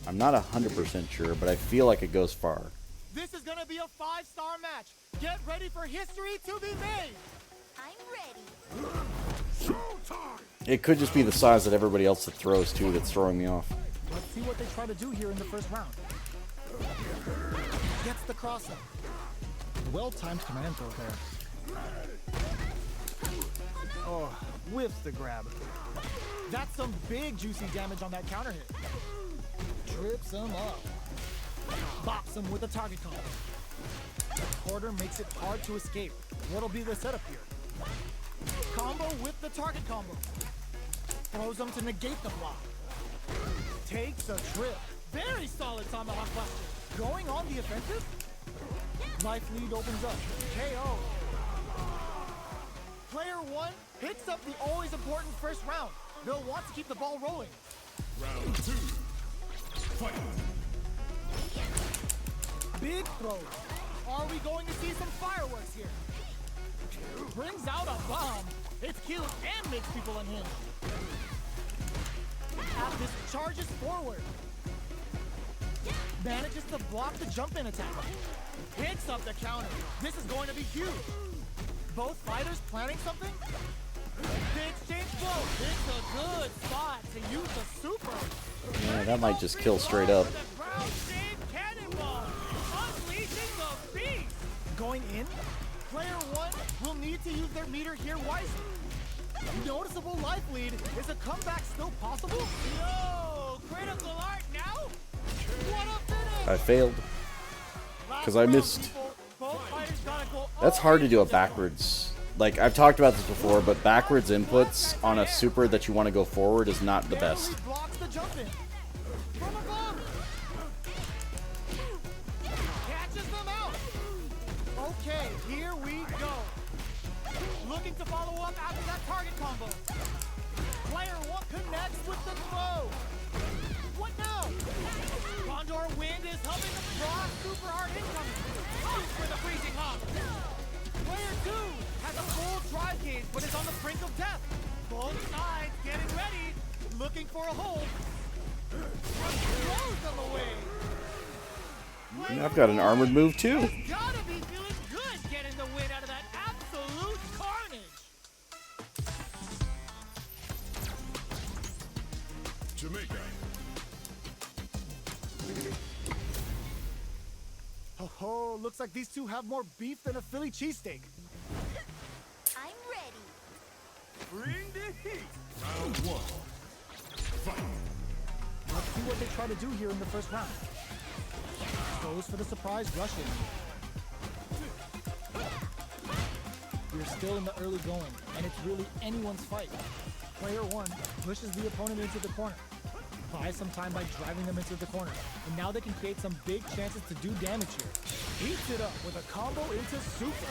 I'm not 100% sure, but I feel like it goes far. This is gonna be a 5-star match. Get ready for history to be made. I'm ready. Showtime. It could just be the size that everybody else that throws too that's throwing me off. Let's see what they try to do here in the first round. Gets the cross up. Well-timed command throw there. Oh, whiffs the grab. That's some big juicy damage on that counter hit. Trips him up. Bops him with a target combo. Quarter makes it hard to escape. What'll be the setup here? Combo with the target combo. Throws him to negate the block. Takes a trip. Very solid tomahawk buster. Going on the offensive? Life lead opens up. KO. Player one picks up the always important first round. They'll want to keep the ball rolling. Round two. Fight. Big throws. Are we going to see some fireworks here? Brings out a bomb. It's cute and makes people unhinged. Atlas charges forward. Manages to block the jump-in attack. Picks up the counter. This is going to be huge. Both fighters planning something? The exchange blow. It's a good spot to use the super. Yeah, that might just kill straight up. The crowd-shaped cannonball, unleashing the beast. Going in, player one will need to use their meter here wisely. Noticeable life lead. Is a comeback still possible? Yo, critical art now. What a finish! I failed. Last 'Cause I round, missed. people. Both fighters gotta go That's all hard to in do it today. backwards. Like, I've talked about this before, but backwards inputs on a super that you want to go forward is not the best. Barely blocks the jump in. From above. Catches them out. Okay, here we go. Looking to follow up after that target combo. Player one connects with the throw. What now? Condor Wind is helping the cross super hard incoming. Goes for the freezing hop. Player two has a full drive gauge, but is on the brink of death. Both sides getting ready, looking for a hold. Throws them away. And I've got an armored move too. Gotta be feeling good getting the win out of that absolute carnage. Jamaica. Oh, looks like these two have more beef than a Philly cheesesteak. I'm ready. Bring the heat. Round one. Fight. Let's see what they try to do here in the first round. Goes for the surprise Russian. We're still in the early going, and it's really anyone's fight. Player one pushes the opponent into the corner. Buys some time by driving them into the corner, and now they can create some big chances to do damage here. Eats it up with a combo into super.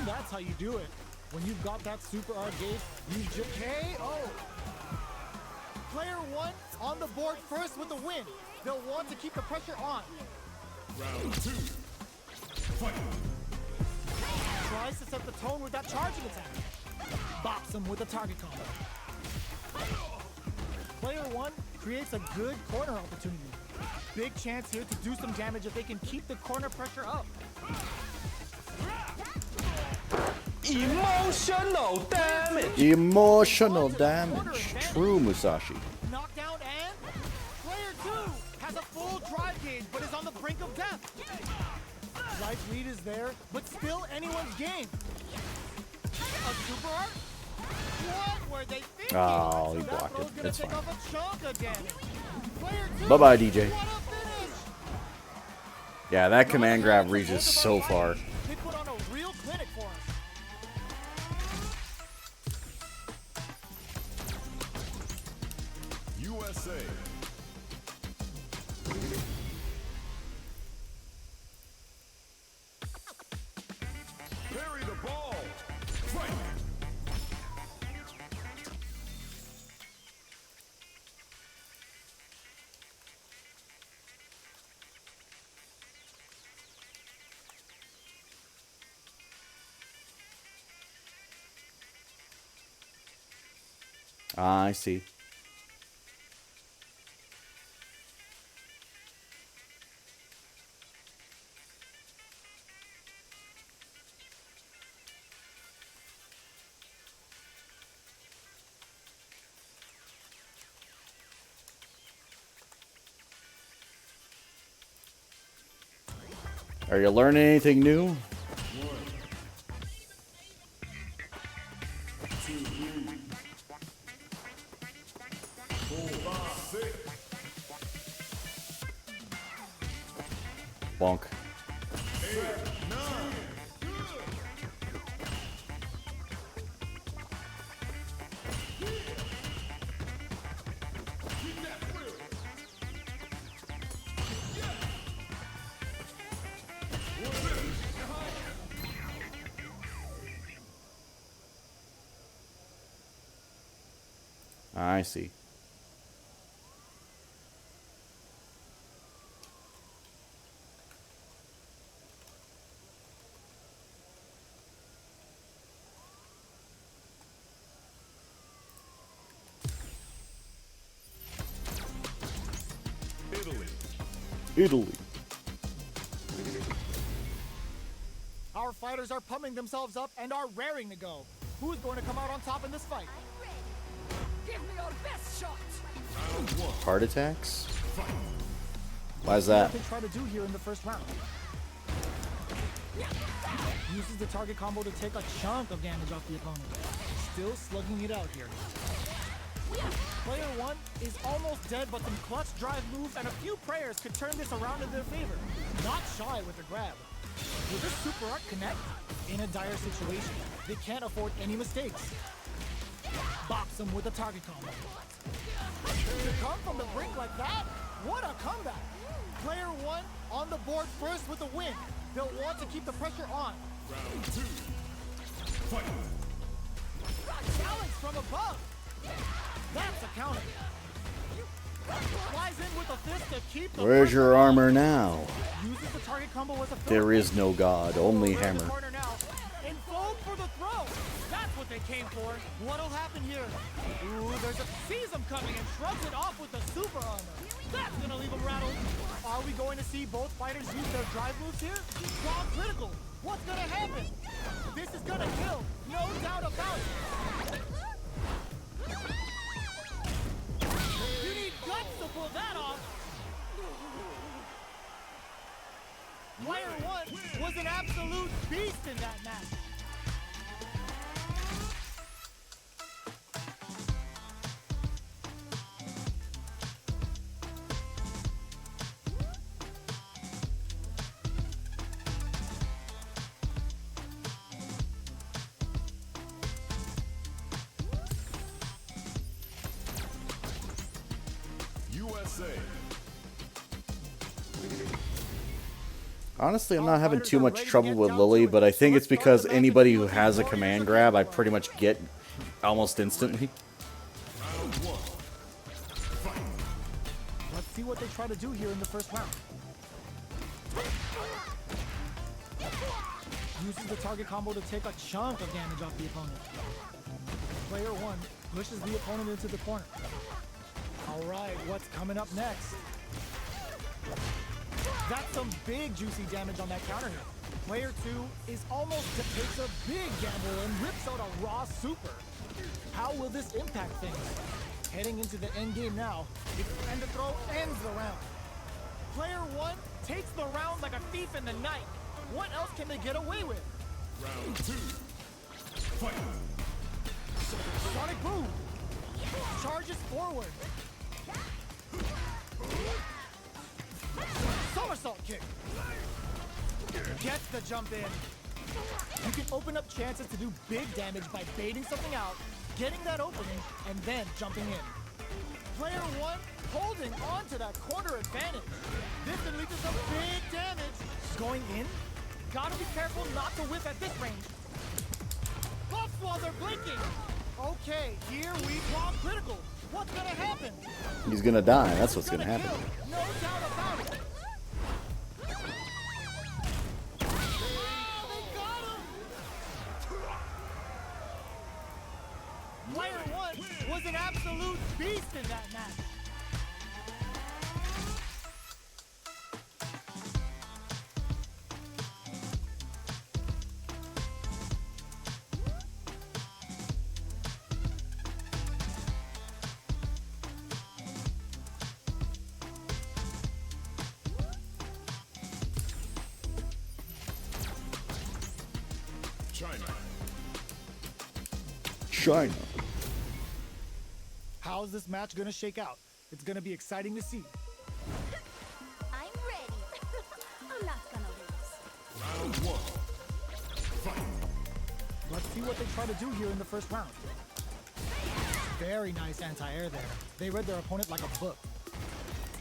That's how you do it. When you've got that super art gauge, you just KO. Player one on the board first with the win. They'll want to keep the pressure on. Round two. Fight. Tries to set the tone with that charging attack. Bops him with a target combo. Player one creates a good corner opportunity. Big chance here to do some damage if they can keep the corner pressure up. Emotional damage. Emotional damage. True, Musashi. Knockdown and player two has a full drive gauge but is on the brink of death. Life lead is there, but still anyone's game. A super art? What were they thinking? Oh, he That blocked throw's it. gonna That's take fine. off a chunk of damage. Player two, Bye-bye, DJ. what a finish! Yeah, that command grab reaches so far. They put on a real clinic for us. USA. Carry the ball. Fight. I see. Are you learning anything new? Bonk. I see. Italy. Italy. Our fighters are pumping themselves up and are raring to go. Who's going to come out on top in this fight? Give me your best shot. Heart attacks? Why is that? What they try to do here in the first round. Uses the target combo to take a chunk of damage off the opponent. Still slugging it out here. Player 1 is almost dead, but some clutch drive moves and a few prayers could turn this around in their favor. Not shy with the grab. Will this super art connect? In a dire situation, they can't afford any mistakes. Bops him with a target combo. To come from the brink like that? What a comeback! Player 1 on the board first with a win. They'll want to keep the pressure on. Round 2. Fight. Challenge from above. That's a counter. Flies in with a fist to keep the Where's pressure your on. armor now? Uses the target combo as a There is no god, only Over in the hammer. corner now, and fold for the throw. That's what they came for. What'll happen here? Ooh, sees him coming and shrugs it off with the super armor. That's gonna leave him rattled. Are we going to see both fighters use their drive moves here? Strong critical. What's gonna happen? This is gonna kill, no doubt about it. You need guts to pull that off. Player 1 was an absolute beast in that match. USA. Honestly, I'm not having too much trouble with Lily, but I think it's because anybody who has a command grab, I pretty much get almost instantly. Round 1. Fight. Let's see what they try to do here in the first round. Uses the target combo to take a chunk of damage off the opponent. Player 1 pushes the opponent into the corner. Alright, what's coming up next? That's some big juicy damage on that counter hit. Player 2 is almost takes a big gamble and rips out a raw super. How will this impact things? Heading into the end game now, and the throw ends the round. Player 1 takes the round like a thief in the night. What else can they get away with? Round 2. Fight. Sonic boom! Charges forward. Somersault kick. Gets the jump in. You can open up chances to do big damage by baiting something out, getting that opening, and then jumping in. Player 1 holding on to that corner advantage. This can lead to some big damage. Going in? Gotta be careful not to whip at this range. Buffs while they're blinking. Okay, here we draw critical. What's gonna happen? He's gonna die, that's what's gonna happen. Kill. No doubt about it. They got him. Player 1 was an absolute beast in that match. China. How's this match gonna shake out? It's gonna be exciting to see. I'm ready. I'm not gonna lose. Round 1. Fight. Let's see what they try to do here in the first round. Very nice anti-air there. They read their opponent like a book.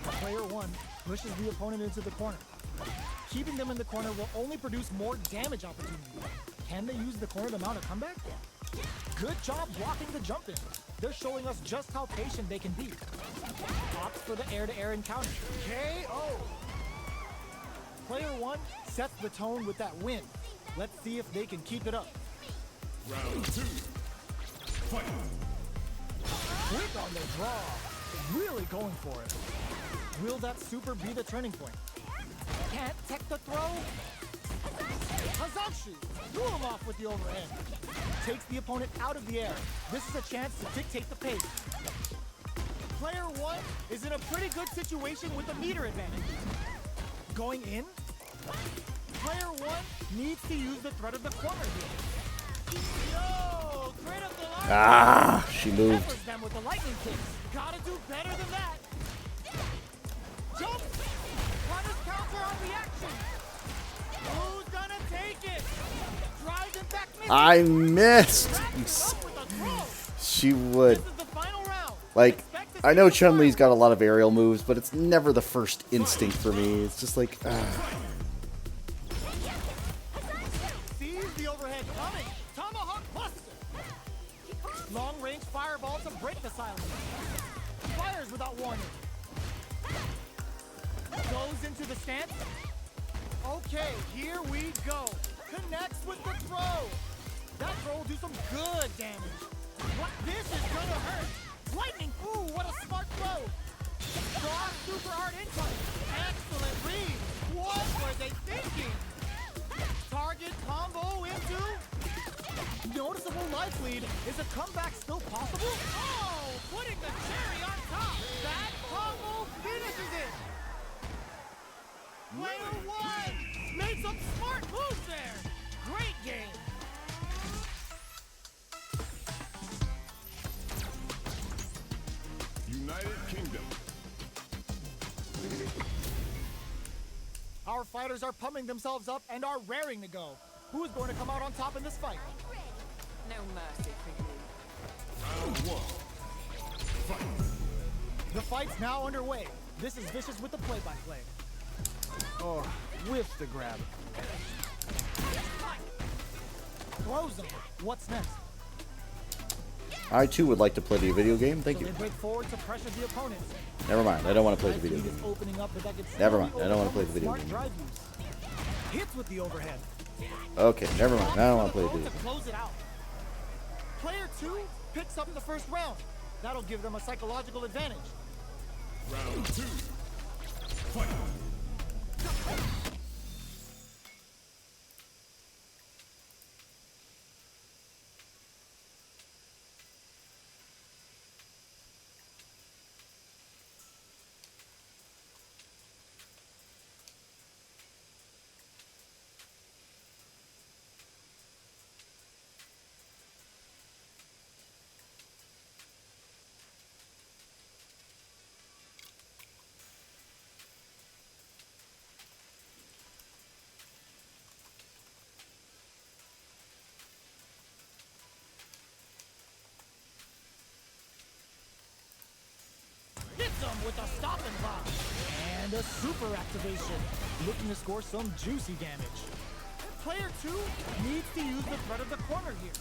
Player 1 pushes the opponent into the corner. Keeping them in the corner will only produce more damage opportunities. Can they use the corner to mount a comeback? Good job blocking the jump in. They're showing us just how patient they can be. Opts for the air-to-air encounter. KO! Player 1 sets the tone with that win. Let's see if they can keep it up. Round 2. Fight. Quick on the draw. Really going for it. Will that super be the turning point? Can't tech the throw? Hazashi! Threw him off with the overhand. Takes the opponent out of the air. This is a chance to dictate the pace. Player 1 is in a pretty good situation with a meter advantage. Going in, player 1 needs to use the threat of the corner here. Yo, critical arm. Ah, she moved. Peppers them with the lightning kicks. Gotta do better than that. Jump. Punish counter on reaction. Who's gonna take it? Drive him back mid. I missed. Wraps him up with a throw. She would. This is the final round. Like, Expect to I see know the Chun-Li's got a lot of aerial moves, but it's never the first instinct for me. It's just like, Sees the overhead coming. Tomahawk buster. Long range fireball to break the silence. Fires without warning. Goes into the stance. Okay, here we go. Connects with the throw. That throw will do some good damage. What? This is gonna hurt. Lightning. Ooh, what a smart throw. Strong super hard incoming. Excellent read. What were they thinking? Target combo into noticeable life lead. Is a comeback still possible? Oh, putting the cherry on top. That combo finishes it. Player 1 made some smart moves there. Great game. United Kingdom. Our fighters are pumping themselves up and are raring to go. Who is going to come out on top in this fight? No mercy for you. Round 1. Fight. The fight's now underway. This is Vicious with the play-by-play. Oh, whiffs the grab. Throws him. What's next? I too would like to play the video game. Thank So you. they break forward to pressure the opponents. Never mind. I don't want to play the Life video lead game. is opening up, but that gets Never mind. I don't want to play the video smart game. drive use. Hits with the overhead. Okay, never mind. I don't want to play the Throw video to game. close it out. Player 2 picks up the first round. That'll give them a psychological advantage. Round 2. Fight. Hits him with a stop and block. And a super activation. Looking to score some juicy damage. Player 2 needs to use the threat of the corner here.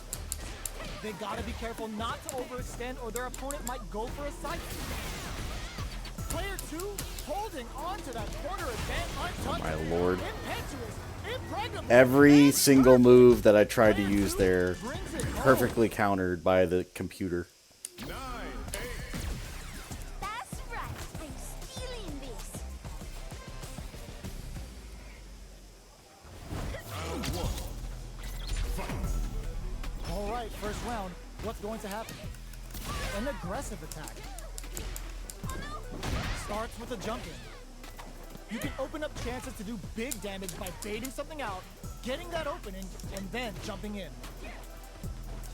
They gotta be careful not to overextend or their opponent might go for a side kick. Player 2 holding on to that corner advantage untouched. My lord. Impetuous, impregnable, Every and single perfect. move that I tried to Player use 2 there, brings it home. perfectly countered by the computer. 9, 8. That's right. I'm stealing this. Round 1. Fight. All right, first round. What's going to happen? An aggressive attack. Starts with a jump in. You can open up chances to do big damage by baiting something out, getting that opening, and then jumping in.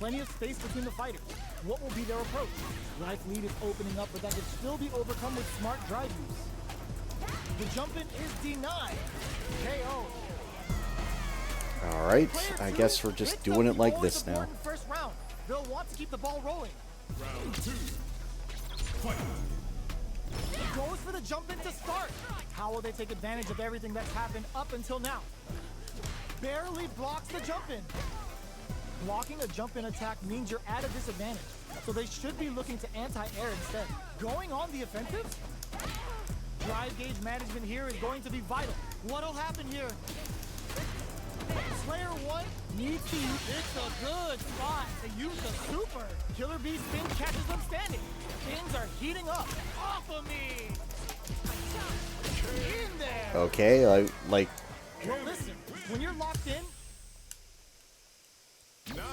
Plenty of space between the fighters. What will be their approach? Life lead is opening up, but that can still be overcome with smart drive use. The jump in is denied. KO. Alright, Player I 2 guess we're just picks doing up it the like always this now. important First round. They'll want to keep the ball rolling. Round 2. Fight. Goes for the jump in to start. How will they take advantage of everything that's happened up until now? Barely blocks the jump in. Blocking a jump in attack means you're at a disadvantage, so they should be looking to anti-air instead. Going on the offensive? Drive gauge management here is going to be vital. What'll happen here? Player 1 needs to use. It's a good spot to use the super. Killer Bee spin catches them standing. Spins are heating up. Off of me! In there! Okay, like Well, listen, when you're locked in, 9,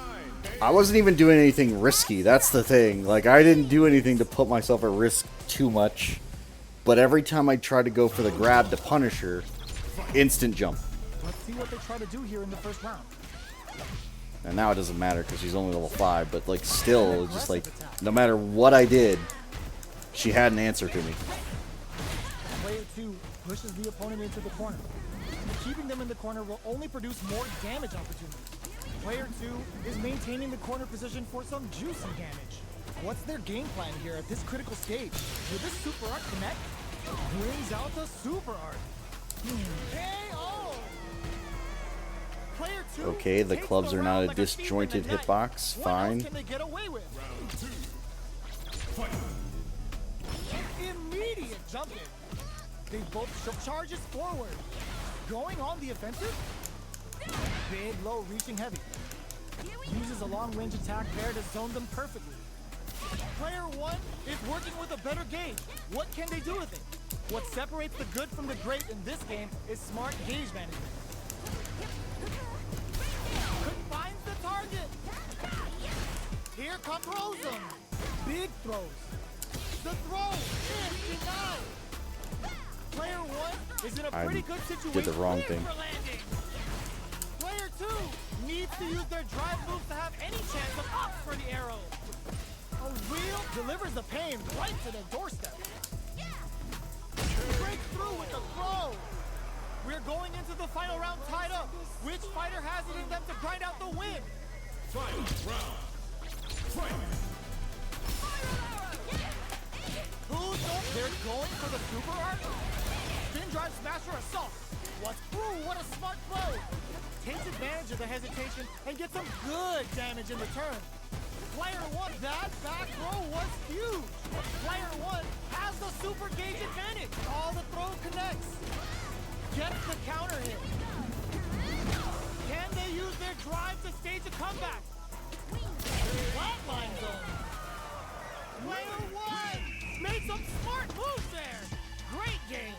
8. I wasn't even doing anything risky. That's the thing. Like, I didn't do anything to put myself at risk too much. But every time I tried to go for the grab to punish her, instant jump. Let's see what they try to do here in the first round. And now it doesn't matter because she's only level 5. But, like, still, it's just like, no matter what I did, she had an answer to me. Player 2 pushes the opponent into the corner. Keeping them in the corner will only produce more damage opportunities. Player 2 is maintaining the corner position for some juicy damage. What's their game plan here at this critical stage? Will this super art connect? Brings out the super art. KO! Player 2 Okay, the takes clubs are round not a like thief in the disjointed night. hitbox. What Fine. else can they get away with? Immediate jump in. They both charges forward. Going on the offensive? Big, low, reaching heavy. Uses a long-range attack there to zone them perfectly. Player 1 is working with a better gauge. What can they do with it? What separates the good from the great in this game is smart gauge management. Finds the target. Here comes Rosum. Big throws. The throw is denied. Player 1 is in a pretty good situation. Did the wrong Clear thing. for landing. Player 2 needs to use their drive moves to have any chance of up for the arrow. A wheel delivers the pain right to their doorstep. Breaks through with the throw. We're going into the final round tied up. Which fighter has it in them to grind out the win? Final round. Fight. They're going for the super art? Spin drive smasher assault. What a smart throw. Takes advantage of the hesitation and gets some good damage in return. Player 1, that back throw was huge. Player 1 has the super gauge advantage. All the throw connects. Gets the counter hit. Can they use their drive to stage a comeback? Flatline zone. Player 1 made some smart moves there. Great game.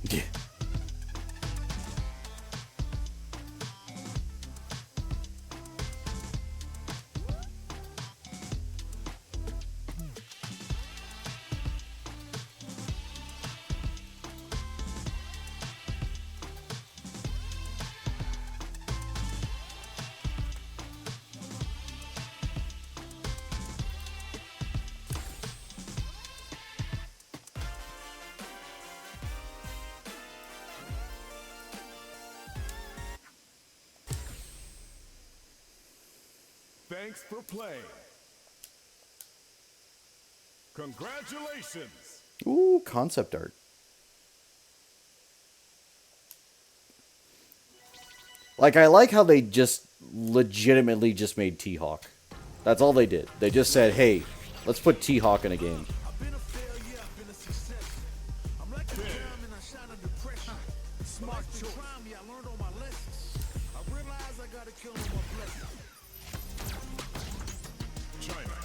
Yeah. Thanks for playing. Congratulations. Ooh, concept art. Like, I like how they just legitimately just made T-Hawk. That's all they did. They just said, hey, let's put T-Hawk in a game. I've been a failure, I've been a success. I'm like a diamond, I shine under pressure. Smart choice. Me, I learned all my lessons. I realized I gotta kill them my blessings. China.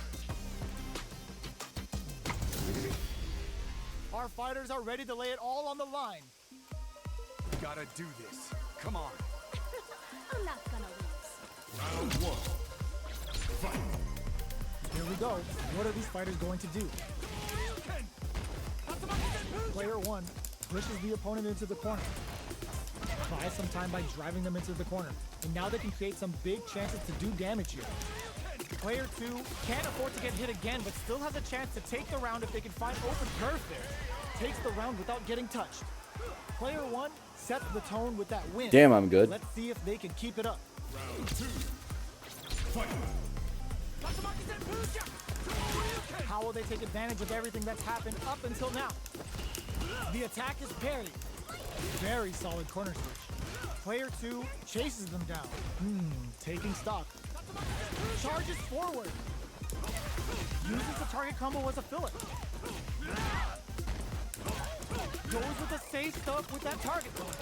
Our fighters are ready to lay it all on the line. Gotta do this. Come on. I'm not gonna lose. Round one. Fight. Here we go. What are these fighters going to do? Player 1 pushes the opponent into the corner. buy some time by driving them into the corner, and now they can create some big chances to do damage here. Player 2 can't afford to get hit again, but still has a chance to take the round if they can find open turf there. Takes the round without getting touched. Player 1 sets the tone with that win. Damn, I'm good. Let's see if they can keep it up. Round 2. Fight. How will they take advantage of everything that's happened up until now? The attack is parried. Very solid corner switch. Player 2 chases them down. Taking stock. Charges forward. Uses the target combo as a filler. Goes with the safe stuff with that target combo.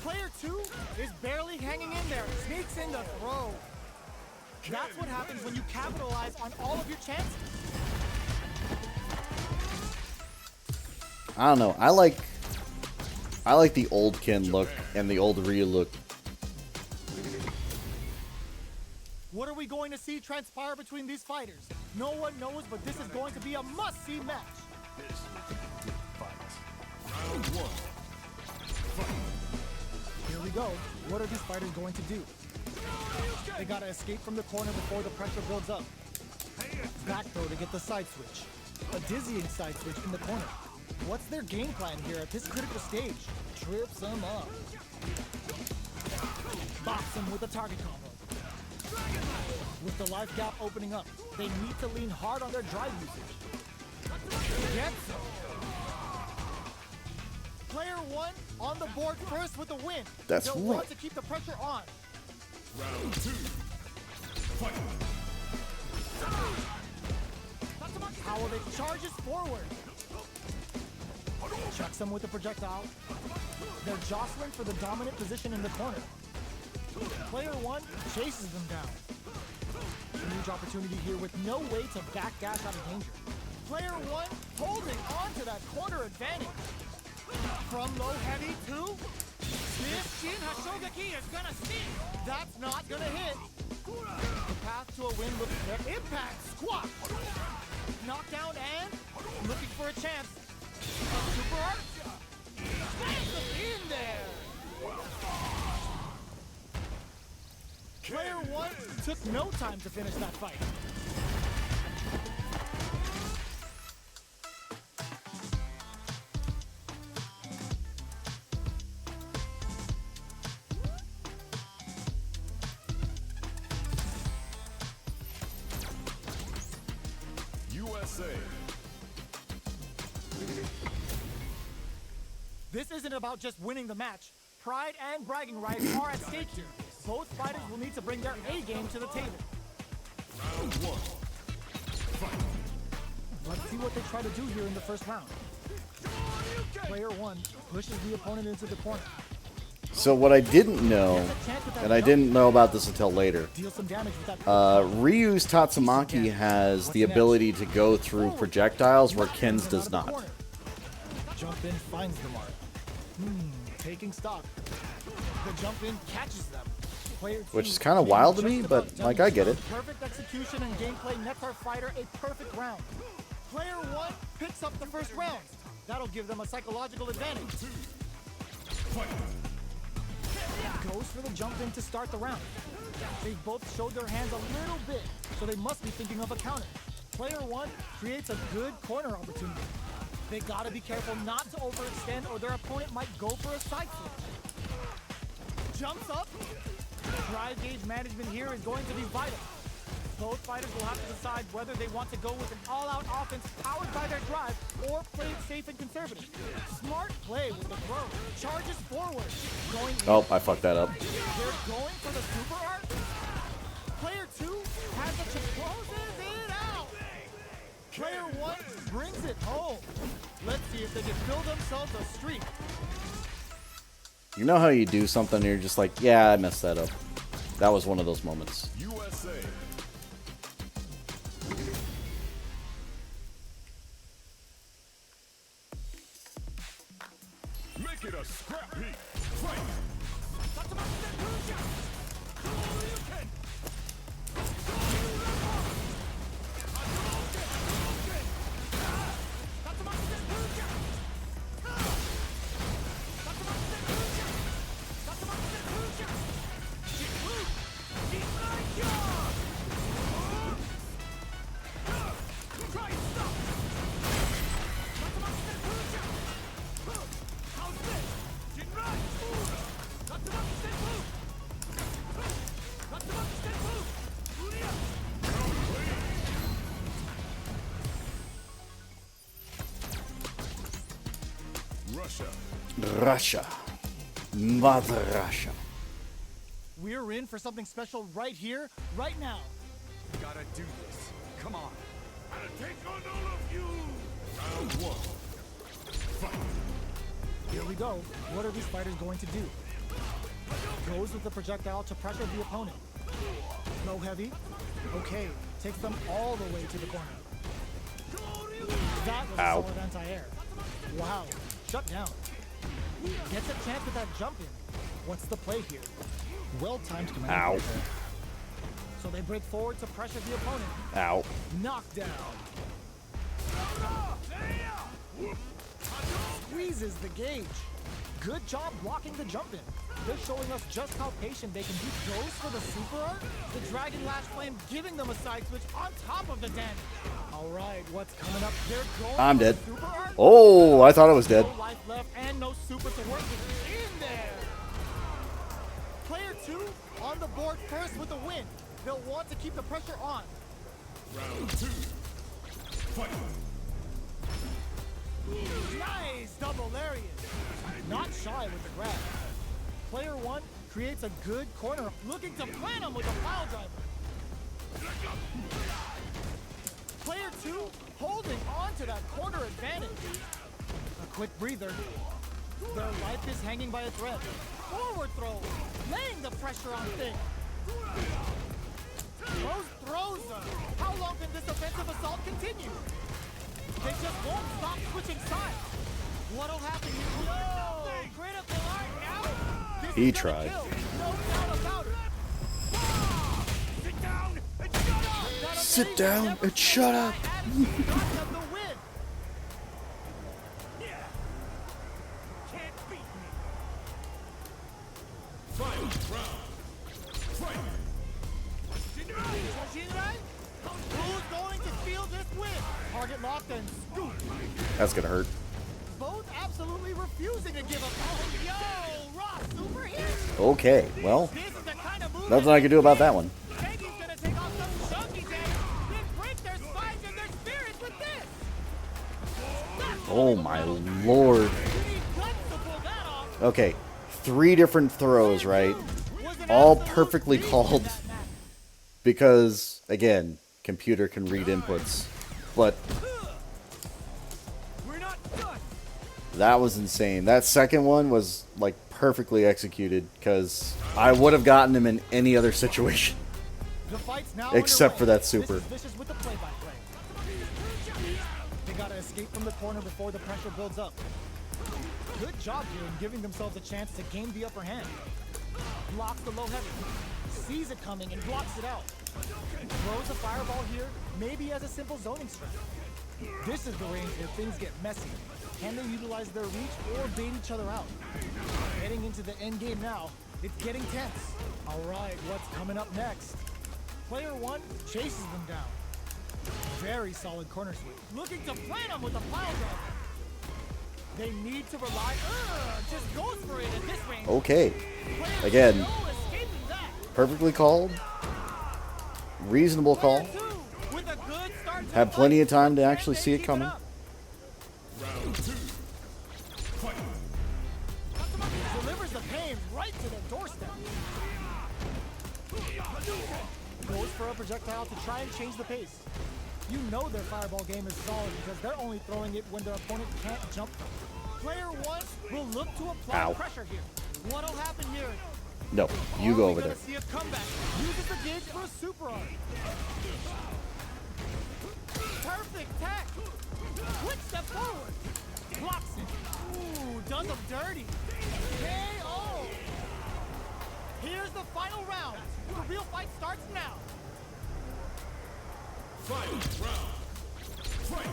Player 2 is barely hanging in there. Sneaks in the throw. That's what happens when you capitalize on all of your chances. I don't know. I like the old Ken look and the old Ryu look. What are we going to see transpire between these fighters? No one knows, but this is going to be a must-see match. This is a good fight. Round 1. Fight. Here we go. What are these fighters going to do? They gotta escape from the corner before the pressure builds up. Back throw to get the side switch. A dizzying side switch in the corner. What's their game plan here at this critical stage? Trips them up. Box him with a target combo. With the life gap opening up, they need to lean hard on their drive usage. Gets him. Player 1 on the board first with the win. That's They'll right. want to keep the pressure on. Round 2. Fight. How will they charges forward? Chucks them with a projectile. They're jostling for the dominant position in the corner. Player 1 chases them down. Huge opportunity here with no way to backdash out of danger. Player 1 holding on to that corner advantage. From low heavy to this Shin Hashogeki is gonna sneak. That's not gonna hit. The path to a win looks there. Impact squat. Knockdown and looking for a chance. A super art. Slams them in there. Player 1 took no time to finish that fight. USA. This isn't about just winning the match. Pride and bragging rights are at stake here. Both fighters will need to bring their A game to the table. Round 1. Fight. Let's see what they try to do here in the first round. Player 1 pushes the opponent into the corner. So what I didn't know, and I didn't know about this until later, Deal some damage with that. Ryu's Tatsumaki has the ability to go through projectiles where Ken's does not. Jump in finds the mark. Taking stock. The jump in catches them. Player 2 Which is kind of wild to me, just but about done. like I get it. Perfect execution and gameplay nets our fighter a perfect round. Player 1 picks up the first round. That'll give them a psychological advantage. Goes for the jump in to start the round. They both showed their hands a little bit, so they must be thinking of a counter. Player 1 creates a good corner opportunity. They gotta be careful not to overextend or their opponent might go for a side switch. Jumps up. Drive gauge management here is going to be vital. Both fighters will have to decide whether they want to go with an all-out offense powered by their drive or play it safe and conservative. Smart play with the throw. Charges forward. Going in. Oh, I fucked that up. They're going for the super art. Player 2 has a closes it out. Player 1 brings it home. Let's see if they can build themselves a streak. You know how you do something and you're just like, yeah, I messed that up. That was one of those moments. USA. Make it a scrap heap. Fight. Russia. Russia. Mother Russia. We're in for something special right here, right now. Gotta do this. Come on. I'll take on all of you. Round one. Fight. Here we go. What are these fighters going to do? Goes with the projectile to pressure the opponent. Low heavy. Okay, takes them all the way to the corner. That was a Ow. solid anti-air. Wow, shut down. Gets a chance with that jump in. What's the play here? Well-timed command. Ow. control. So they break forward to pressure the opponent. Ow. Knockdown. Squeezes the gauge. Good job blocking the jump in. They're showing us just how patient they can be. Goes for the super art. The Dragon Lash Flame giving them a side switch on top of the damage. All right, what's coming up? They're going I'm for dead. the super art. Oh, I thought I was dead. No life left and no super to work with. In there. Player 2 on the board first with a win. They'll want to keep the pressure on. Round two. Fight. Nice double lariat. Not shy with the grab. Player 1 creates a good corner, looking to plant him with a pile driver. Player 2 holding on to that corner advantage. A quick breather. Their life is hanging by a thread. Forward throw, laying the pressure on Thing. Throws them. How long can this offensive assault continue? They just won't stop switching sides. What'll happen here? Whoa! Critical art now. This He is gonna tried. kill. No doubt about it. Sit down and shut up. That Sit down never and shut up. attitude got them the win. Can't beat me. Fight. Round. Fight. Shinrai? Who's going to steal this win? Target locked and scoop. That's gonna hurt. Both absolutely refusing to give up. Oh, yo, Ross, super hit. Okay, well, This is the kind of move nothing I can do about that one. Peggy's gonna take off some chunky damage, then break their spines and their spirits with this. That's Oh my lord. You need guts to pull that off. Okay, 3 different throws, right? Was an All absolute perfectly beast in called. that match. Because, again, computer can read inputs. But We're not done. that was insane. That second one was, like, perfectly executed. Because I would have gotten him in any other situation. The fight's now Except for underway. that super. This is Vicious with the play-by-play. They gotta escape from the corner before the pressure builds up. Good job here in giving themselves a chance to gain the upper hand. Blocks the low heavy. Sees it coming and blocks it out. Throws a fireball here, maybe as a simple zoning strat. This is the range where things get messy. Can they utilize their reach or bait each other out? Heading into the end game now, it's getting tense. All right, what's coming up next? Player 1 chases them down. Very solid corner sweep. Looking to plant them with a pile driver. They need to rely. Just goes for it at this range. Okay, Player again. no escaping that. perfectly called. Reasonable call. Player 2 with a good start to Had the plenty fight. of time to Can actually they see it keep coming. up? Round two. Fight. Delivers the pain right to their doorstep. Goes for a projectile to try and change the pace. You know their fireball game is solid because they're only throwing it when their opponent can't jump them. Player 1 will look to apply Ow. pressure here. What'll happen here? No, you Are go we over gonna there. see a comeback? Uses the gauge for a super art. Perfect tech. Quick step forward. Blocks it. Ooh, does him dirty. KO. Here's the final round. The real fight starts now. Fight. Round. Fight.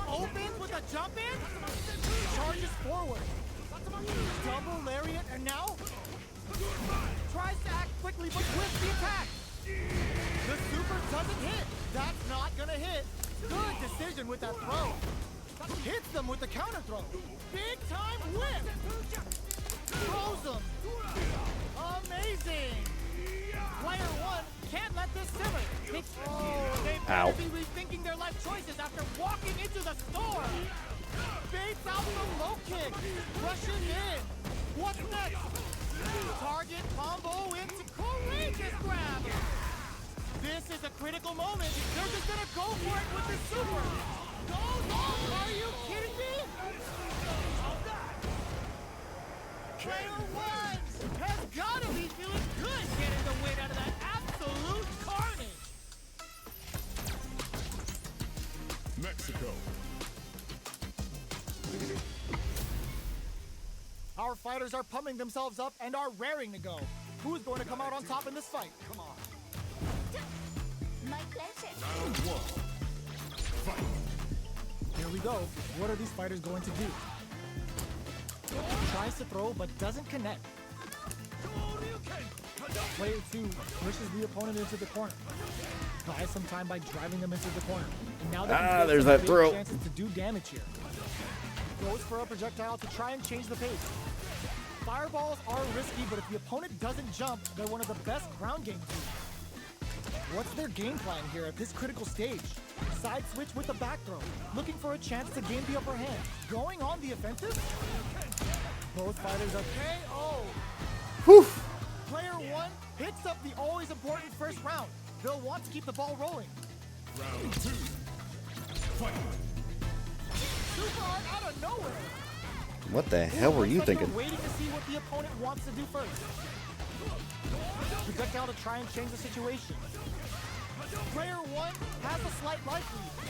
Opens with a jump in. Charges forward. Double lariat and now tries to act quickly but with the attack. The super doesn't hit. That's not gonna hit. Good decision with that throw. Hits them with the counter throw. Big time whip. Throws them. Amazing. Player 1 can't let this simmer. They Ow. better be rethinking their life choices after walking into the store. Baits out the low kick. Rushing in. What's next? Target combo into courageous grab. This is a critical moment. They're just gonna go for it with the super. Goes off. Are you kidding me? Player one has gotta be feeling good getting the win out of that absolute carnage. Mexico. Our fighters are pumping themselves up and are raring to go. Who's going to come out on top in this fight? Come on. My pleasure. Round one. Fight. Here we go. What are these fighters going to do? Tries to throw but doesn't connect. Player 2 pushes the opponent into the corner. Buys some time by driving them into the corner. And now they can create there's some that big throw. chances to do damage here. Goes for a projectile to try and change the pace. Fireballs are risky, but if the opponent doesn't jump, they're one of the best ground game teams. What's their game plan here at this critical stage? Side switch with the back throw, looking for a chance to gain the upper hand. Going on the offensive? Both fighters are KO. Whew. Player 1 hits up the always important first round. They'll want to keep the ball rolling. Round two. Fight. Super hard out of nowhere. What the hell were you Looks like thinking? they're waiting to see what the opponent wants to do first. Projectile to try and change the situation. Player 1 has a slight life lead.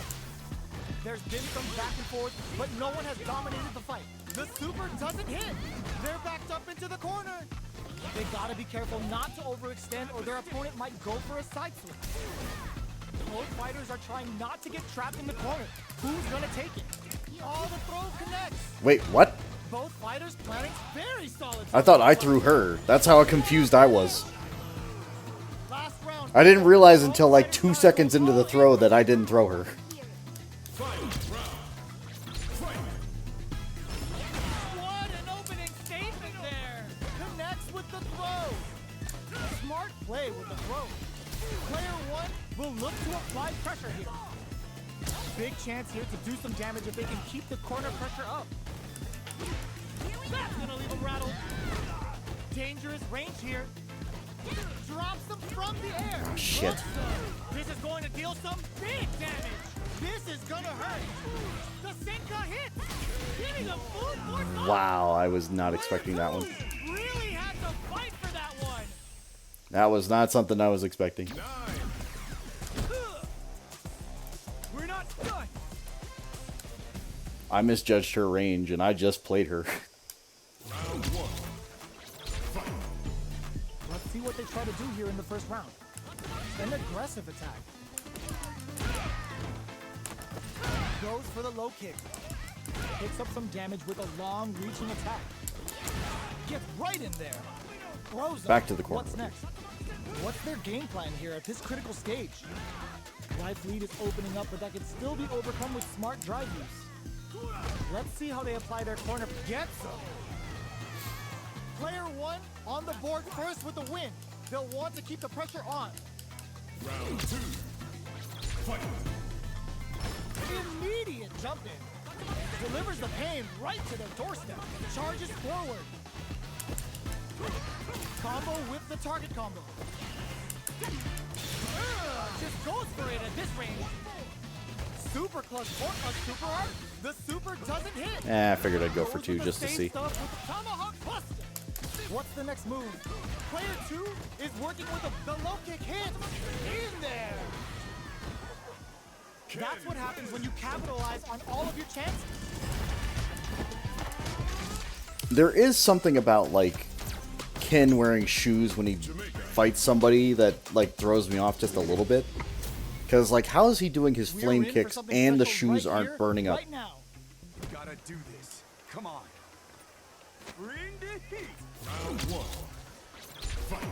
There's been some back and forth, but no one has dominated the fight. The super doesn't hit. They're backed up into the corner. They gotta be careful not to overextend or their opponent might go for a side switch. Both fighters are trying not to get trapped in the corner. Who's gonna take it? Oh, the throw connects. Wait, what? Both fighters planning very solid. I thought I threw her. That's how confused I was. Last round. I didn't realize until like 2 seconds into the throw that I didn't throw her. Fight. Round. Fight. What an opening statement there. Connects with the throw. Smart play with the throw. Player 1 will look to apply pressure here. Big chance here to do some damage if they can keep the corner pressure up. That's gonna leave him rattled. Dangerous range here. Drops them from the air. Shit. This is going to deal some big damage. This is gonna hurt. The Senka hits. Hitting a food for Wow, I was not expecting that one. Really had to fight for that one. That was not something I was expecting. We're not done. I misjudged her range and I just played her. Round one. Fight. Let's see what they try to do here in the first round. An aggressive attack. Goes for the low kick. Picks up some damage with a long reaching attack. Gets right in there. Throws him. Back to the corner. What's next? What's their game plan here at this critical stage? Life lead is opening up, but that can still be overcome with smart drive use. Let's see how they apply their corner. Gets him. Player 1 on the board first with the win. They'll want to keep the pressure on. Round two. Fight. Immediate jump in. Delivers the pain right to their doorstep. Charges forward. Combo with the target combo. Just goes for it at this range. Super clutch or a super art. The super doesn't hit. I figured I'd go for Goes two with the just to same see. stuff with the tomahawk buster. What's the next move? Player 2 is working with the low kick hit. In there. That's what happens when you capitalize on all of your chances. There is something about like Ken wearing shoes when he fights somebody that like throws me off just a little bit. Because like how is he doing his We're flame in for kicks something and the special shoes right aren't here, burning up? Right now. Gotta do this. Come on. Bring the heat. Round one. Fight.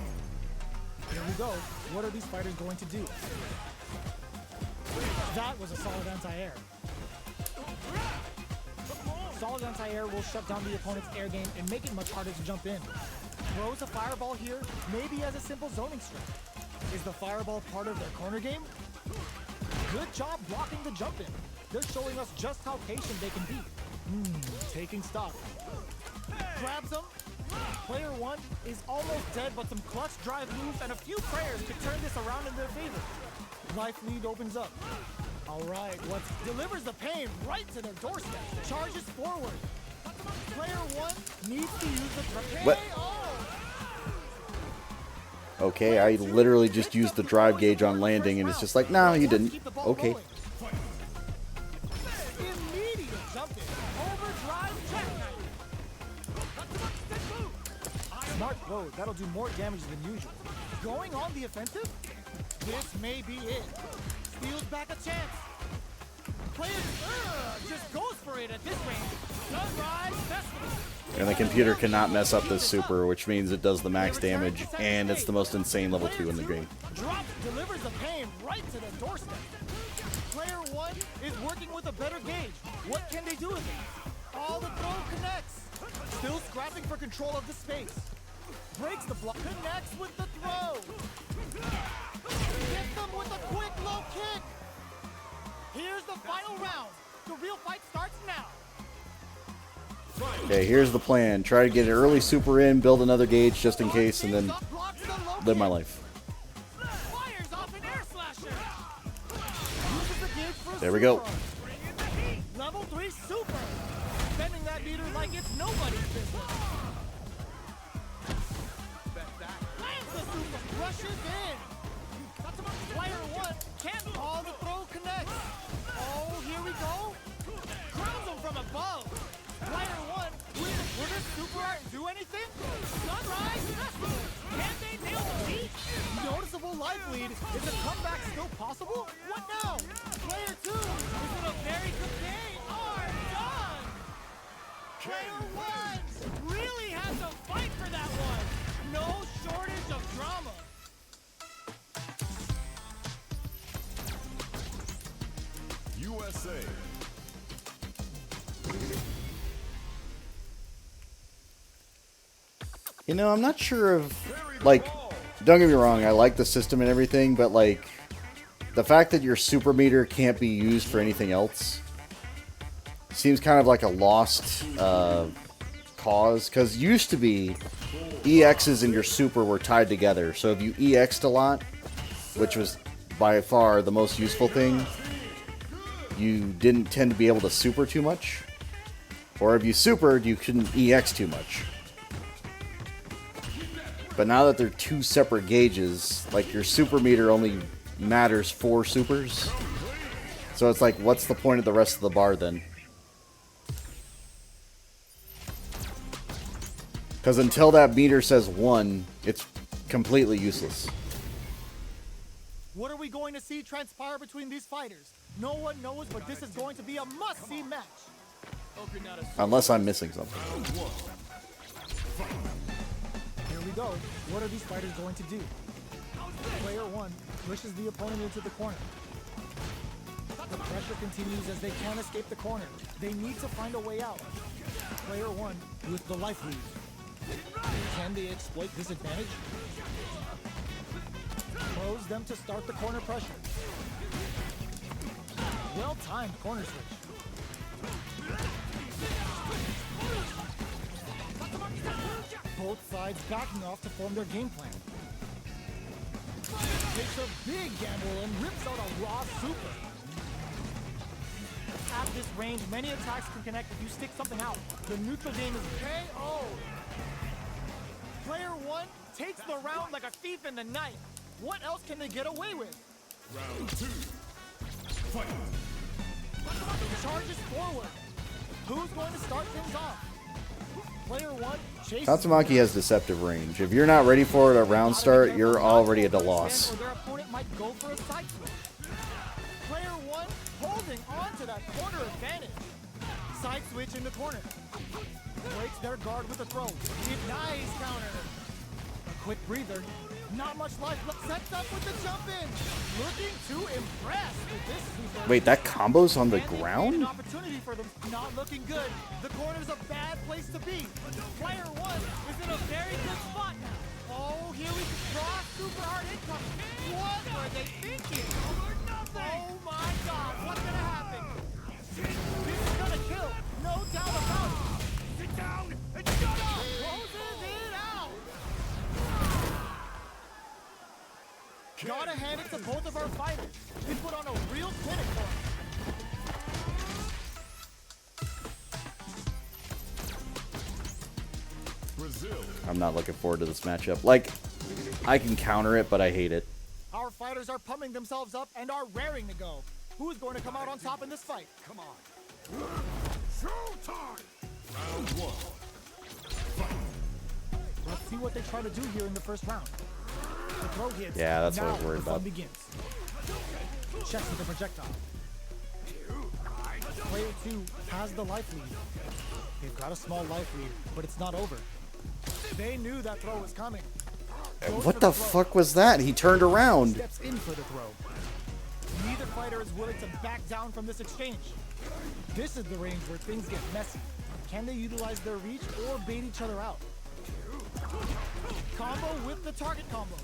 Here we go. What are these fighters going to do? That was a solid anti-air. Solid anti-air will shut down the opponent's air game and make it much harder to jump in. Throws a fireball here, maybe as a simple zoning strike. Is the fireball part of their corner game? Good job blocking the jump in. They're showing us just how patient they can be. Taking stock. Grabs him. Player one is almost dead, but some clutch drive moves and a few prayers could turn this around in their favor. Life lead opens up. All right, what delivers the pain right to their doorstep. Charges forward. Player one needs to use the What? Okay, I literally just used the drive gauge on landing, and it's just like, no, you didn't. Okay. Immediate jump in. Overdrive jackknife. Smart throw. That'll do more damage than usual. Going on the offensive? This may be it. Steals back a chance. Player just goes for it at this range. Sunrise Festival. And the computer cannot mess up this super, which means it does the max damage, and it's the most insane level 2 in the game. Drops, delivers the pain right to the doorstep. Player one is working with a better gauge. What can they do with it? All the throw connects. Still scrapping for control of the space. Breaks the block, connects with the throw. Gets them with a quick low kick. Here's the final round. The real fight starts now. Okay, here's the plan. Try to get an early super in, build another gauge just in case, and then live my life. Fires off an air slasher. Uses the gauge for a There we go. super. Level 3 super. Bending that meter like it's nobody's business. Lands the super. Rushes in. Player one can't call the throw connect. Oh, here we go. Crowns him from above. Player one, will this super art do anything? Sunrise Festival. Can they nail the beat? Noticeable life lead. Is the comeback still possible? What now? Player two, is it a very good game? Are done. Player one really has to fight for that one. No shortage of drama. USA. You know, I'm not sure if, like, don't get me wrong, I like the system and everything, but, like, the fact that your super meter can't be used for anything else seems kind of like a lost cause, because used to be EXs and your super were tied together, so if you EX'd a lot, which was by far the most useful thing, you didn't tend to be able to super too much, or if you supered, you couldn't EX too much. But now that they're two separate gauges, like your super meter only matters for supers. So it's like, what's the point of the rest of the bar then? Because until that meter says 1, it's completely useless. What are we going to see transpire between these fighters? No one knows, but this is going to be a must-see match. Unless I'm missing something. Here we go. What are these fighters going to do? Player one pushes the opponent into the corner. The pressure continues as they can't escape the corner. They need to find a way out. Player one with the life lead. Can they exploit this advantage? Throws them to start the corner pressure. Well-timed corner switch. Both sides backing off to form their game plan. Takes a big gamble and rips out a raw super. At this range, many attacks can connect if you stick something out. The neutral game is KO. Player one takes the round like a thief in the night. What else can they get away with? Round 2. Fight. Charges forward. Who's going to start things off? Player one chases. Tatsumaki has deceptive range. If you're not ready for it at round start, you're already at a loss. Or their opponent might go for a side switch. Player one holding on to that corner advantage. Side switch in the corner. Breaks their guard with a throw. Nice counter. A quick breather. Not much life left. Sets up with the jump in. Looking to impress with this super. Wait, that combo's on the And they ground? create an opportunity for them. Not looking good. The corner's a bad place to be. Player one is in a very good spot now. Oh, here we go. Raw super hard incoming. What were they thinking? Oh my God, what's gonna happen? This is gonna kill, no doubt about it. Sit down and shut up! Closes it out. Gotta hand it to both of our fighters. They put on a real clinic for us. Brazil. I'm not looking forward to this matchup. Like, I can counter it, but I hate it. Our fighters are pumping themselves up and are raring to go. Who's going to come out on top in this fight? Come on. Showtime! Round one. Fight. Let's see what they try to do here in the first round. The throw hits. Yeah, that's what I was Now worried the fun about. begins. Checks with the projectile. Player 2 has the life lead. They've got a small life lead, but it's not over. They knew that throw was coming. Goes for What the throw. fuck was that? He turned around. Steps in for the throw. Neither fighter is willing to back down from this exchange. This is the range where things get messy. Can they utilize their reach or bait each other out? Combo with the target combo.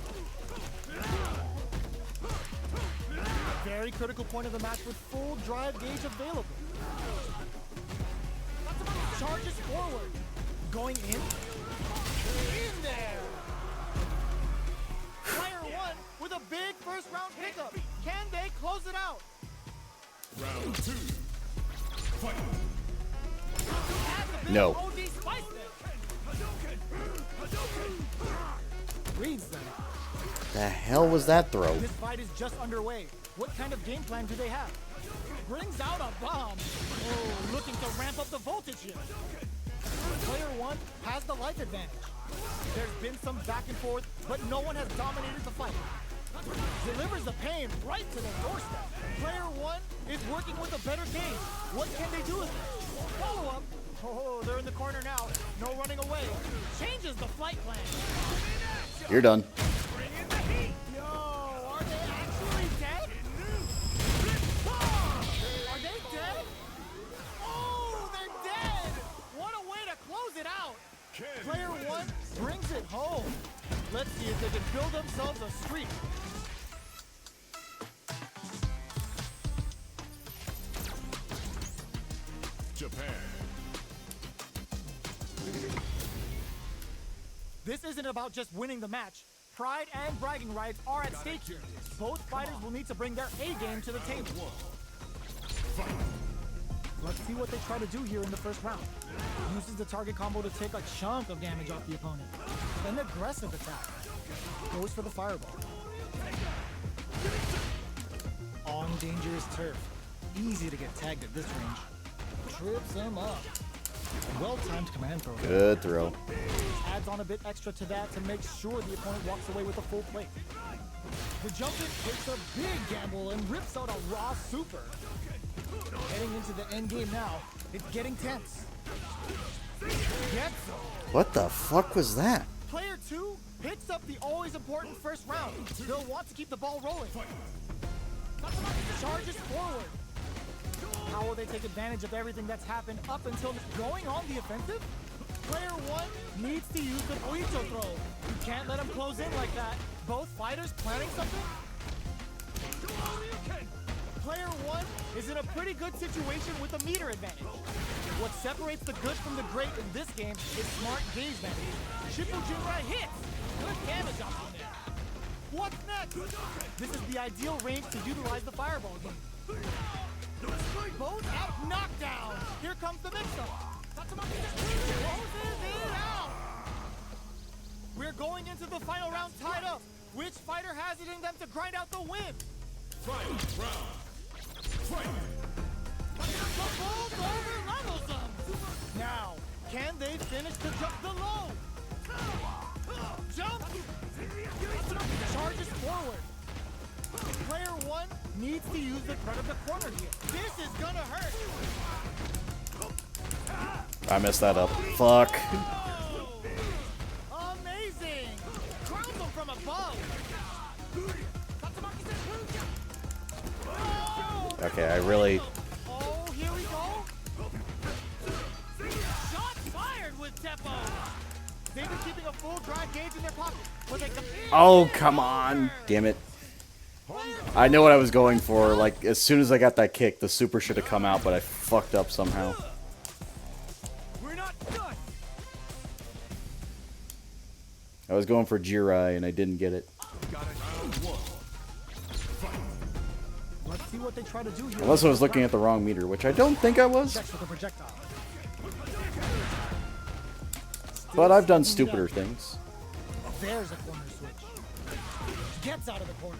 Very critical point of the match with full drive gauge available. Charges forward. Going in. In there. Player 1 with a big first round pickup. Can they close it out? Round two. Fight. Adds a bit No. of OD spice there. Reads them. The hell was that throw? This fight is just underway. What kind of game plan do they have? Brings out a bomb. Oh, looking to ramp up the voltage here. Player 1 has the life advantage. There's been some back and forth, but no one has dominated the fight. Delivers the pain right to their doorstep. Player 1 is working with a better game. What can they do with it? Follow up. Oh, they're in the corner now. No running away. Changes the flight plan. You're done. Yo, are they actually dead? Are they dead? Oh, they're dead! What a way to close it out! Player 1 brings it home. Let's see if they can build themselves a streak. Japan. This isn't about just winning the match. Pride and bragging rights are at stake here. Both fighters will need to bring their A game to the table. Let's see what they try to do here in the first round. Uses the target combo to take a chunk of damage off the opponent. Then aggressive attack. Goes for the fireball. On dangerous turf. Easy to get tagged at this range. Trips him up. Well-timed command throw. Good throw. Adds on a bit extra to that to make sure the opponent walks away with a full plate. The jump in takes a big gamble and rips out a raw super. Heading into the end game now, it's getting tense. Gets him. What the fuck was that? Player 2 hits up the always important first round. They'll want to keep the ball rolling. Charges forward. How will they take advantage of everything that's happened up until going on the offensive? Player 1 needs to use the Boito throw. You can't let him close in like that. Both fighters planning something? Player 1 is in a pretty good situation with a meter advantage. What separates the good from the great in this game is smart gauge management. Shippujinra hits! Good damage off from there. What's next? This is the ideal range to utilize the fireball game. Both out knockdown. Here comes the mix-up. Closes it out. We're going into the final round tied up. Which fighter has it in them to grind out the win? Final round. Fight. The bolt over levels them. Now, can they finish the jump the low? Jump. Charges forward. Player 1 needs to use the front of the corner here. This is gonna hurt. I messed that up. Fuck. Oh, amazing! Ground them from above. Oh, Okay, I really... oh, here we go. Shot fired with Teppo. They've been keeping a full drive gauge in their pocket, but they Oh, come on. Damn it. Player I know what I was going for. Like, as soon as I got that kick, the super should have come out, but I fucked up somehow. We're not done. I was going for Jirai, and I didn't get it. Let's see what they try to do here. Unless I was looking at the wrong meter, which I don't think I was. Checks with the projectile. But I've done Still stupider sticking it things. up. There's a corner switch. Gets out of the corner.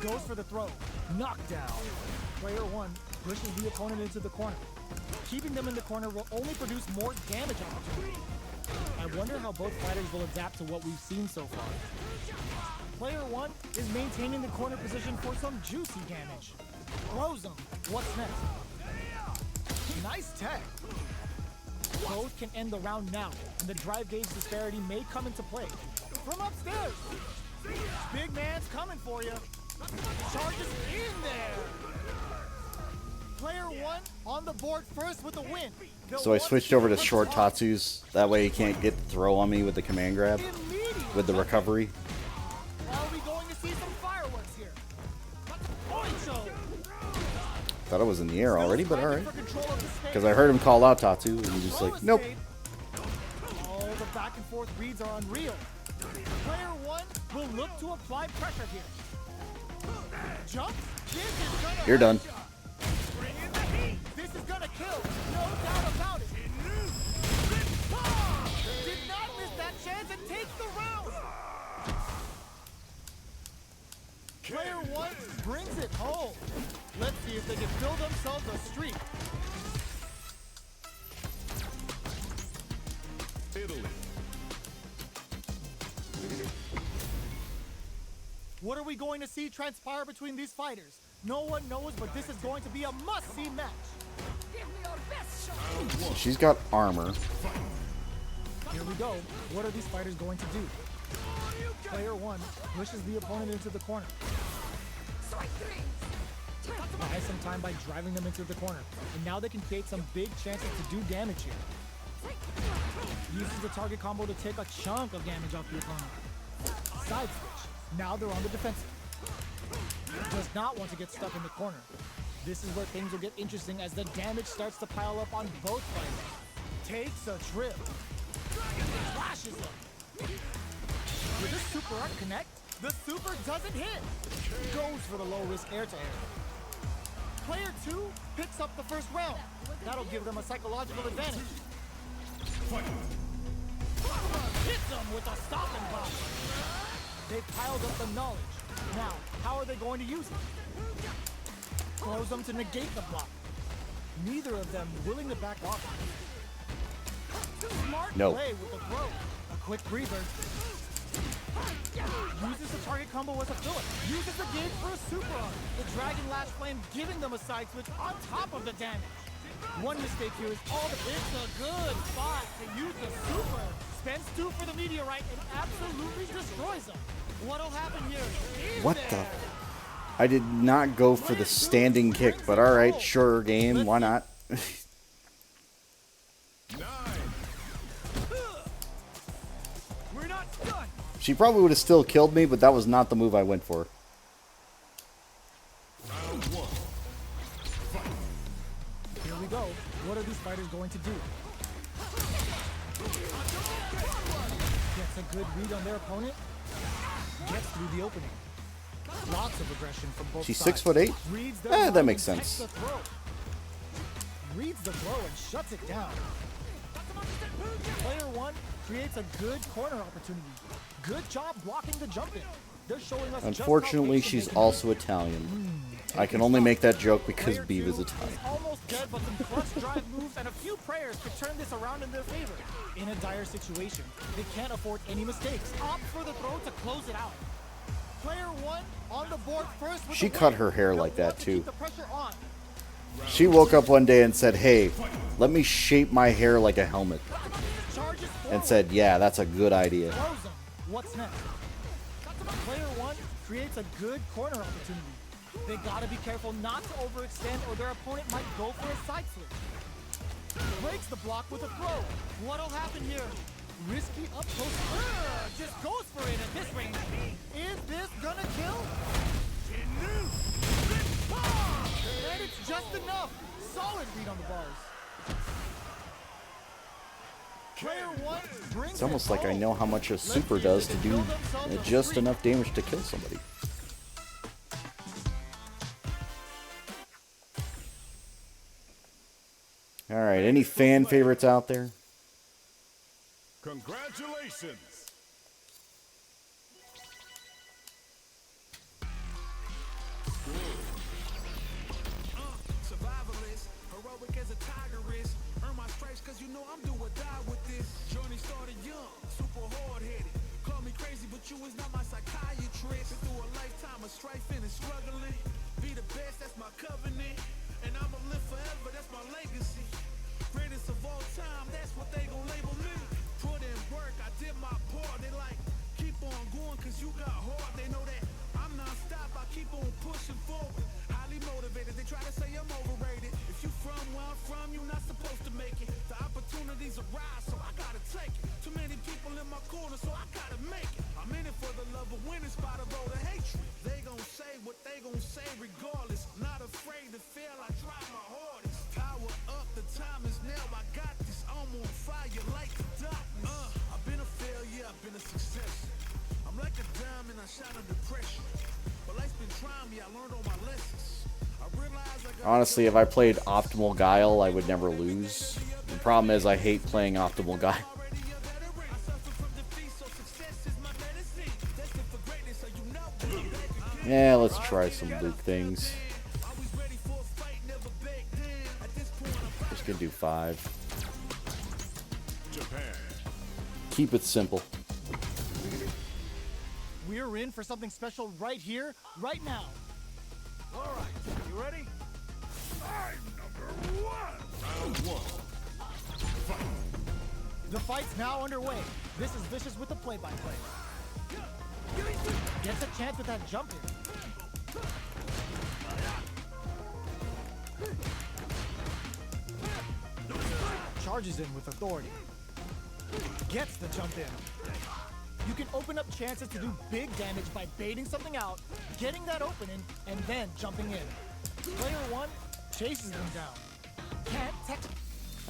Goes for the throw. Knockdown. Player 1 pushes the opponent into the corner. Keeping them in the corner will only produce more damage opportunity. I wonder how both fighters will adapt to what we've seen so far. Player 1 is maintaining the corner position for some juicy damage. Throws him. What's next? Nice tech. Both can end the round now, and the drive gauge disparity may come into play. From upstairs. Big man's coming for you. Charges in there. Player 1 on the board first with the win. So I switched over to short Tatsus. That way he can't get the throw on me with the command grab. With the recovery. Are we going to see some fireworks here? Oicho! Thought I was in the air already, but alright. Because I heard him call out Tatsu, and he's just like, nope. Oh, the back and forth reads are unreal. Player 1 will look to apply pressure here. Jumps. This is gonna You're done. bring in the heat. This is gonna kill. No doubt about it. Did not miss that chance and takes the round. Player 1 brings it home. Let's see if they can fill themselves a streak. Italy. What are we going to see transpire between these fighters? No one knows, but this is going to be a must-see match. Give me your best shot. She's got armor. Here we go. What are these fighters going to do? Player 1 pushes the opponent into the corner. Strike three. Buys some time by driving them into the corner. And now they can create some big chances to do damage here. Uses the target combo to take a chunk of damage off the opponent. Side switch. Now they're on the defensive. Does not want to get stuck in the corner. This is where things will get interesting as the damage starts to pile up on both fighters. Takes a trip. Flashes him. With a super art connect, the super doesn't hit. Goes for the low risk air to air. Player 2 picks up the first round. That'll give them a psychological advantage. Hits them with a stopping block. They piled up the knowledge. Now, how are they going to use it? Throws them to negate the block. Neither of them willing to back off. Smart No. play with the throw. A quick breather. Uses the target combo as a filler. Uses the gauge for a super arm. The Dragon Lash Flame giving them a side switch on top of the damage. One mistake here is all the... It's a good spot to use the super. Spends 2 for the meteorite and absolutely destroys them. What'll happen here? Is What there? the? I did not go for the standing kick, but alright, sure, game, why not? 9. We're not done. She probably would have still killed me, but that was not the move I went for. Round 1. Here we go. What are these fighters going to do? Gets a good read on their opponent. Gets through the opening. Lots of aggression from both She's sides. 6'8". Reads their That mind makes and checks sense. the throw. Reads the blow and shuts it down. Player 1 creates a good corner opportunity. Good job blocking the jump in. They're showing us just how Unfortunately, patient she's they can be. also Italian. I can only make that joke because Player Beav is 2 Italian. almost dead, but some clutch drive moves and a few prayers could turn this around in their favor. In a dire situation, they can't afford any mistakes. Opt for the throw to close it out. Player 1 on the board first with She the cut win. her hair They'll like that, want to too. keep the pressure on. She woke up one day and said, hey, let me shape my hair like a helmet. Charges And forward. said, yeah, that's a good idea. Throws him. What's next? Player 1 creates a good corner opportunity. They gotta be careful not to overextend or their opponent might go for a side switch. Breaks the block with a throw. What'll happen here? Risky up close. Just goes for it at this range. Is this gonna kill? And it's just enough. Solid read on the bars. Player one brings It's almost it like I home. know how much a Let's super see if does they to can do build themselves a just streak. enough damage to kill somebody. Alright, any fan favorites out there? Congratulations! Survivalist, heroic as a tiger is. Earn my stripes cause you know I'm do or die with this. Journey started young, super hard-headed. Call me crazy, but you is not my psychiatrist. Been through a lifetime of strifing and struggling. Be the best, that's my covenant. And I'ma live forever, that's my legacy. Greatest of all time, that's what they gon' label me. Put in work, I did my part. They like, keep on going cause you got hard. They know that I'm non-stop, I keep on pushing forward. Highly motivated, they try to say I'm overrated. If you from where I'm from, you're not supposed to make it. The opportunities arise, so I gotta take it. Too many people in my corner, so I gotta make it. I'm in it for the love of winning, spot of all the hatred. They gon' say what they gon' say regardless. Not afraid to fail, I try my hardest. Power up, the time is now, I got this. I'm on fire like the darkness. I've been a failure, I've been a success. I'm like a diamond, I shine under pressure. But life's been trying me, I learned all my lessons. I realized I got Honestly, if I played Optimal Guile, I would never lose. The problem is I hate playing Optimal Guile. already a veteran. I suffer from defeat, so success is my medicine. Destined for greatness, so you know when I'm back again. Yeah, let's try some Luke things. Always ready for a fight, never back down. At this point, I'm Just gonna do 5. Japan. Keep it simple. We're in for something special right here, right now. all right. You ready? I'm number 1! Round 1. Fight! The fight's now underway. This is Vicious with the play-by-play. Gets a chance with that jump in. Charges in with authority. Gets the jump in. You can open up chances to do big damage by baiting something out, getting that opening, and then jumping in. Player one chases them down. Can't tech.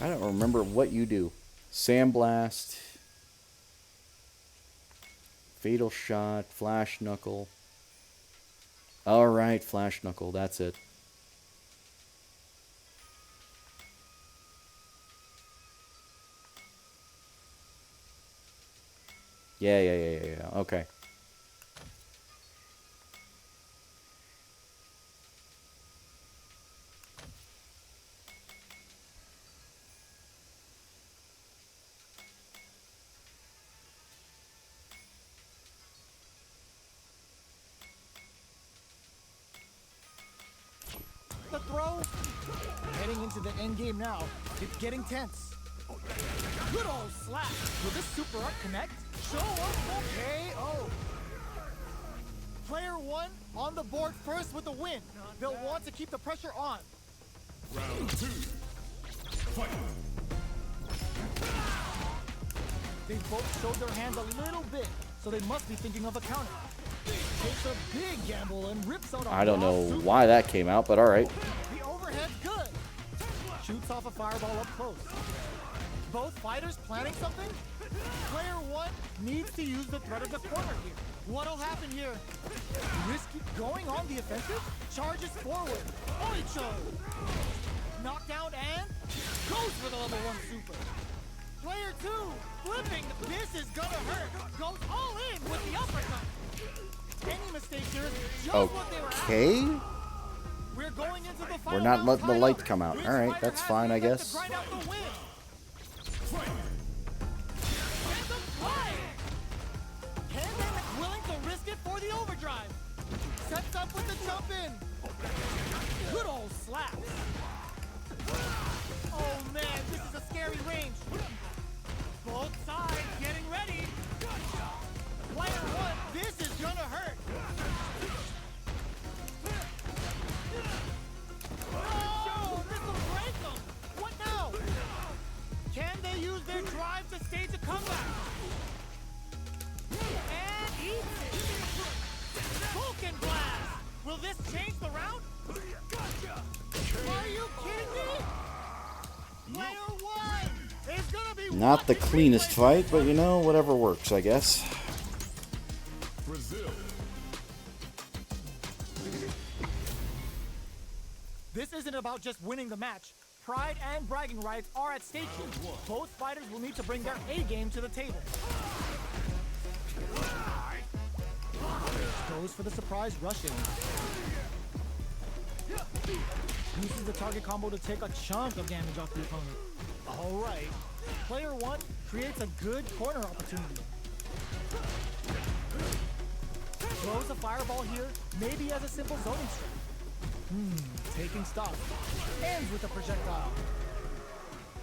I don't remember what you do. Sandblast, Fatal Shot, Flash Knuckle. Alright, Flash Knuckle, that's it. Yeah. Okay. The throw. Heading into the end game now. It's getting tense. Good old slap. Will this super art connect? Show up for KO. Player one on the board first with the win. They'll want to keep the pressure on. Round 2. Fight! They both showed their hands a little bit, so they must be thinking of a counter. Takes a big gamble and rips out a I don't raw know super. why that came out, but alright. The overhead's good. Shoots off a fireball up close. Both fighters planning something? Player one needs to use the threat of the corner here. What'll happen here? Risky going on the offensive? Charges forward. Oicho! Knockdown and goes for the level 1 super. Player two flipping. This is gonna hurt. Goes all in with the uppercut. Any mistake here is just what they were after. Okay. We're going into the We're final not round letting the timeout. light come out. Which Alright, fighter that's has fine, the I enough guess. to grind out the win? Fight! Sends them flying. Handman willing to risk it for the overdrive. Sets up with the jump in. Good old slap. Oh man, this is a scary range. Both sides getting ready. Player one, this is gonna hurt. Oh, this will break them. What now? Can they use their drive to stage a comeback? Not the cleanest fight, but you know, whatever works, I guess. Brazil. This isn't about just winning the match. Pride and bragging rights are at stake here. Both fighters will need to bring their A game to the table. Goes for the surprise rush-in. Uses the target combo to take a chunk of damage off the opponent. Alright. Player 1 creates a good corner opportunity. Throws a fireball here, maybe as a simple zoning strike. Taking stock. Ends with a projectile.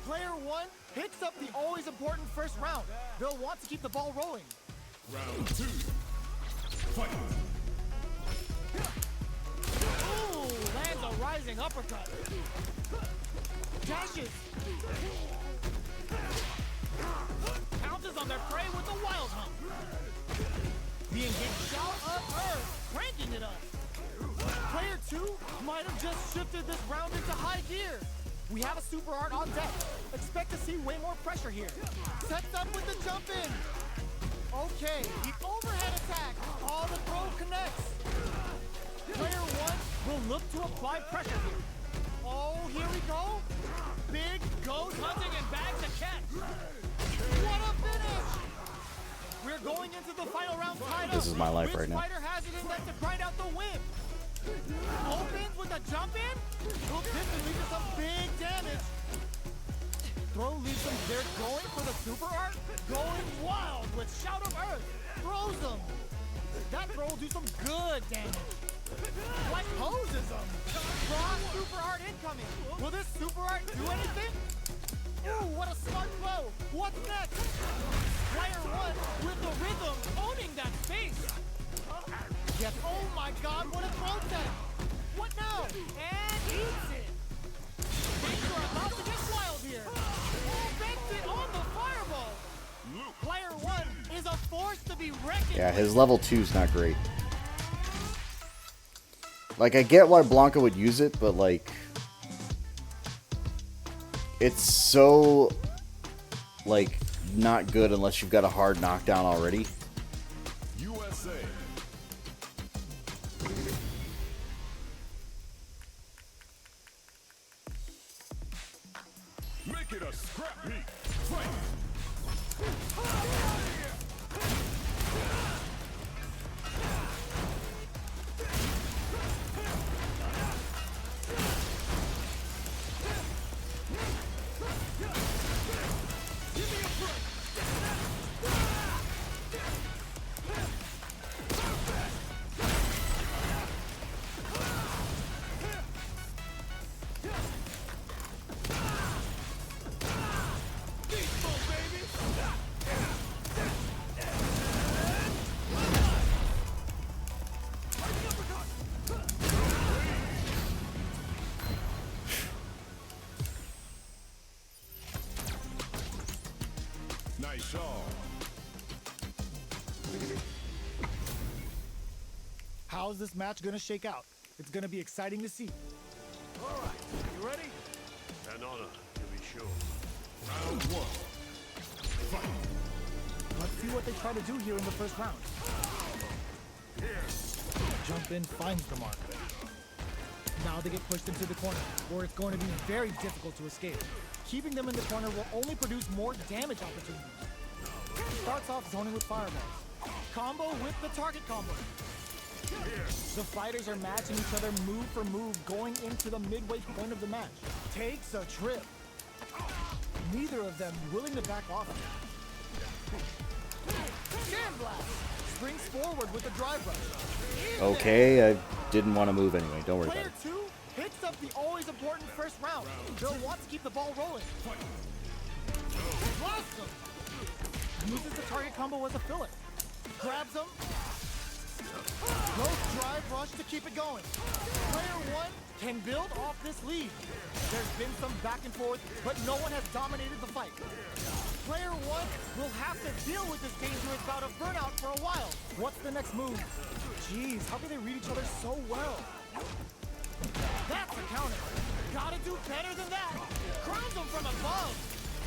Player 1 picks up the always important first round. They'll want to keep the ball rolling. Round 2. Fight. Ooh, lands a rising uppercut. Dashes. Pounces on their prey with a wild hump. The engaged shout of Earth, cranking it up. Player 2 might have just shifted this round into high gear. We have a super art on deck. Expect to see way more pressure here. Sets up with the jump in. Okay, the overhead attack. All the throw connects. Player 1 will look to apply pressure here. Oh, here we go. Big ghost hunting and bags a catch. What a finish! We're going into the final round tied up. This is my life Which right now. fighter has it in them to grind out the win? Opens with a jump in? Will this lead to some big damage? Throw leaves them. They're going for the super art. Going wild with Shout of Earth. Throws them. That throw will do some good damage. Like poses them. Cross super art incoming. Will this super art do anything? Ooh, what a smart throw. What's next? Player 1 with the rhythm owning that space. Yes, oh my god, what a throw set. What now? And eats it. Things are about to get wild here. Vents it on the fireball. Player 1 is a force to be reckoned Yeah, with. his level 2's not great. Like, I get why Blanca would use it, but like, it's so like not good unless you've got a hard knockdown already. USA. Make it a scrap heap. Fight. Nice shot. How's this match gonna shake out? It's gonna be exciting to see. All right, you ready? An honor, to be sure. Round 1. Fight. Let's see what they try to do here in the first round. Jump in finds the mark. Now they get pushed into the corner, where it's going to be very difficult to escape. Keeping them in the corner will only produce more damage opportunities. Starts off zoning with fireballs. Combo with the target combo. The fighters are matching each other move for move going into the midway point of the match. Takes a trip. Neither of them willing to back off. Sandblast springs forward with a drive rush. Okay, I didn't want to move anyway. Don't worry about Player it. 2 picks up the always important first round. They'll want to keep the ball rolling. Blossom uses the target combo as a filler. Grabs him. Goes drive rush to keep it going. Player 1 can build off this lead. There's been some back and forth, but no one has dominated the fight. Player 1 will have to deal with this dangerous bout of burnout for a while. What's the next move? Jeez, how can they read each other so well? That's a counter. Gotta do better than that. Crowns him from above.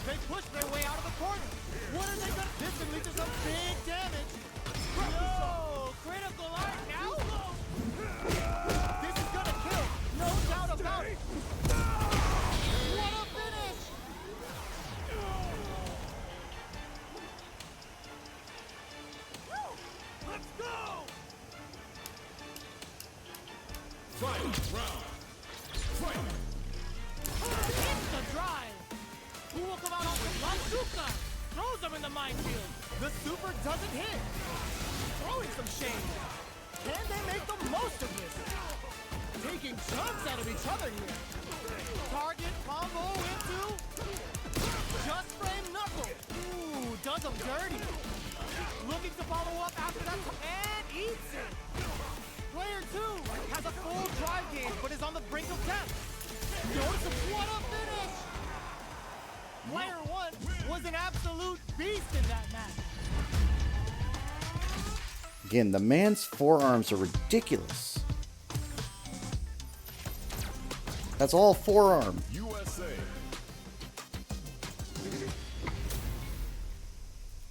They push their way out of the corner. What are they gonna? This can lead to some big damage. Yo, critical art now. This is gonna kill, no doubt about it. What a finish! Let's go! Fight round. Fight. It's the drive. Who will come out on the bazooka? Throws them in the minefield. The super doesn't hit. Throwing some shade. Can they make the most of this? Taking chunks out of each other here. Target combo into just frame knuckle. Ooh, does them dirty. Looking to follow up after that and eats it. Player 2 has a full drive gauge but is on the brink of death. Notice what a finish! Player 1 was an absolute beast in that match. Again, the man's forearms are ridiculous. That's all forearm. USA.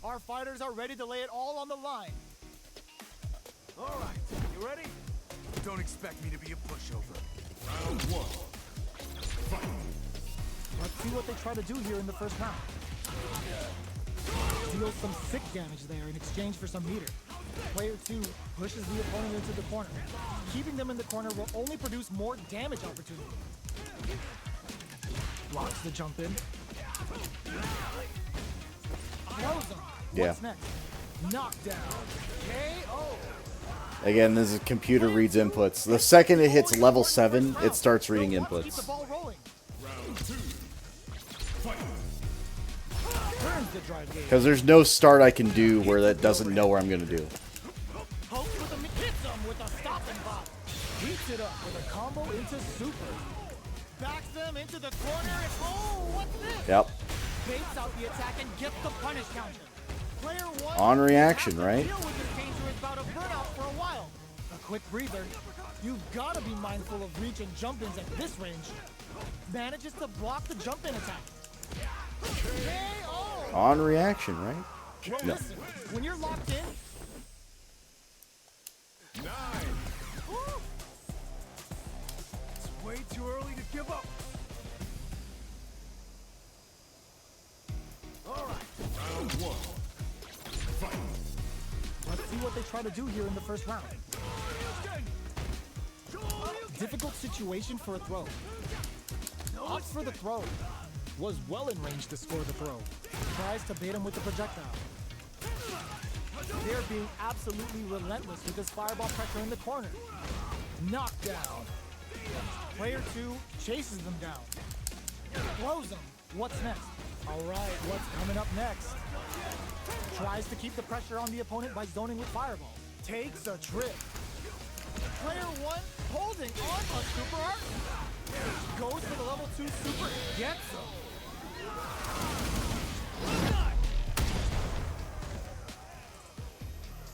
Our fighters are ready to lay it all on the line. All right, you ready? Don't expect me to be a pushover. Round 1. Fight. Let's see what they try to do here in the first round. Deals some sick damage there in exchange for some meter. Player 2 pushes the opponent into the corner. Keeping them in the corner will only produce more damage opportunity. Blocks the jump in. Throws him. Yeah. What's next? Knockdown. KO. Again, this is computer reads inputs. The second it hits level 7, it starts reading Keep the inputs. ball rolling. Round 2. Fight. Turns the drive gauge. Because there's no start I can do where that doesn't know where I'm going to do. Pokes with a hits him with a stop and pop. Heats it up with a combo into super. Backs them into the corner and oh, what's this? Yep. Baits out the attack and gets the punish counter. Player 1 On reaction, has to right? deal with this dangerous bout of burnout for a while. A quick breather. You've got to be mindful of reach and jump-ins at this range. Manages to block the jump-in attack. KO! On reaction, right? Well, No. listen, when you're locked in, 9. It's way too early to give up. All right. Round 1. Fight. let's see what they try to do here in the first round. Difficult situation for a throw. Opts for the throw. Was well in range to score the throw. Tries to bait him with the projectile. They're being absolutely relentless with this fireball pressure in the corner. Knockdown. Player 2 chases them down. Throws them. What's next? All right, what's coming up next? Tries to keep the pressure on the opponent by zoning with fireball. Takes a trip. Player 1 holding on a super art. Goes for the level 2 super. Gets him.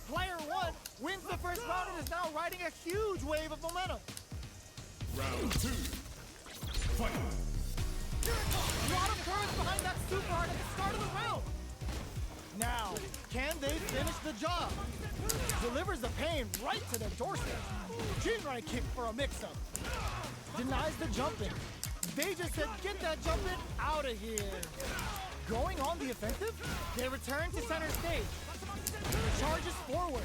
Player 1 wins the first round and is now riding a huge wave of momentum. Round 2. Fight. A lot of courage behind that super art at the start of the round. Now, can they finish the job? Delivers the pain right to their doorstep. Chin-right kick for a mix-up. Denies the jump in. They just said, get that jump in out of here. Going on the offensive, they return to center stage. Charges forward.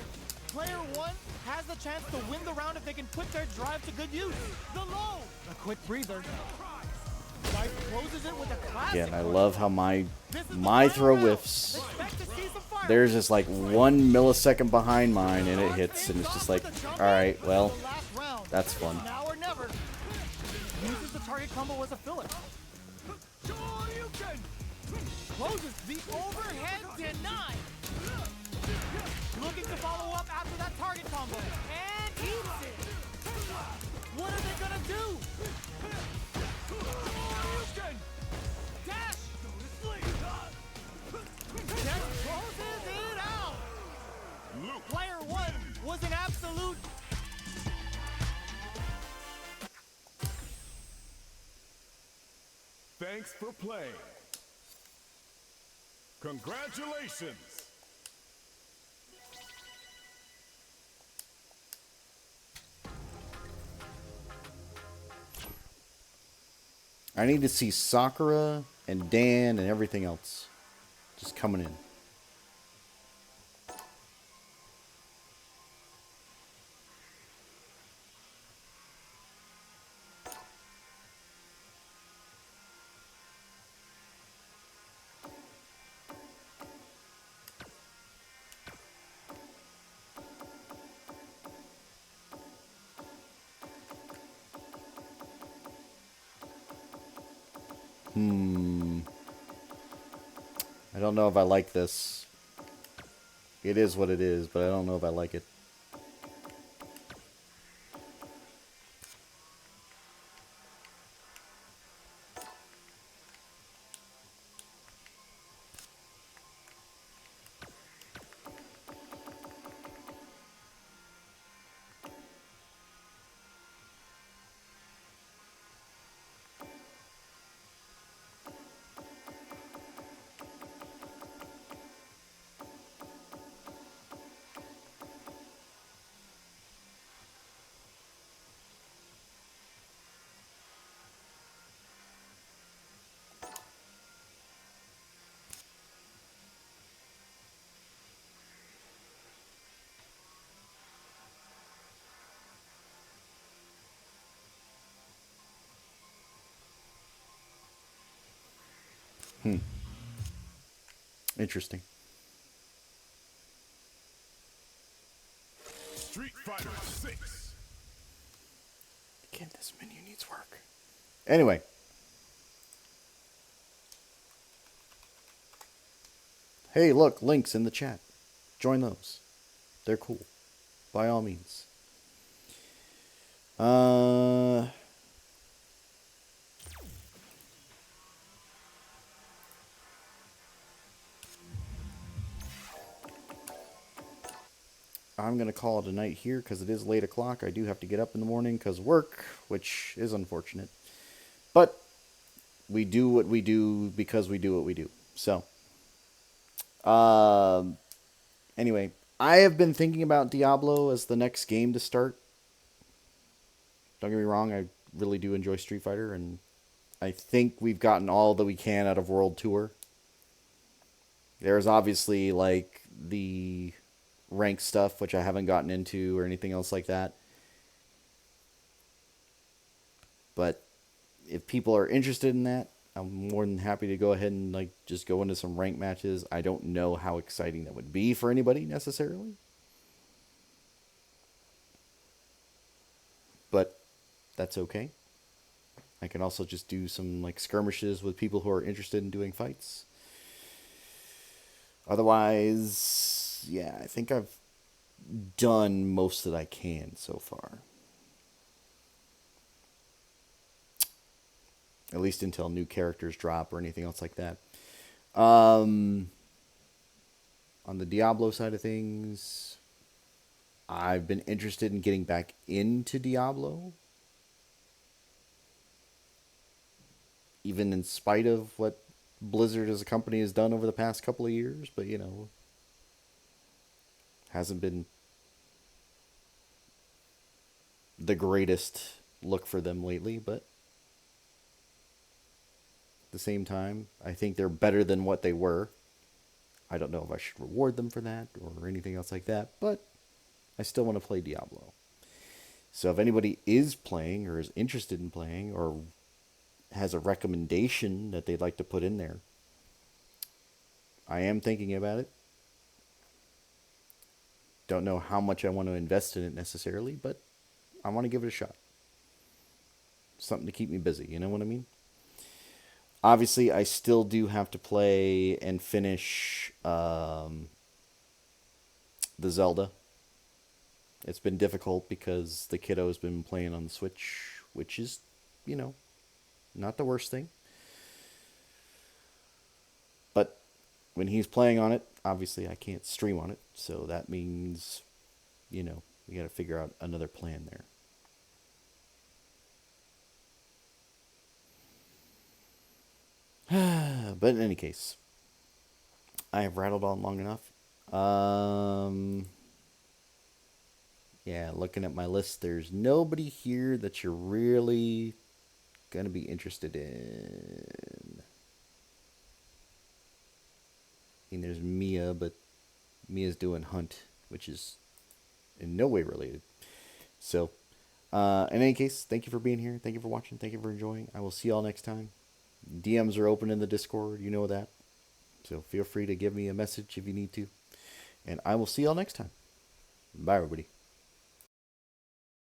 Player 1 has the chance to win the round if they can put their drive to good use. The low. A quick breather. Life closes it with a classic. Again, I love how my This is the final throw round. whiffs. Expect to see some fire. There's just like 1 millisecond behind mine and it hits and it's just like, alright, well, The last round. that's fun. Now or never. Uses the target combo as a filler. Closes the overhead deny. Looking to follow up after that target combo. And eats it. What are they gonna do? Dash. Just closes it out. Player 1 was an absolute. Thanks for playing. Congratulations! I need to see Sakura and Dan and everything else just coming in. I don't know if I like this. It is what it is, but I don't know if I like it. Interesting. Street Fighter 6. Again, this menu needs work. Anyway. Hey, look, links in the chat. Join those. They're cool. By all means. I'm going to call it a night here because it is late o'clock. I do have to get up in the morning because work, which is unfortunate. But we do what we do because we do what we do. So, anyway, I have been thinking about Diablo as the next game to start. Don't get me wrong, I really do enjoy Street Fighter, and I think we've gotten all that we can out of World Tour. There's obviously, like, the rank stuff, which I haven't gotten into or anything else like that. But if people are interested in that, I'm more than happy to go ahead and, like, just go into some rank matches. I don't know how exciting that would be for anybody, necessarily. But that's okay. I can also just do some, like, skirmishes with people who are interested in doing fights. Otherwise, yeah, I think I've done most that I can so far. At least until new characters drop or anything else like that. On the Diablo side of things, I've been interested in getting back into Diablo. Even in spite of what Blizzard as a company has done over the past couple of years. But, you know, hasn't been the greatest look for them lately. But at the same time, I think they're better than what they were. I don't know if I should reward them for that or anything else like that, but I still want to play Diablo. So if anybody is playing or is interested in playing or has a recommendation that they'd like to put in there, I am thinking about it. Don't know how much I want to invest in it necessarily, but I want to give it a shot. Something to keep me busy, you know what I mean? Obviously, I still do have to play and finish the Zelda. It's been difficult because the kiddo's been playing on the Switch, which is, you know, not the worst thing. But when he's playing on it, obviously I can't stream on it, so that means, you know, we got to figure out another plan there. But in any case, I have rattled on long enough. Yeah, looking at my list, there's nobody here that you're really gonna be interested in. I mean, there's Mia, but Mia's doing Hunt, which is in no way related. So, in any case, thank you for being here. Thank you for watching. Thank you for enjoying. I will see y'all next time. DMs are open in the Discord. You know that. So feel free to give me a message if you need to. And I will see y'all next time. Bye, everybody.